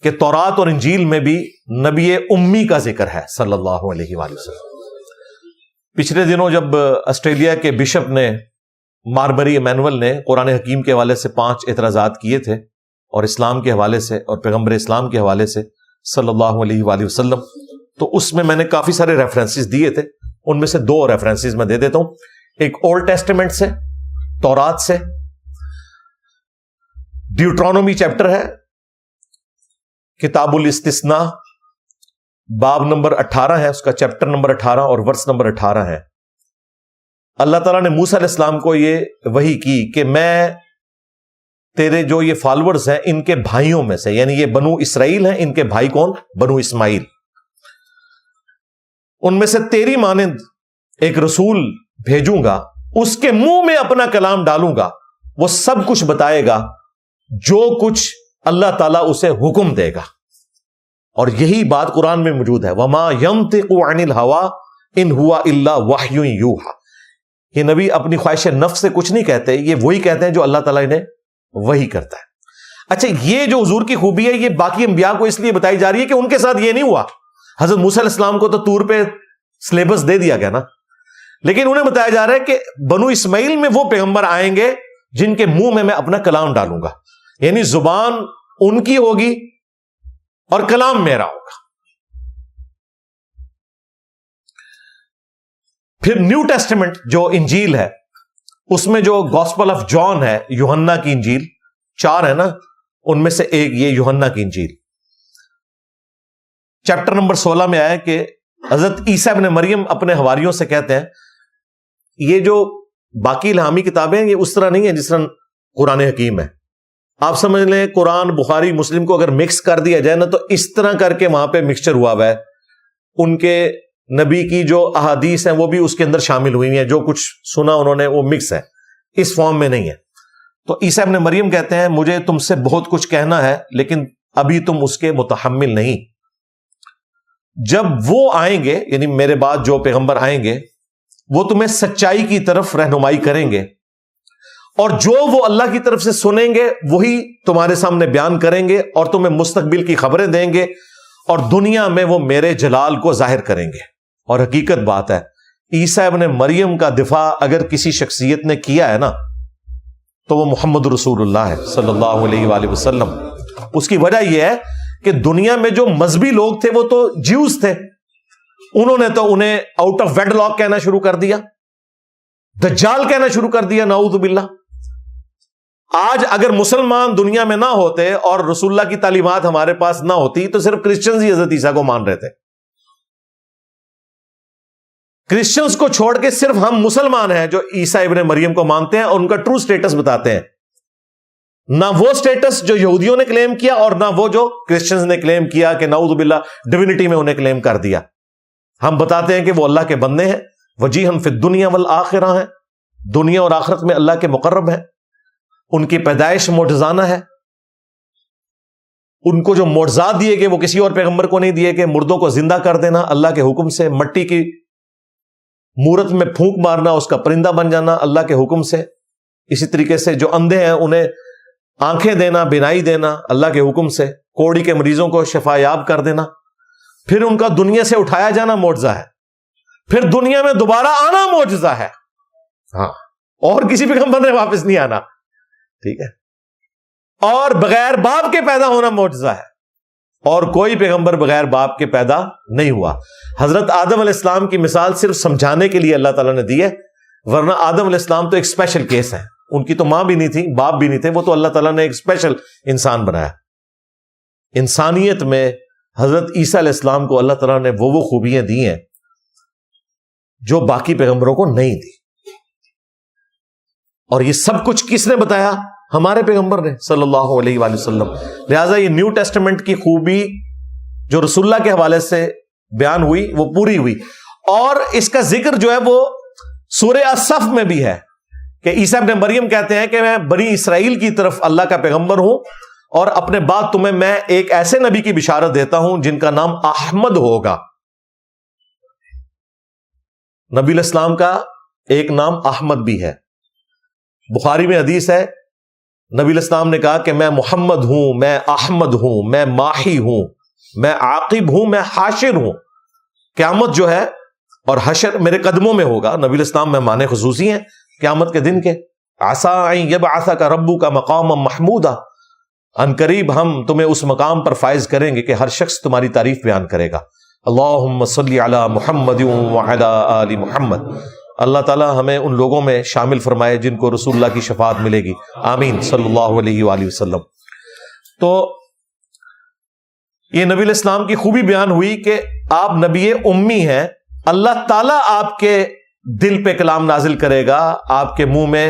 کہ تورات اور انجیل میں بھی نبی امی کا ذکر ہے صلی اللہ علیہ وآلہ وسلم. پچھلے دنوں جب آسٹریلیا کے بشپ نے ماربری ایمینول نے قرآن حکیم کے حوالے سے 5 اعتراضات کیے تھے، اور اسلام کے حوالے سے اور پیغمبر اسلام کے حوالے سے صلی اللہ علیہ وآلہ وسلم، تو اس میں نے کافی سارے ریفرنسز دیے تھے. ان میں سے 2 ریفرنسز میں دے دیتا ہوں. ایک اولڈ ٹیسٹمنٹ سے، تورات سے، ڈیوٹرانومی چیپٹر ہے، کتاب الاستثناء، باب نمبر 18 ہے، اس کا چیپٹر نمبر 18 اور ورس نمبر 18 ہے. اللہ تعالیٰ نے موسیٰ علیہ السلام کو یہ وحی کی کہ میں تیرے جو یہ فالورز ہیں ان کے بھائیوں میں سے، یعنی یہ بنو اسرائیل ہیں، ان کے بھائی کون؟ بنو اسماعیل، ان میں سے تیری مانند ایک رسول بھیجوں گا، اس کے منہ میں اپنا کلام ڈالوں گا، وہ سب کچھ بتائے گا جو کچھ اللہ تعالیٰ اسے حکم دے گا. اور یہی بات قرآن میں موجود ہے، وَمَا يَنطِقُ عَنِ الْهَوَىٰ إِنْ هُوَ إِلَّا وَحْيٌ يُوحَىٰ. یہ نبی اپنی خواہش نفس سے کچھ نہیں کہتے، یہ وہی کہتے ہیں جو اللہ تعالیٰ انہیں وہی کرتا ہے. اچھا، یہ جو حضور کی خوبی ہے یہ باقی انبیاء کو اس لیے بتائی جا رہی ہے کہ ان کے ساتھ یہ نہیں ہوا. حضرت موسیٰ علیہ السلام کو تو طور پہ سلیبس دے دیا گیا نا، لیکن انہیں بتایا جا رہا ہے کہ بنو اسماعیل میں وہ پیغمبر آئیں گے جن کے منہ میں اپنا کلام ڈالوں گا، یعنی زبان ان کی ہوگی اور کلام میرا ہوگا۔ پھر نیو ٹیسٹمنٹ جو انجیل ہے، اس میں جو گاسپل آف جان ہے، یوحنا کی انجیل، 4 ہے نا، ان میں سے ایک یہ یوحنا کی انجیل، چیپٹر نمبر 16 میں آیا کہ حضرت عیسیٰ ابن مریم اپنے حواریوں سے کہتے ہیں یہ جو باقی الہامی کتابیں یہ اس طرح نہیں ہے جس طرح قرآن حکیم ہے، آپ سمجھ لیں قرآن بخاری مسلم کو اگر مکس کر دیا جائے نا تو اس طرح کر کے وہاں پہ مکسچر ہوا ہے، ان کے نبی کی جو احادیث ہیں وہ بھی اس کے اندر شامل ہوئی ہیں، جو کچھ سنا انہوں نے وہ مکس ہے، اس فارم میں نہیں ہے۔ تو عیسیٰ ابن مریم کہتے ہیں مجھے تم سے بہت کچھ کہنا ہے لیکن ابھی تم اس کے متحمل نہیں، جب وہ آئیں گے یعنی میرے بعد جو پیغمبر آئیں گے وہ تمہیں سچائی کی طرف رہنمائی کریں گے، اور جو وہ اللہ کی طرف سے سنیں گے وہی تمہارے سامنے بیان کریں گے اور تمہیں مستقبل کی خبریں دیں گے، اور دنیا میں وہ میرے جلال کو ظاہر کریں گے۔ اور حقیقت بات ہے عیسیٰ ابن مریم کا دفاع اگر کسی شخصیت نے کیا ہے نا تو وہ محمد رسول اللہ ہے صلی اللہ علیہ وآلہ وسلم۔ اس کی وجہ یہ ہے کہ دنیا میں جو مذہبی لوگ تھے وہ تو جیوز تھے، انہوں نے تو انہیں آؤٹ آف ویڈ لاک کہنا شروع کر دیا، دجال کہنا شروع کر دیا، نعوذ باللہ۔ آج اگر مسلمان دنیا میں نہ ہوتے اور رسول اللہ کی تعلیمات ہمارے پاس نہ ہوتی تو صرف کرسچنز ہی حضرت عیسیٰ کو مان رہے تھے، کرسچنز کو چھوڑ کے صرف ہم مسلمان ہیں جو عیسیٰ ابن مریم کو مانتے ہیں اور ان کا ٹرو سٹیٹس بتاتے ہیں، نہ وہ سٹیٹس جو یہودیوں نے کلیم کیا اور نہ وہ جو کرسچنز نے کلیم کیا کہ نعوذ باللہ ڈیوینٹی میں انہیں کلیم کر دیا۔ ہم بتاتے ہیں کہ وہ اللہ کے بندے ہیں، وجیہن فی الدنیا والآخرہ ہیں، دنیا اور آخرت میں اللہ کے مقرب ہیں، ان کی پیدائش معجزانہ ہے، ان کو جو معجزات دیے گئے وہ کسی اور پیغمبر کو نہیں دیے گئے، مردوں کو زندہ کر دینا اللہ کے حکم سے، مٹی کی مورت میں پھونک مارنا اس کا پرندہ بن جانا اللہ کے حکم سے، اسی طریقے سے جو اندھے ہیں انہیں آنکھیں دینا، بینائی دینا اللہ کے حکم سے، کوڑی کے مریضوں کو شفا یاب کر دینا، پھر ان کا دنیا سے اٹھایا جانا معجزہ ہے، پھر دنیا میں دوبارہ آنا معجزہ ہے، ہاں، اور کسی پیغمبر نے واپس نہیں آنا، ٹھیک ہے، اور بغیر باپ کے پیدا ہونا معجزہ ہے، اور کوئی پیغمبر بغیر باپ کے پیدا نہیں ہوا۔ حضرت آدم علیہ السلام کی مثال صرف سمجھانے کے لیے اللہ تعالیٰ نے دی ہے، ورنہ آدم علیہ السلام تو ایک اسپیشل کیس ہے، ان کی تو ماں بھی نہیں تھی، باپ بھی نہیں تھے، وہ تو اللہ تعالیٰ نے ایک اسپیشل انسان بنایا۔ انسانیت میں حضرت عیسیٰ علیہ السلام کو اللہ تعالیٰ نے وہ خوبیاں دی ہیں جو باقی پیغمبروں کو نہیں دی، اور یہ سب کچھ کس نے بتایا؟ ہمارے پیغمبر نے صلی اللہ علیہ وآلہ وسلم۔ لہٰذا یہ نیو ٹیسٹمنٹ کی خوبی جو رسول اللہ کے حوالے سے بیان ہوئی وہ پوری ہوئی، اور اس کا ذکر جو ہے وہ سورہ الصف میں بھی ہے کہ عیسیٰ ابن مریم کہتے ہیں کہ میں بنی اسرائیل کی طرف اللہ کا پیغمبر ہوں، اور اپنے بعد تمہیں میں ایک ایسے نبی کی بشارت دیتا ہوں جن کا نام احمد ہوگا۔ نبی علیہ السلام کا ایک نام احمد بھی ہے، بخاری میں حدیث ہے نبی علیہ السلام نے کہا کہ میں محمد ہوں، میں احمد ہوں، میں ماحی ہوں، میں عاقب ہوں، میں حاشر ہوں۔ قیامت جو ہے اور حشر میرے قدموں میں ہوگا۔ نبی علیہ السلام مہمان خصوصی ہیں قیامت کے دن کے۔ عسیٰ ان یبعثک ربک مقاما محمودا، ان قریب ہم تمہیں اس مقام پر فائز کریں گے کہ ہر شخص تمہاری تعریف بیان کرے گا۔ اللہم صلی علی محمد وعلی آل محمد۔ اللہ تعالیٰ ہمیں ان لوگوں میں شامل فرمائے جن کو رسول اللہ کی شفاعت ملے گی، آمین صلی اللہ علیہ وآلہ وسلم۔ تو یہ نبی علیہ السلام کی خوبی بیان ہوئی کہ آپ نبی امی ہیں، اللہ تعالیٰ آپ کے دل پہ کلام نازل کرے گا، آپ کے منہ میں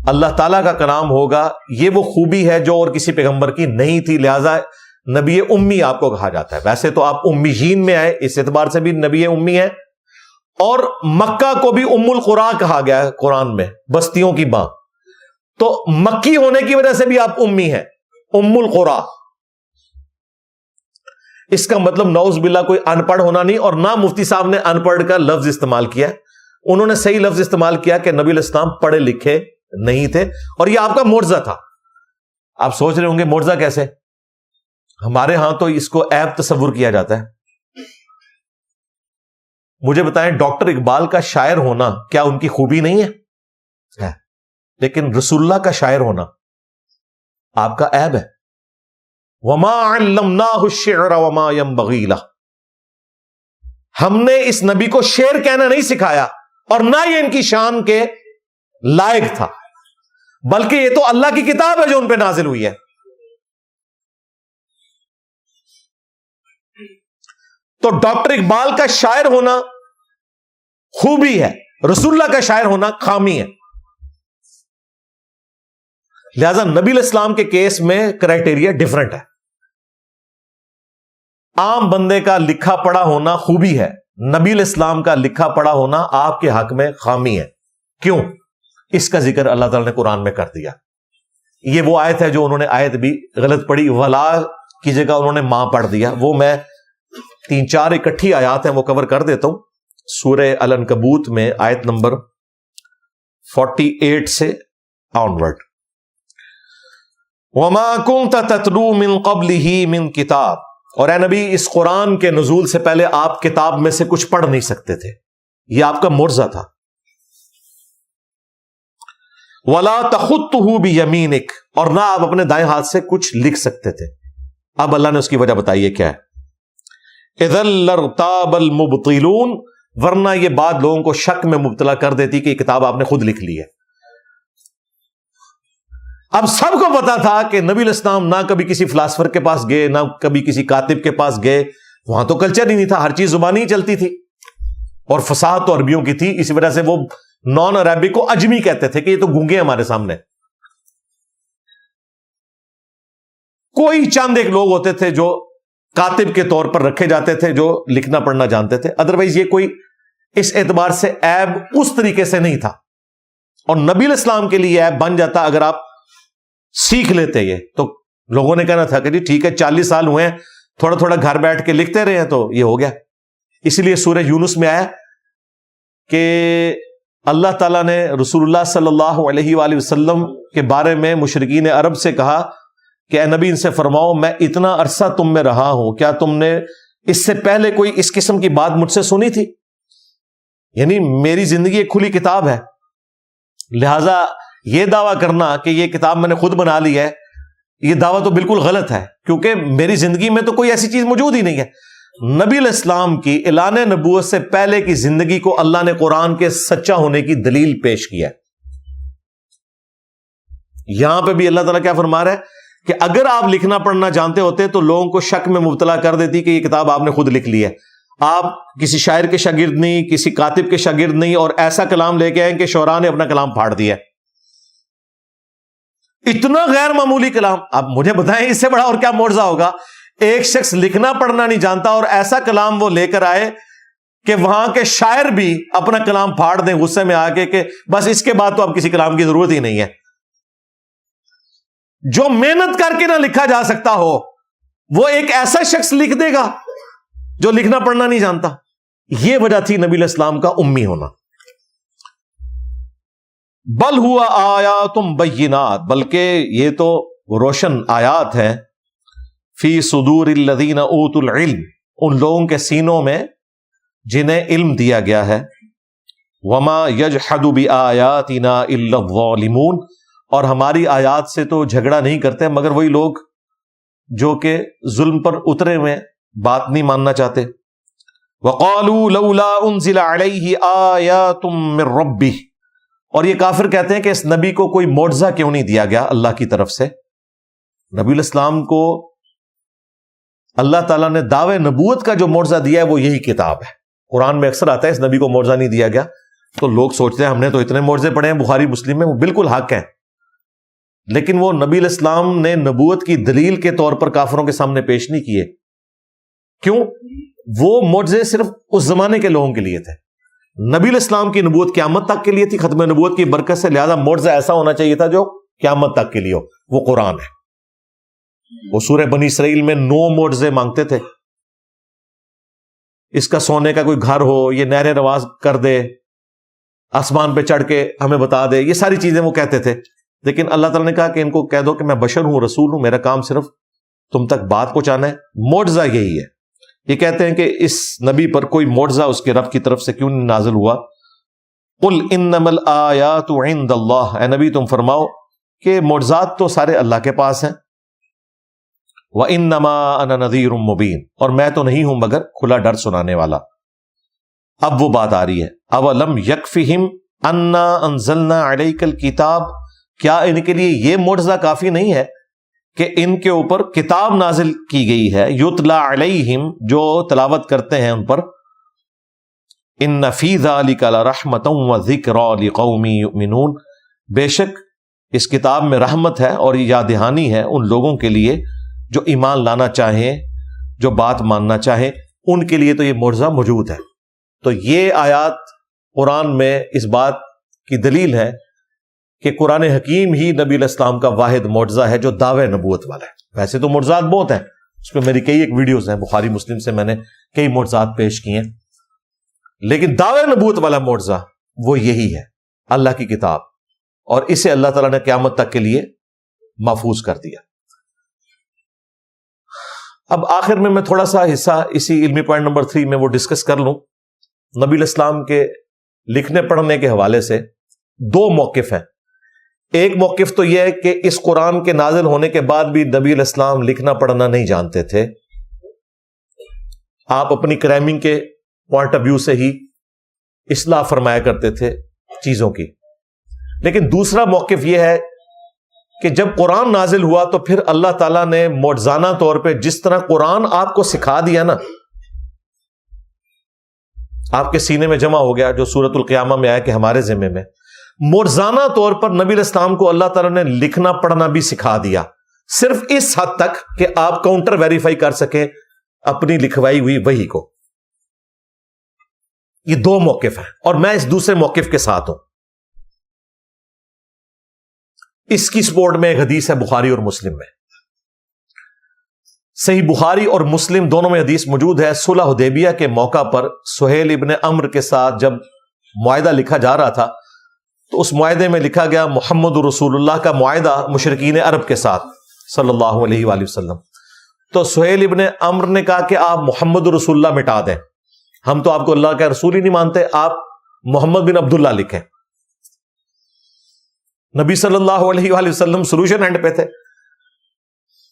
اللہ تعالیٰ کا کلام ہوگا، یہ وہ خوبی ہے جو اور کسی پیغمبر کی نہیں تھی، لہٰذا نبی امی آپ کو کہا جاتا ہے۔ ویسے تو آپ امیین میں آئے، اس اعتبار سے بھی نبی امی ہے، اور مکہ کو بھی ام القرا کہا گیا ہے قرآن میں، بستیوں کی ماں، تو مکی ہونے کی وجہ سے بھی آپ امی ہیں، ام القرا۔ اس کا مطلب نعوذ باللہ کوئی ان پڑھ ہونا نہیں، اور نہ مفتی صاحب نے ان پڑھ کا لفظ استعمال کیا، انہوں نے صحیح لفظ استعمال کیا کہ نبی علیہ السلام پڑھے لکھے نہیں تھے، اور یہ آپ کا معجزہ تھا۔ آپ سوچ رہے ہوں گے معجزہ کیسے؟ ہمارے ہاں تو اس کو عیب تصور کیا جاتا ہے، مجھے بتائیں ڈاکٹر اقبال کا شاعر ہونا کیا ان کی خوبی نہیں ہے؟ لیکن رسول اللہ کا شاعر ہونا آپ کا عیب ہے. وما علمناہ الشعر وما ينبغی لہ، ہم نے اس نبی کو شعر کہنا نہیں سکھایا اور نہ یہ ان کی شان کے لائق تھا، بلکہ یہ تو اللہ کی کتاب ہے جو ان پہ نازل ہوئی ہے. تو ڈاکٹر اقبال کا شاعر ہونا خوبی ہے، رسول اللہ کا شاعر ہونا خامی ہے. لہذا نبی علیہ السلام کے کیس میں کرائٹیریا ڈیفرنٹ ہے. عام بندے کا لکھا پڑھا ہونا خوبی ہے، نبی علیہ السلام کا لکھا پڑھا ہونا آپ کے حق میں خامی ہے. کیوں؟ اس کا ذکر اللہ تعالیٰ نے قرآن میں کر دیا. یہ وہ آیت ہے جو انہوں نے آیت بھی غلط پڑھی، ولا کی جگہ انہوں نے ماں پڑھ دیا. وہ میں 3-4 اکٹھی آیات ہیں وہ کور کر دیتا ہوں. سورہ العنکبوت میں آیت نمبر 48 سے آنورڈ. وما كنت تتلو من قبلہ من کتاب، اور اے نبی اس قرآن کے نزول سے پہلے آپ کتاب میں سے کچھ پڑھ نہیں سکتے تھے، یہ آپ کا معجزہ تھا. ولا تخطہ بیمینک، اور نہ آپ اپنے دائیں ہاتھ سے کچھ لکھ سکتے تھے. اب اللہ نے اس کی وجہ بتائی ہے کیا ہے. اذا لارتاب المبطلون، ورنہ یہ بات لوگوں کو شک میں مبتلا کر دیتی کہ یہ کتاب آپ نے خود لکھ لی ہے. اب سب کو پتا تھا کہ نبی علیہ السلام نہ کبھی کسی فلاسفر کے پاس گئے، نہ کبھی کسی کاتب کے پاس گئے، وہاں تو کلچر ہی نہیں تھا، ہر چیز زبانی ہی چلتی تھی، اور فصاحت تو عربیوں کی تھی. اسی وجہ سے وہ نان عربی کو اجمی کہتے تھے کہ یہ تو گونگے ہمارے سامنے. کوئی چند ایک لوگ ہوتے تھے جو کاتب کے طور پر رکھے جاتے تھے جو لکھنا پڑھنا جانتے تھے، ادروائز یہ کوئی اس اعتبار سے عیب اس طریقے سے نہیں تھا. اور نبی علیہ السلام کے لیے عیب بن جاتا اگر آپ سیکھ لیتے. یہ تو لوگوں نے کہنا تھا کہ جی ٹھیک ہے 40 سال ہوئے ہیں، تھوڑا تھوڑا گھر بیٹھ کے لکھتے رہے ہیں تو یہ ہو گیا. اسی لیے سورہ یونس میں آیا کہ اللہ تعالیٰ نے رسول اللہ صلی اللہ علیہ وآلہ وسلم کے بارے میں مشرکین عرب سے کہا کہ اے نبی ان سے فرماؤ میں اتنا عرصہ تم میں رہا ہوں، کیا تم نے اس سے پہلے کوئی اس قسم کی بات مجھ سے سنی تھی؟ یعنی میری زندگی ایک کھلی کتاب ہے، لہذا یہ دعویٰ کرنا کہ یہ کتاب میں نے خود بنا لی ہے، یہ دعویٰ تو بالکل غلط ہے، کیونکہ میری زندگی میں تو کوئی ایسی چیز موجود ہی نہیں ہے. نبی علیہ السلام کی اعلان نبوت سے پہلے کی زندگی کو اللہ نے قرآن کے سچا ہونے کی دلیل پیش کیا ہے. یہاں پہ بھی اللہ تعالیٰ کیا فرما رہا ہے کہ اگر آپ لکھنا پڑھنا جانتے ہوتے تو لوگوں کو شک میں مبتلا کر دیتی کہ یہ کتاب آپ نے خود لکھ لی ہے. آپ کسی شاعر کے شاگرد نہیں، کسی کاتب کے شاگرد نہیں، اور ایسا کلام لے کے آئے کہ شعراء نے اپنا کلام پھاڑ دیا. اتنا غیر معمولی کلام. اب مجھے بتائیں اس سے بڑا اور کیا معجزہ ہوگا؟ ایک شخص لکھنا پڑھنا نہیں جانتا اور ایسا کلام وہ لے کر آئے کہ وہاں کے شاعر بھی اپنا کلام پھاڑ دیں غصے میں آ کے کہ بس اس کے بعد تو اب کسی کلام کی ضرورت ہی نہیں ہے. جو محنت کر کے نہ لکھا جا سکتا ہو وہ ایک ایسا شخص لکھ دے گا جو لکھنا پڑھنا نہیں جانتا. یہ وجہ تھی نبی علیہ السلام کا امی ہونا. بل ہوا آیات بینات، بلکہ یہ تو روشن آیات ہیں، فی صدور الذین اوتوا العلم، ان لوگوں کے سینوں میں جنہیں علم دیا گیا ہے. وما یجحد بآیاتنا الا الظالمون، اور ہماری آیات سے تو جھگڑا نہیں کرتے مگر وہی لوگ جو کہ ظلم پر اترے ہوئے بات نہیں ماننا چاہتے. وقالوا لولا انزل علیہ آیات من ربہ، اور یہ کافر کہتے ہیں کہ اس نبی کو کوئی معجزہ کیوں نہیں دیا گیا اللہ کی طرف سے. نبی علیہ السلام کو اللہ تعالیٰ نے دعوے نبوت کا جو معجزہ دیا ہے وہ یہی کتاب ہے. قرآن میں اکثر آتا ہے اس نبی کو معجزہ نہیں دیا گیا، تو لوگ سوچتے ہیں ہم نے تو اتنے معجزے پڑھے ہیں بخاری مسلم میں، وہ بالکل حق ہیں، لیکن وہ نبی علیہ السلام نے نبوت کی دلیل کے طور پر کافروں کے سامنے پیش نہیں کیے. کیوں؟ وہ معجزے صرف اس زمانے کے لوگوں کے لیے تھے. نبی علیہ السلام کی نبوت قیامت تک کے لیے تھی، ختم نبوت کی برکت سے، لہذا معجزہ ایسا ہونا چاہیے تھا جو قیامت تک کے لیے ہو. وہ قرآن ہے. وہ سورہ بنی اسرائیل میں 9 معجزے مانگتے تھے. اس کا سونے کا کوئی گھر ہو، یہ نہریں رواز کر دے، آسمان پہ چڑھ کے ہمیں بتا دے، یہ ساری چیزیں وہ کہتے تھے. لیکن اللہ تعالیٰ نے کہا کہ ان کو کہہ دو کہ میں بشر ہوں، رسول ہوں، میرا کام صرف تم تک بات پہنچانا ہے. معجزہ یہی ہے یہ کہتے ہیں کہ اس نبی پر کوئی معجزہ اس کے رب کی طرف سے کیوں نہیں نازل ہوا؟ قل انما الآیات عند اللہ، اے نبی تم فرماؤ کہ معجزات تو سارے اللہ کے پاس ہیں. وَإِنَّمَا أَنَا نَذِيرٌ مُبِينٌ، اور میں تو نہیں ہوں مگر کھلا ڈر سنانے والا. اب وہ بات آ رہی ہے، اَوَلَمْ يَكْفِهِمْ أَنَّا أَنزَلْنَا عَلَيْكَ الْكِتَابَ، کیا ان کے لیے یہ معجزہ کافی نہیں ہے کہ ان کے اوپر کتاب نازل کی گئی ہے، یتلا علیہم، جو تلاوت کرتے ہیں ان پر. ان فی ذلک لرحمۃ وذکری لقوم یؤمنون، بے شک اس کتاب میں رحمت ہے اور یاد دہانی ہے ان لوگوں کے لیے جو ایمان لانا چاہیں، جو بات ماننا چاہیں، ان کے لیے تو یہ معجزہ موجود ہے. تو یہ آیات قرآن میں اس بات کی دلیل ہے کہ قرآن حکیم ہی نبی علیہ السلام کا واحد معجزہ ہے جو دعوے نبوت والا ہے. ویسے تو معجزات بہت ہیں، اس پہ میری کئی ایک ویڈیوز ہیں، بخاری مسلم سے میں نے کئی معجزات پیش کیے ہیں، لیکن دعوے نبوت والا معجزہ وہ یہی ہے، اللہ کی کتاب، اور اسے اللہ تعالیٰ نے قیامت تک کے لیے محفوظ کر دیا. اب آخر میں تھوڑا سا حصہ اسی علمی پوائنٹ نمبر 3 میں وہ ڈسکس کر لوں. نبی علیہ السلام کے لکھنے پڑھنے کے حوالے سے 2 موقف ہیں. ایک موقف تو یہ ہے کہ اس قرآن کے نازل ہونے کے بعد بھی نبی علیہ السلام لکھنا پڑھنا نہیں جانتے تھے، آپ اپنی کرائمنگ کے پوائنٹ آف ویو سے ہی اصلاح فرمایا کرتے تھے چیزوں کی. لیکن دوسرا موقف یہ ہے کہ جب قرآن نازل ہوا تو پھر اللہ تعالیٰ نے معجزانہ طور پہ جس طرح قرآن آپ کو سکھا دیا نا، آپ کے سینے میں جمع ہو گیا، جو سورۃ القیامہ میں آیا کہ ہمارے ذمے میں، معجزانہ طور پر نبی علیہ السلام کو اللہ تعالیٰ نے لکھنا پڑھنا بھی سکھا دیا، صرف اس حد تک کہ آپ کاؤنٹر ویریفائی کر سکیں اپنی لکھوائی ہوئی وحی کو. یہ 2 موقف ہیں اور میں اس دوسرے موقف کے ساتھ ہوں. اس کی سپورٹ میں ایک حدیث ہے بخاری اور مسلم میں، صحیح بخاری اور مسلم دونوں میں حدیث موجود ہے. صلح حدیبیہ کے موقع پر سہیل ابن عمرو کے ساتھ جب معاہدہ لکھا جا رہا تھا تو اس معاہدے میں لکھا گیا محمد رسول اللہ کا معاہدہ مشرکین عرب کے ساتھ صلی اللہ علیہ وآلہ وسلم. تو سہیل ابن عمرو نے کہا کہ آپ محمد رسول اللہ مٹا دیں، ہم تو آپ کو اللہ کا رسول ہی نہیں مانتے، آپ محمد بن عبداللہ لکھیں. نبی صلی اللہ علیہ وآلہ وسلم سولوشن اینڈ پہ تھے.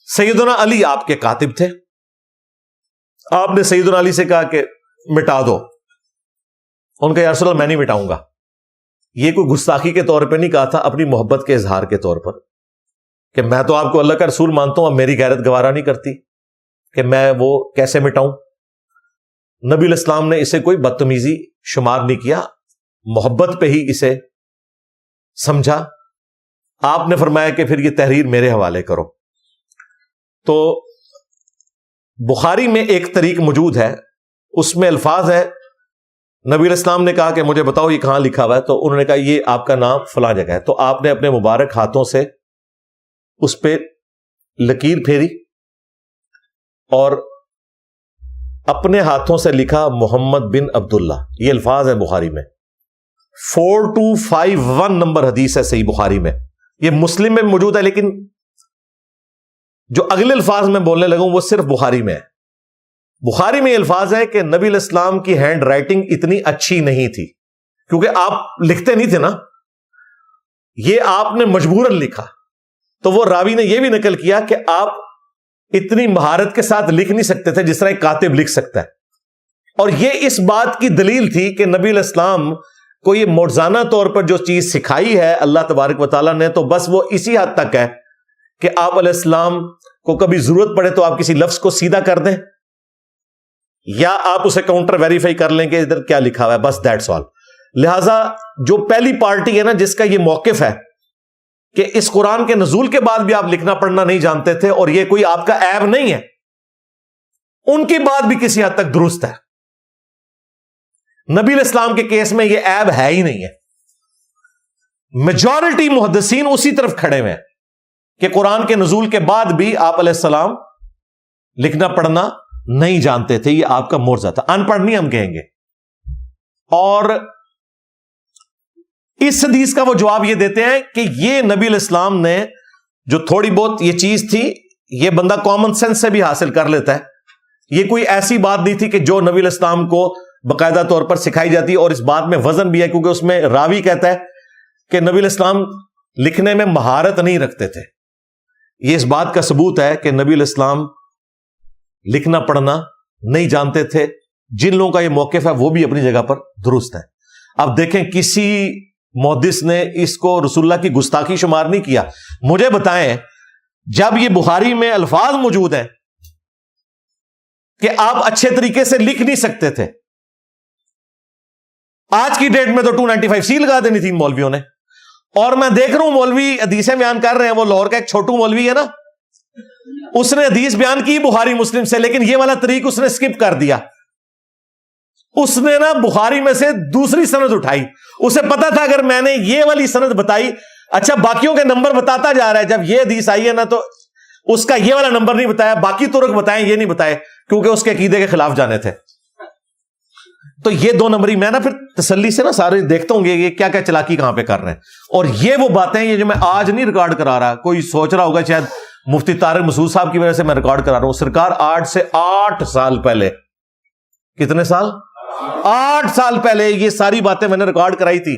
سیدنا علی آپ کے کاتب تھے، آپ نے سیدنا علی سے کہا کہ مٹا دو. ان کا یا رسول اللہ میں نہیں مٹاؤں گا. یہ کوئی گستاخی کے طور پہ نہیں کہا تھا، اپنی محبت کے اظہار کے طور پر کہ میں تو آپ کو اللہ کا رسول مانتا ہوں، اب میری غیرت گوارا نہیں کرتی کہ میں وہ کیسے مٹاؤں. نبی علیہ السلام نے اسے کوئی بدتمیزی شمار نہیں کیا، محبت پہ ہی اسے سمجھا. آپ نے فرمایا کہ پھر یہ تحریر میرے حوالے کرو. تو بخاری میں ایک طریق موجود ہے، اس میں الفاظ ہے، نبی علیہ السلام نے کہا کہ مجھے بتاؤ یہ کہاں لکھا ہوا ہے، تو انہوں نے کہا یہ آپ کا نام فلاں جگہ ہے. تو آپ نے اپنے مبارک ہاتھوں سے اس پہ لکیر پھیری اور اپنے ہاتھوں سے لکھا محمد بن عبداللہ. یہ الفاظ ہے بخاری میں، 4251 نمبر حدیث ہے صحیح بخاری میں. یہ مسلم میں موجود ہے لیکن جو اگلے الفاظ میں بولنے لگوں وہ صرف بخاری میں ہے. بخاری میں یہ الفاظ ہے کہ نبی علیہ السلام کی ہینڈ رائٹنگ اتنی اچھی نہیں تھی، کیونکہ آپ لکھتے نہیں تھے نا، یہ آپ نے مجبوراً لکھا. تو وہ راوی نے یہ بھی نقل کیا کہ آپ اتنی مہارت کے ساتھ لکھ نہیں سکتے تھے جس طرح ایک کاتب لکھ سکتا ہے. اور یہ اس بات کی دلیل تھی کہ نبی علیہ السلام کو یہ معجزانہ طور پر جو چیز سکھائی ہے اللہ تبارک و تعالیٰ نے، تو بس وہ اسی حد تک ہے کہ آپ علیہ السلام کو کبھی ضرورت پڑے تو آپ کسی لفظ کو سیدھا کر دیں یا آپ اسے کاؤنٹر ویریفائی کر لیں کہ ادھر کیا لکھا ہوا ہے، بس دیٹس آل. لہذا جو پہلی پارٹی ہے نا جس کا یہ موقف ہے کہ اس قرآن کے نزول کے بعد بھی آپ لکھنا پڑھنا نہیں جانتے تھے اور یہ کوئی آپ کا عیب نہیں ہے، ان کی بات بھی کسی حد تک درست ہے. نبی علیہ السلام کے کیس میں یہ عیب ہے ہی نہیں ہے. میجورٹی محدثین اسی طرف کھڑے ہوئے ہیں کہ قرآن کے نزول کے بعد بھی آپ علیہ السلام لکھنا پڑھنا نہیں جانتے تھے، یہ آپ کا معجزہ تھا. ان پڑھ نہیں ہم کہیں گے. اور اس حدیث کا وہ جواب یہ دیتے ہیں کہ یہ نبی علیہ السلام نے جو تھوڑی بہت یہ چیز تھی، یہ بندہ کامن سینس سے بھی حاصل کر لیتا ہے یہ کوئی ایسی بات نہیں تھی کہ جو نبی علیہ السلام کو باقاعدہ طور پر سکھائی جاتی، اور اس بات میں وزن بھی ہے کیونکہ اس میں راوی کہتا ہے کہ نبی علیہ السلام لکھنے میں مہارت نہیں رکھتے تھے. یہ اس بات کا ثبوت ہے کہ نبی علیہ السلام لکھنا پڑھنا نہیں جانتے تھے. جن لوگوں کا یہ موقف ہے وہ بھی اپنی جگہ پر درست ہے. اب دیکھیں کسی محدث نے اس کو رسول اللہ کی گستاخی شمار نہیں کیا. مجھے بتائیں جب یہ بخاری میں الفاظ موجود ہیں کہ آپ اچھے طریقے سے لکھ نہیں سکتے تھے، آج کی ڈیٹ میں تو 295C لگا دینی تھی مولویوں نے. اور میں دیکھ رہا ہوں مولوی حدیثیں بیان کر رہے ہیں، وہ لاہور کا ایک چھوٹو مولوی ہے نا، اس نے حدیث بیان کی بخاری مسلم سے، لیکن یہ والا طریق اس نے سکپ کر دیا. اس نے نا بخاری میں سے دوسری سند اٹھائی. اسے پتا تھا اگر میں نے یہ والی سند بتائی، اچھا باقیوں کے نمبر بتاتا جا رہا ہے، جب یہ حدیث آئی ہے نا تو اس کا یہ والا نمبر نہیں بتایا، باقی طرق بتائیں یہ نہیں بتائے، کیونکہ اس کے عقیدے کے خلاف جانے تھے. تو یہ 2 نمبری میں نا پھر تسلی سے نا سارے دیکھتا ہوں یہ کیا کیا چلاکی کہاں پہ کر رہے ہیں. اور یہ وہ باتیں یہ جو میں آج نہیں ریکارڈ کرا رہا، کوئی سوچ رہا ہوگا شاید مفتی طارق مسعود صاحب کی وجہ سے میں ریکارڈ کرا رہا ہوں. سرکار 8 سال پہلے، کتنے سال؟ 8 سال پہلے یہ ساری باتیں میں نے ریکارڈ کرائی تھی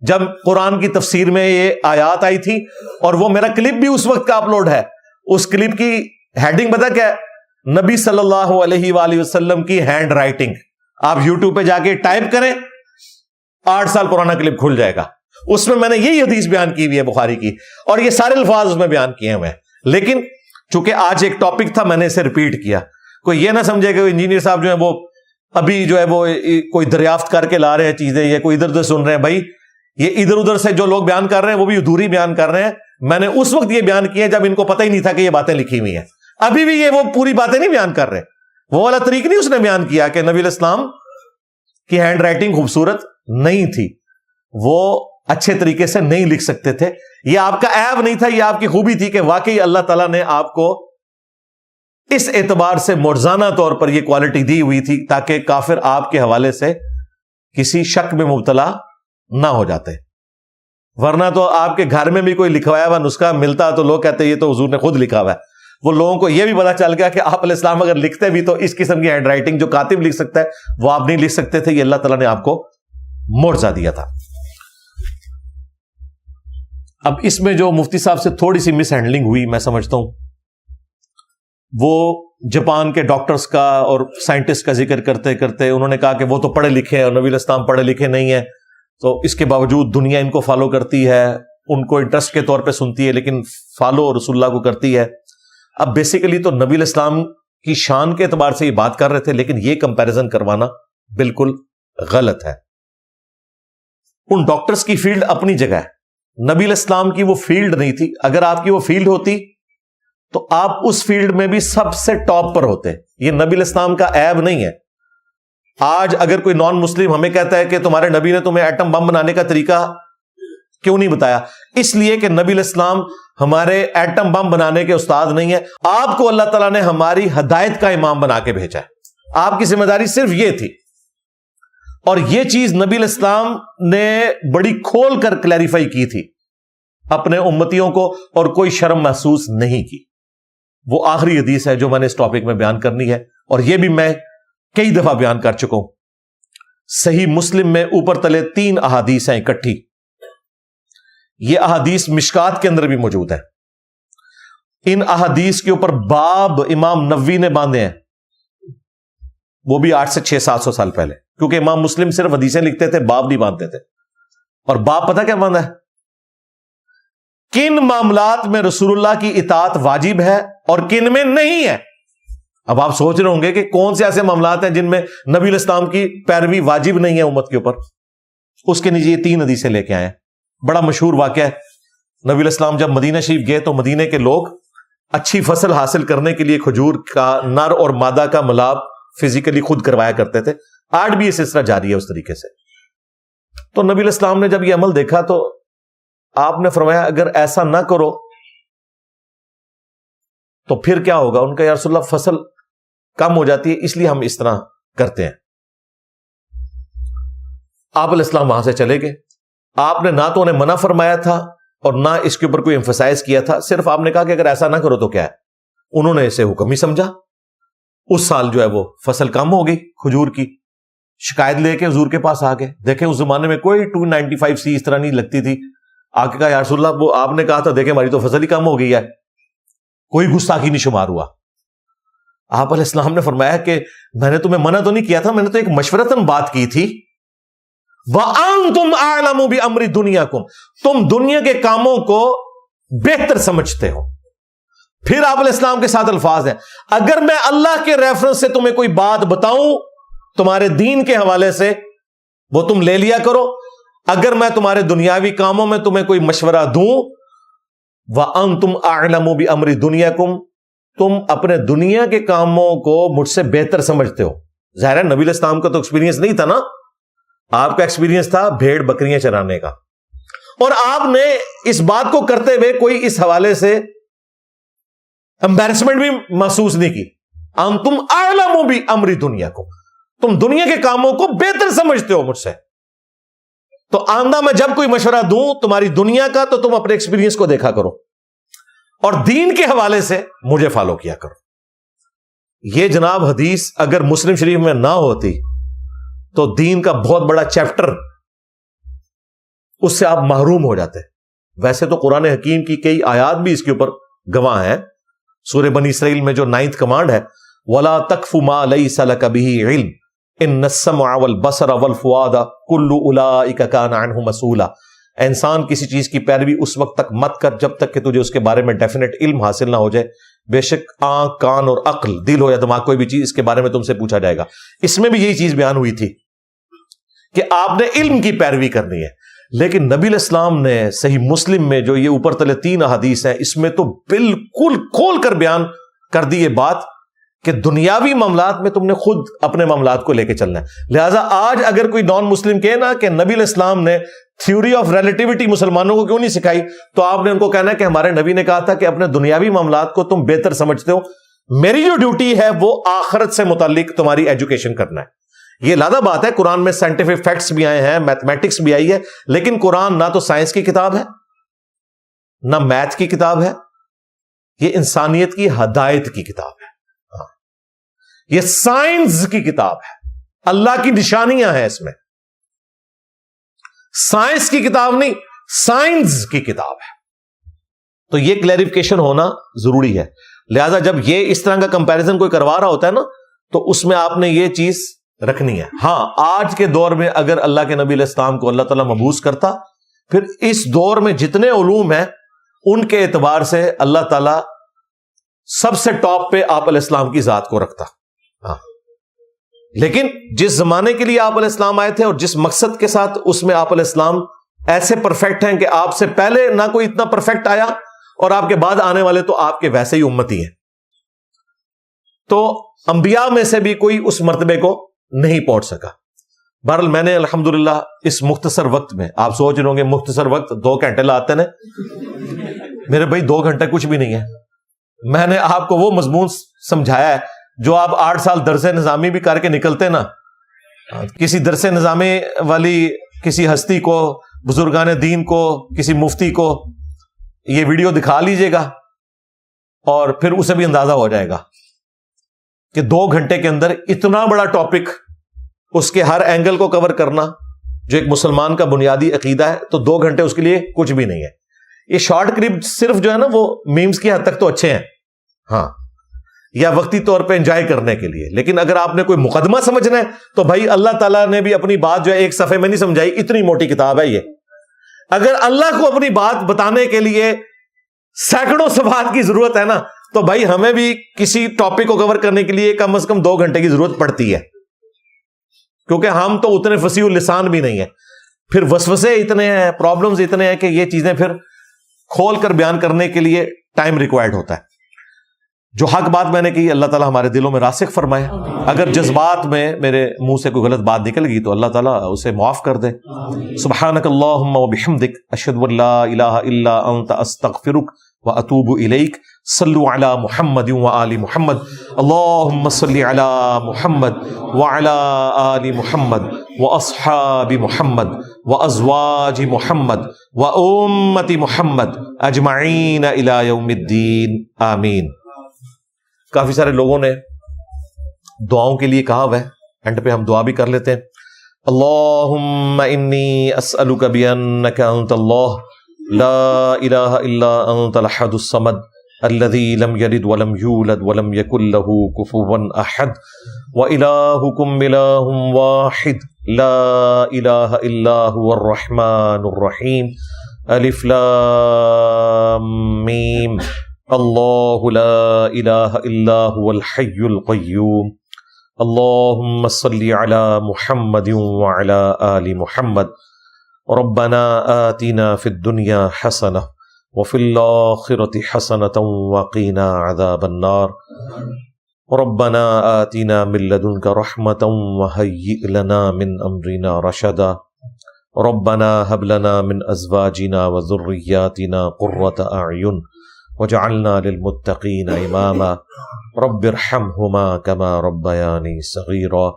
جب قرآن کی تفسیر میں یہ آیات آئی تھی. اور وہ میرا کلپ بھی اس وقت کا اپلوڈ ہے. اس کلپ کی ہیڈنگ پتہ کیا ہے؟ نبی صلی اللہ علیہ وآلہ وسلم کی ہینڈ رائٹنگ. آپ یوٹیوب پہ جا کے ٹائپ کریں، 8 سال پرانا کلپ کھل جائے گا. اس میں نے یہی حدیث بیان کی ہوئی ہے بخاری کی، اور یہ سارے الفاظ اس میں بیان کیے ہوئے ہیں. لیکن چونکہ آج ایک ٹاپک تھا میں نے اسے ریپیٹ کیا. کوئی یہ نہ سمجھے کہ انجینئر صاحب جو ہے وہ ابھی جو ہے وہ کوئی دریافت کر کے لا رہے ہیں چیزیں، یا کوئی ادھر ادھر سن رہے ہیں. بھائی یہ ادھر ادھر سے جو لوگ بیان کر رہے ہیں وہ بھی ادھوری بیان کر رہے ہیں. میں نے اس وقت یہ بیان کیا جب ان کو پتہ ہی نہیں تھا کہ یہ باتیں لکھی ہوئی ہیں. ابھی بھی یہ وہ پوری باتیں نہیں بیان کر رہے. وہ والا طریق نہیں اس نے بیان کیا کہ نبی علیہ السلام کی ہینڈ رائٹنگ خوبصورت نہیں تھی، وہ اچھے طریقے سے نہیں لکھ سکتے تھے. یہ آپ کا عیب نہیں تھا، یہ آپ کی خوبی تھی کہ واقعی اللہ تعالیٰ نے آپ کو اس اعتبار سے مرزانہ طور پر یہ کوالٹی دی ہوئی تھی تاکہ کافر آپ کے حوالے سے کسی شک میں مبتلا نہ ہو جاتے. ورنہ تو آپ کے گھر میں بھی کوئی لکھوایا ہوا نسخہ ملتا تو لوگ کہتے یہ تو حضور نے خود لکھا ہوا ہے. وہ لوگوں کو یہ بھی پتا چل گیا کہ آپ علیہ السلام اگر لکھتے بھی تو اس قسم کی ہینڈ رائٹنگ جو کاتب لکھ سکتا ہے وہ آپ نہیں لکھ سکتے تھے. یہ اللہ تعالیٰ نے آپ کو معجزہ دیا تھا. اب اس میں جو مفتی صاحب سے تھوڑی سی مس ہینڈلنگ ہوئی میں سمجھتا ہوں، وہ جاپان کے ڈاکٹرز کا اور سائنٹسٹ کا ذکر کرتے کرتے انہوں نے کہا کہ وہ تو پڑھے لکھے ہیں اور نبی علیہ السلام پڑھے لکھے نہیں ہیں، تو اس کے باوجود دنیا ان کو فالو کرتی ہے، ان کو انٹرسٹ کے طور پہ سنتی ہے، لیکن فالو رسول اللہ کو کرتی ہے. اب بیسیکلی تو نبی علیہ السلام کی شان کے اعتبار سے یہ بات کر رہے تھے، لیکن یہ کمپیریزن کروانا بالکل غلط ہے. ان ڈاکٹرز کی فیلڈ اپنی جگہ ہے، نبی علیہ السلام کی وہ فیلڈ نہیں تھی. اگر آپ کی وہ فیلڈ ہوتی تو آپ اس فیلڈ میں بھی سب سے ٹاپ پر ہوتے. یہ نبی علیہ السلام کا عیب نہیں ہے. آج اگر کوئی نان مسلم ہمیں کہتا ہے کہ تمہارے نبی نے تمہیں ایٹم بم بنانے کا طریقہ کیوں نہیں بتایا، اس لیے کہ نبی علیہ السلام ہمارے ایٹم بم بنانے کے استاد نہیں ہے. آپ کو اللہ تعالیٰ نے ہماری ہدایت کا امام بنا کے بھیجا ہے. آپ کی ذمہ داری صرف یہ تھی، اور یہ چیز نبی علیہ السلام نے بڑی کھول کر کلیریفائی کی تھی اپنے امتیوں کو، اور کوئی شرم محسوس نہیں کی. وہ آخری حدیث ہے جو میں نے اس ٹاپک میں بیان کرنی ہے، اور یہ بھی میں کئی دفعہ بیان کر چکا ہوں. صحیح مسلم میں اوپر تلے 3 احادیث ہیں اکٹھی. یہ احادیث مشکات کے اندر بھی موجود ہیں. ان احادیث کے اوپر باب امام نووی نے باندھے ہیں، وہ بھی 8 سے 600-700 سال پہلے، کیونکہ امام مسلم صرف حدیثیں لکھتے تھے، باب نہیں باندھتے تھے. اور باب پتہ کیا باندھا ہے؟ کن معاملات میں رسول اللہ کی اطاعت واجب ہے اور کن میں نہیں ہے. اب آپ سوچ رہے ہوں گے کہ کون سے ایسے معاملات ہیں جن میں نبی علیہ السلام کی پیروی واجب نہیں ہے امت کے اوپر. اس کے نیچے یہ 3 حدیثیں لے کے آئے ہیں. بڑا مشہور واقعہ ہے، نبی علیہ السلام جب مدینہ شریف گئے تو مدینے کے لوگ اچھی فصل حاصل کرنے کے لیے کھجور کا نر اور مادہ کا ملاب فزیکلی خود کروایا کرتے تھے. آج بھی یہ سلسلہ جاری ہے اس طریقے سے. تو نبی علیہ السلام نے جب یہ عمل دیکھا تو آپ نے فرمایا اگر ایسا نہ کرو تو پھر کیا ہوگا. ان کا یا رسول اللہ فصل کم ہو جاتی ہے، اس لیے ہم اس طرح کرتے ہیں. آپ علیہ السلام وہاں سے چلے گئے. آپ نے نہ تو انہیں منع فرمایا تھا اور نہ اس کے اوپر کوئی ایمفسائز کیا تھا، صرف آپ نے کہا کہ اگر ایسا نہ کرو تو کیا ہے. انہوں نے اسے حکم ہی سمجھا اس سال جو ہے وہ فصل کم ہو گئی کھجور کی، شکایت لے کے حضور کے پاس آ گئے. دیکھیں اس زمانے میں کوئی 295C اس طرح نہیں لگتی تھی. آ کے کہا یا رسول اللہ وہ آپ نے کہا تھا دیکھیں ہماری تو فصل ہی کم ہو گئی ہے. کوئی گستاخی نہیں شمار ہوا. آپ علیہ السلام نے فرمایا کہ میں نے تمہیں منع تو نہیں کیا تھا، میں نے تو ایک مشورتاً بات کی تھی. وَأَنْتُمْ أَعْلَمُ بِأَمْرِ دُنْيَاكُمْ، تم دنیا کے کاموں کو بہتر سمجھتے ہو. پھر آپ علیہ السلام کے ساتھ الفاظ ہیں، اگر میں اللہ کے ریفرنس سے تمہیں کوئی بات بتاؤں تمہارے دین کے حوالے سے وہ تم لے لیا کرو، اگر میں تمہارے دنیاوی کاموں میں تمہیں کوئی مشورہ دوں وَأَنْتُمْ أَعْلَمُ بِأَمْرِ دُنْيَاكُمْ، تم اپنے دنیا کے کاموں کو مجھ سے بہتر سمجھتے ہو. ظاہر ہے نبی علیہ السلام کا تو ایکسپیرینس نہیں تھا نا، آپ کا ایکسپیرینس تھا بھیڑ بکریاں چرانے کا، اور آپ نے اس بات کو کرتے ہوئے کوئی اس حوالے سے امبیرسمنٹ بھی محسوس نہیں کی. انتم اعلم بامر دنیاکم، تم دنیا کے کاموں کو بہتر سمجھتے ہو مجھ سے، تو آئندہ میں جب کوئی مشورہ دوں تمہاری دنیا کا تو تم اپنے ایکسپیرینس کو دیکھا کرو اور دین کے حوالے سے مجھے فالو کیا کرو. یہ جناب حدیث اگر مسلم شریف میں نہ ہوتی تو دین کا بہت بڑا چیپٹر اس سے آپ محروم ہو جاتے. ویسے تو قرآن حکیم کی کئی آیات بھی اس کے اوپر گواہ ہیں. سورہ بنی اسرائیل میں جو 9th کمانڈ ہے وَلَا تَقْفُ مَا لَيْسَ لَكَ بِهِ عِلْمٌ إِنَّ السَّمْعَ وَالْبَصَرَ وَالْفُؤَادَ كُلُّ أُولَٰئِكَ كَانَ عَنْهُ مَسْئُولًا. انسان کسی چیز کی پیروی اس وقت تک مت کر جب تک کہ تجھے اس کے بارے میں ڈیفینیٹ علم حاصل نہ ہو جائے. بے شک آنکھ، کان اور عقل، دل ہو یا دماغ، کوئی بھی چیز اس کے بارے میں تم سے پوچھا جائے گا. اس میں بھی یہی چیز بیان ہوئی تھی کہ آپ نے علم کی پیروی کرنی ہے. لیکن نبی علیہ السلام نے صحیح مسلم میں جو یہ اوپر تلے 3 احادیث ہیں اس میں تو بالکل کھول کر بیان کر دی یہ بات کہ دنیاوی معاملات میں تم نے خود اپنے معاملات کو لے کے چلنا ہے. لہٰذا آج اگر کوئی نان مسلم کہے نا کہ نبی علیہ السلام نے تھیوری آف ریلیٹیوٹی مسلمانوں کو کیوں نہیں سکھائی، تو آپ نے ان کو کہنا ہے کہ ہمارے نبی نے کہا تھا کہ اپنے دنیاوی معاملات کو تم بہتر سمجھتے ہو، میری جو ڈیوٹی ہے وہ آخرت سے متعلق تمہاری ایجوکیشن کرنا ہے. یہ لادہ بات ہے، قرآن میں سائنٹیفک فیکٹس بھی آئے ہیں، میتھمیٹکس بھی آئی ہے، لیکن قرآن نہ تو سائنس کی کتاب ہے نہ میتھ کی کتاب ہے، یہ انسانیت کی ہدایت کی کتاب ہے. یہ سائنس کی کتاب ہے، اللہ کی نشانیاں ہیں اس میں. سائنس کی کتاب نہیں، سائنس کی کتاب ہے. تو یہ کلیریفیکیشن ہونا ضروری ہے. لہذا جب یہ اس طرح کا کمپیریزن کوئی کروا رہا ہوتا ہے نا تو اس میں آپ نے یہ چیز رکھنی ہے. ہاں آج کے دور میں اگر اللہ کے نبی علیہ السلام کو اللہ تعالیٰ مبعوث کرتا، پھر اس دور میں جتنے علوم ہیں ان کے اعتبار سے اللہ تعالیٰ سب سے ٹاپ پہ آپ علیہ السلام کی ذات کو رکھتا. ہاں لیکن جس زمانے کے لیے آپ علیہ السلام آئے تھے اور جس مقصد کے ساتھ اس میں آپ علیہ السلام ایسے پرفیکٹ ہیں کہ آپ سے پہلے نہ کوئی اتنا پرفیکٹ آیا اور آپ کے بعد آنے والے تو آپ کے ویسے ہی امتی ہیں. تو انبیاء میں سے بھی کوئی اس مرتبے کو نہیں پہنچ سکا. بہرحال میں نے الحمدللہ اس مختصر وقت میں، آپ سوچ رہے ہوں گے مختصر وقت 2 گھنٹے لاتے ہیں، میرے بھائی 2 گھنٹے کچھ بھی نہیں ہے. میں نے آپ کو وہ مضمون سمجھایا ہے جو آپ 8 سال درس نظامی بھی کر کے نکلتے نا. کسی درس نظامی والی کسی ہستی کو، بزرگان دین کو، کسی مفتی کو یہ ویڈیو دکھا لیجئے گا اور پھر اسے بھی اندازہ ہو جائے گا کہ 2 گھنٹے کے اندر اتنا بڑا ٹاپک، اس کے ہر اینگل کو کور کرنا جو ایک مسلمان کا بنیادی عقیدہ ہے، تو 2 گھنٹے اس کے لیے کچھ بھی نہیں ہے. یہ شارٹ کلپ صرف جو ہے نا وہ میمز کی حد تک تو اچھے ہیں، ہاں، یا وقتی طور پہ انجوائے کرنے کے لیے. لیکن اگر آپ نے کوئی مقدمہ سمجھنا ہے تو بھائی اللہ تعالیٰ نے بھی اپنی بات جو ہے 1 صفحے میں نہیں سمجھائی، اتنی موٹی کتاب ہے یہ. اگر اللہ کو اپنی بات بتانے کے لیے سینکڑوں صفحات کی ضرورت ہے نا تو بھائی ہمیں بھی کسی ٹاپک کو کور کرنے کے لیے کم از کم 2 گھنٹے کی ضرورت پڑتی ہے، کیونکہ ہم تو اتنے فصیح اللسان بھی نہیں ہیں. پھر وسوسے اتنے ہیں، پرابلمز اتنے ہیں کہ یہ چیزیں پھر کھول کر بیان کرنے کے لیے ٹائم ریکوائرڈ ہوتا ہے. جو حق بات میں نے کی اللہ تعالیٰ ہمارے دلوں میں راسخ فرمائے. اگر جذبات میں میرے منہ سے کوئی غلط بات نکل گئی تو اللہ تعالیٰ اسے معاف کر دے. سبحانک اللہم و بحمدک، اشہد ان لا الہ الا انت، استغفرک و اتوب الیک. صلو علی محمد و آل محمد، اللہم صلی علی محمد و علی آل محمد و اصحاب محمد و ازواج محمد و امت محمد اجمعین الی یوم الدین، آمین. کافی سارے لوگوں نے دعاؤں کے لیے کہا ہوا ہے، اینڈ پہ ہم دعا بھی کر لیتے ہیں. اللہم انی اسألک بانک انت اللہ لا الہ الا انت الاحد الصمد الذی لم یلد ولم یولد ولم یکن له کفوا احد وإلہکم الہ واحد لا الہ الا هو الرحمن الرحیم الف لام میم اللہ لا الہ الا هو الحی القیوم اللہم صلی علی محمد وعلی آل محمد ربنا آتنا فی الدنیا حسنہ وفی الآخرۃ حسنۃ وقنا عذاب النار ربنا آتنا من لدنک رحمۃ وہیئ لنا من امرنا رشدا ربنا هب لنا من ازواجنا وذریاتنا قرۃ اعین وجعلنا للمتقین اماما رب ارحمهما كما ربياني صغيرا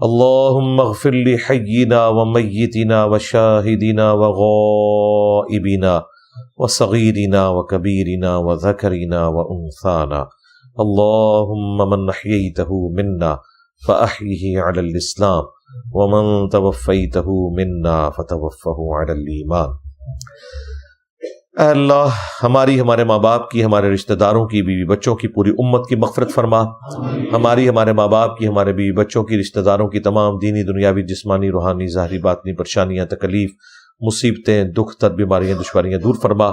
اللهم اغفر لحينا وميتنا وشاهدنا وغائبنا وصغيرنا وكبيرنا وذكرنا وأنثانا اللهم من أحييته منا فأحيه على الإسلام ومن توفيته منا فتوفه على الإيمان. اے اللہ ہماری، ہمارے ماں باپ کی، ہمارے رشتہ داروں کی، بیوی بچوں کی، پوری امت کی مغفرت فرما. ہماری، ہمارے ماں باپ کی، ہمارے بیوی بچوں کی، رشتہ داروں کی تمام دینی، دنیاوی، جسمانی، روحانی، ظاہری، باطنی پریشانیاں، تکلیف، مصیبتیں، دکھ، تر، بیماریاں، دشواریاں دور فرما.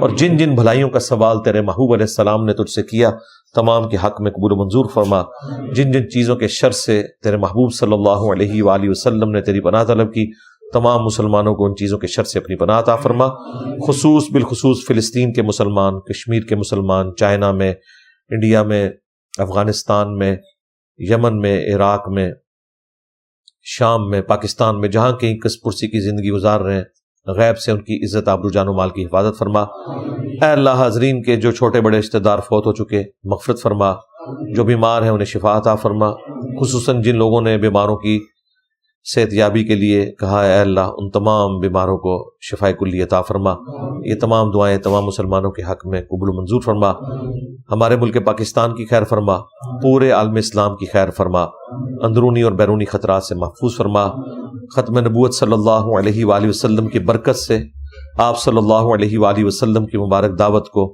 اور جن جن بھلائیوں کا سوال تیرے محبوب علیہ السلام نے تجھ سے کیا تمام کے حق میں قبول و منظور فرما. جن جن چیزوں کے شر سے تیرے محبوب صلی اللہ علیہ وآلہ وسلم نے تیری پناہ طلب کی، تمام مسلمانوں کو ان چیزوں کے شر سے اپنی پناہ عطا فرما. بالخصوص فلسطین کے مسلمان، کشمیر کے مسلمان، چائنا میں، انڈیا میں، افغانستان میں، یمن میں، عراق میں، شام میں، پاکستان میں، جہاں کہیں کس پرسی کی زندگی گزار رہے ہیں، غیب سے ان کی عزت، آبرو، جان و مال کی حفاظت فرما. اے اللہ حاضرین کے جو چھوٹے بڑے رشتہ دار فوت ہو چکے مغفرت فرما، جو بیمار ہیں انہیں شفا عطا فرما. خصوصاً جن لوگوں نے بیماروں کی صحت یابی کے لیے کہا ہے، اے اللہ ان تمام بیماروں کو شفائے کلی عطا فرما. یہ تمام دعائیں تمام مسلمانوں کے حق میں قبول و منظور فرما. ہمارے ملک پاکستان کی خیر فرما، پورے عالم اسلام کی خیر فرما، اندرونی اور بیرونی خطرات سے محفوظ فرما. ختم نبوت صلی اللہ علیہ وآلہ وسلم کی برکت سے آپ صلی اللہ علیہ وآلہ وسلم کی مبارک دعوت کو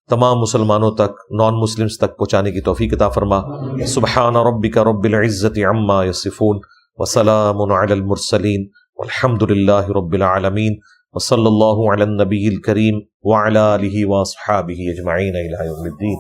تمام مسلمانوں تک، نان مسلمز تک پہنچانے کی توفیق عطا فرما. سبحان ربک رب العزت عما یصفون وسلام علی المرسلین والحمد للہ رب العالمین وصلی اللہ علی النبی الکریم وعلی آلہ واصحابہ اجمعین الی یوم الدین.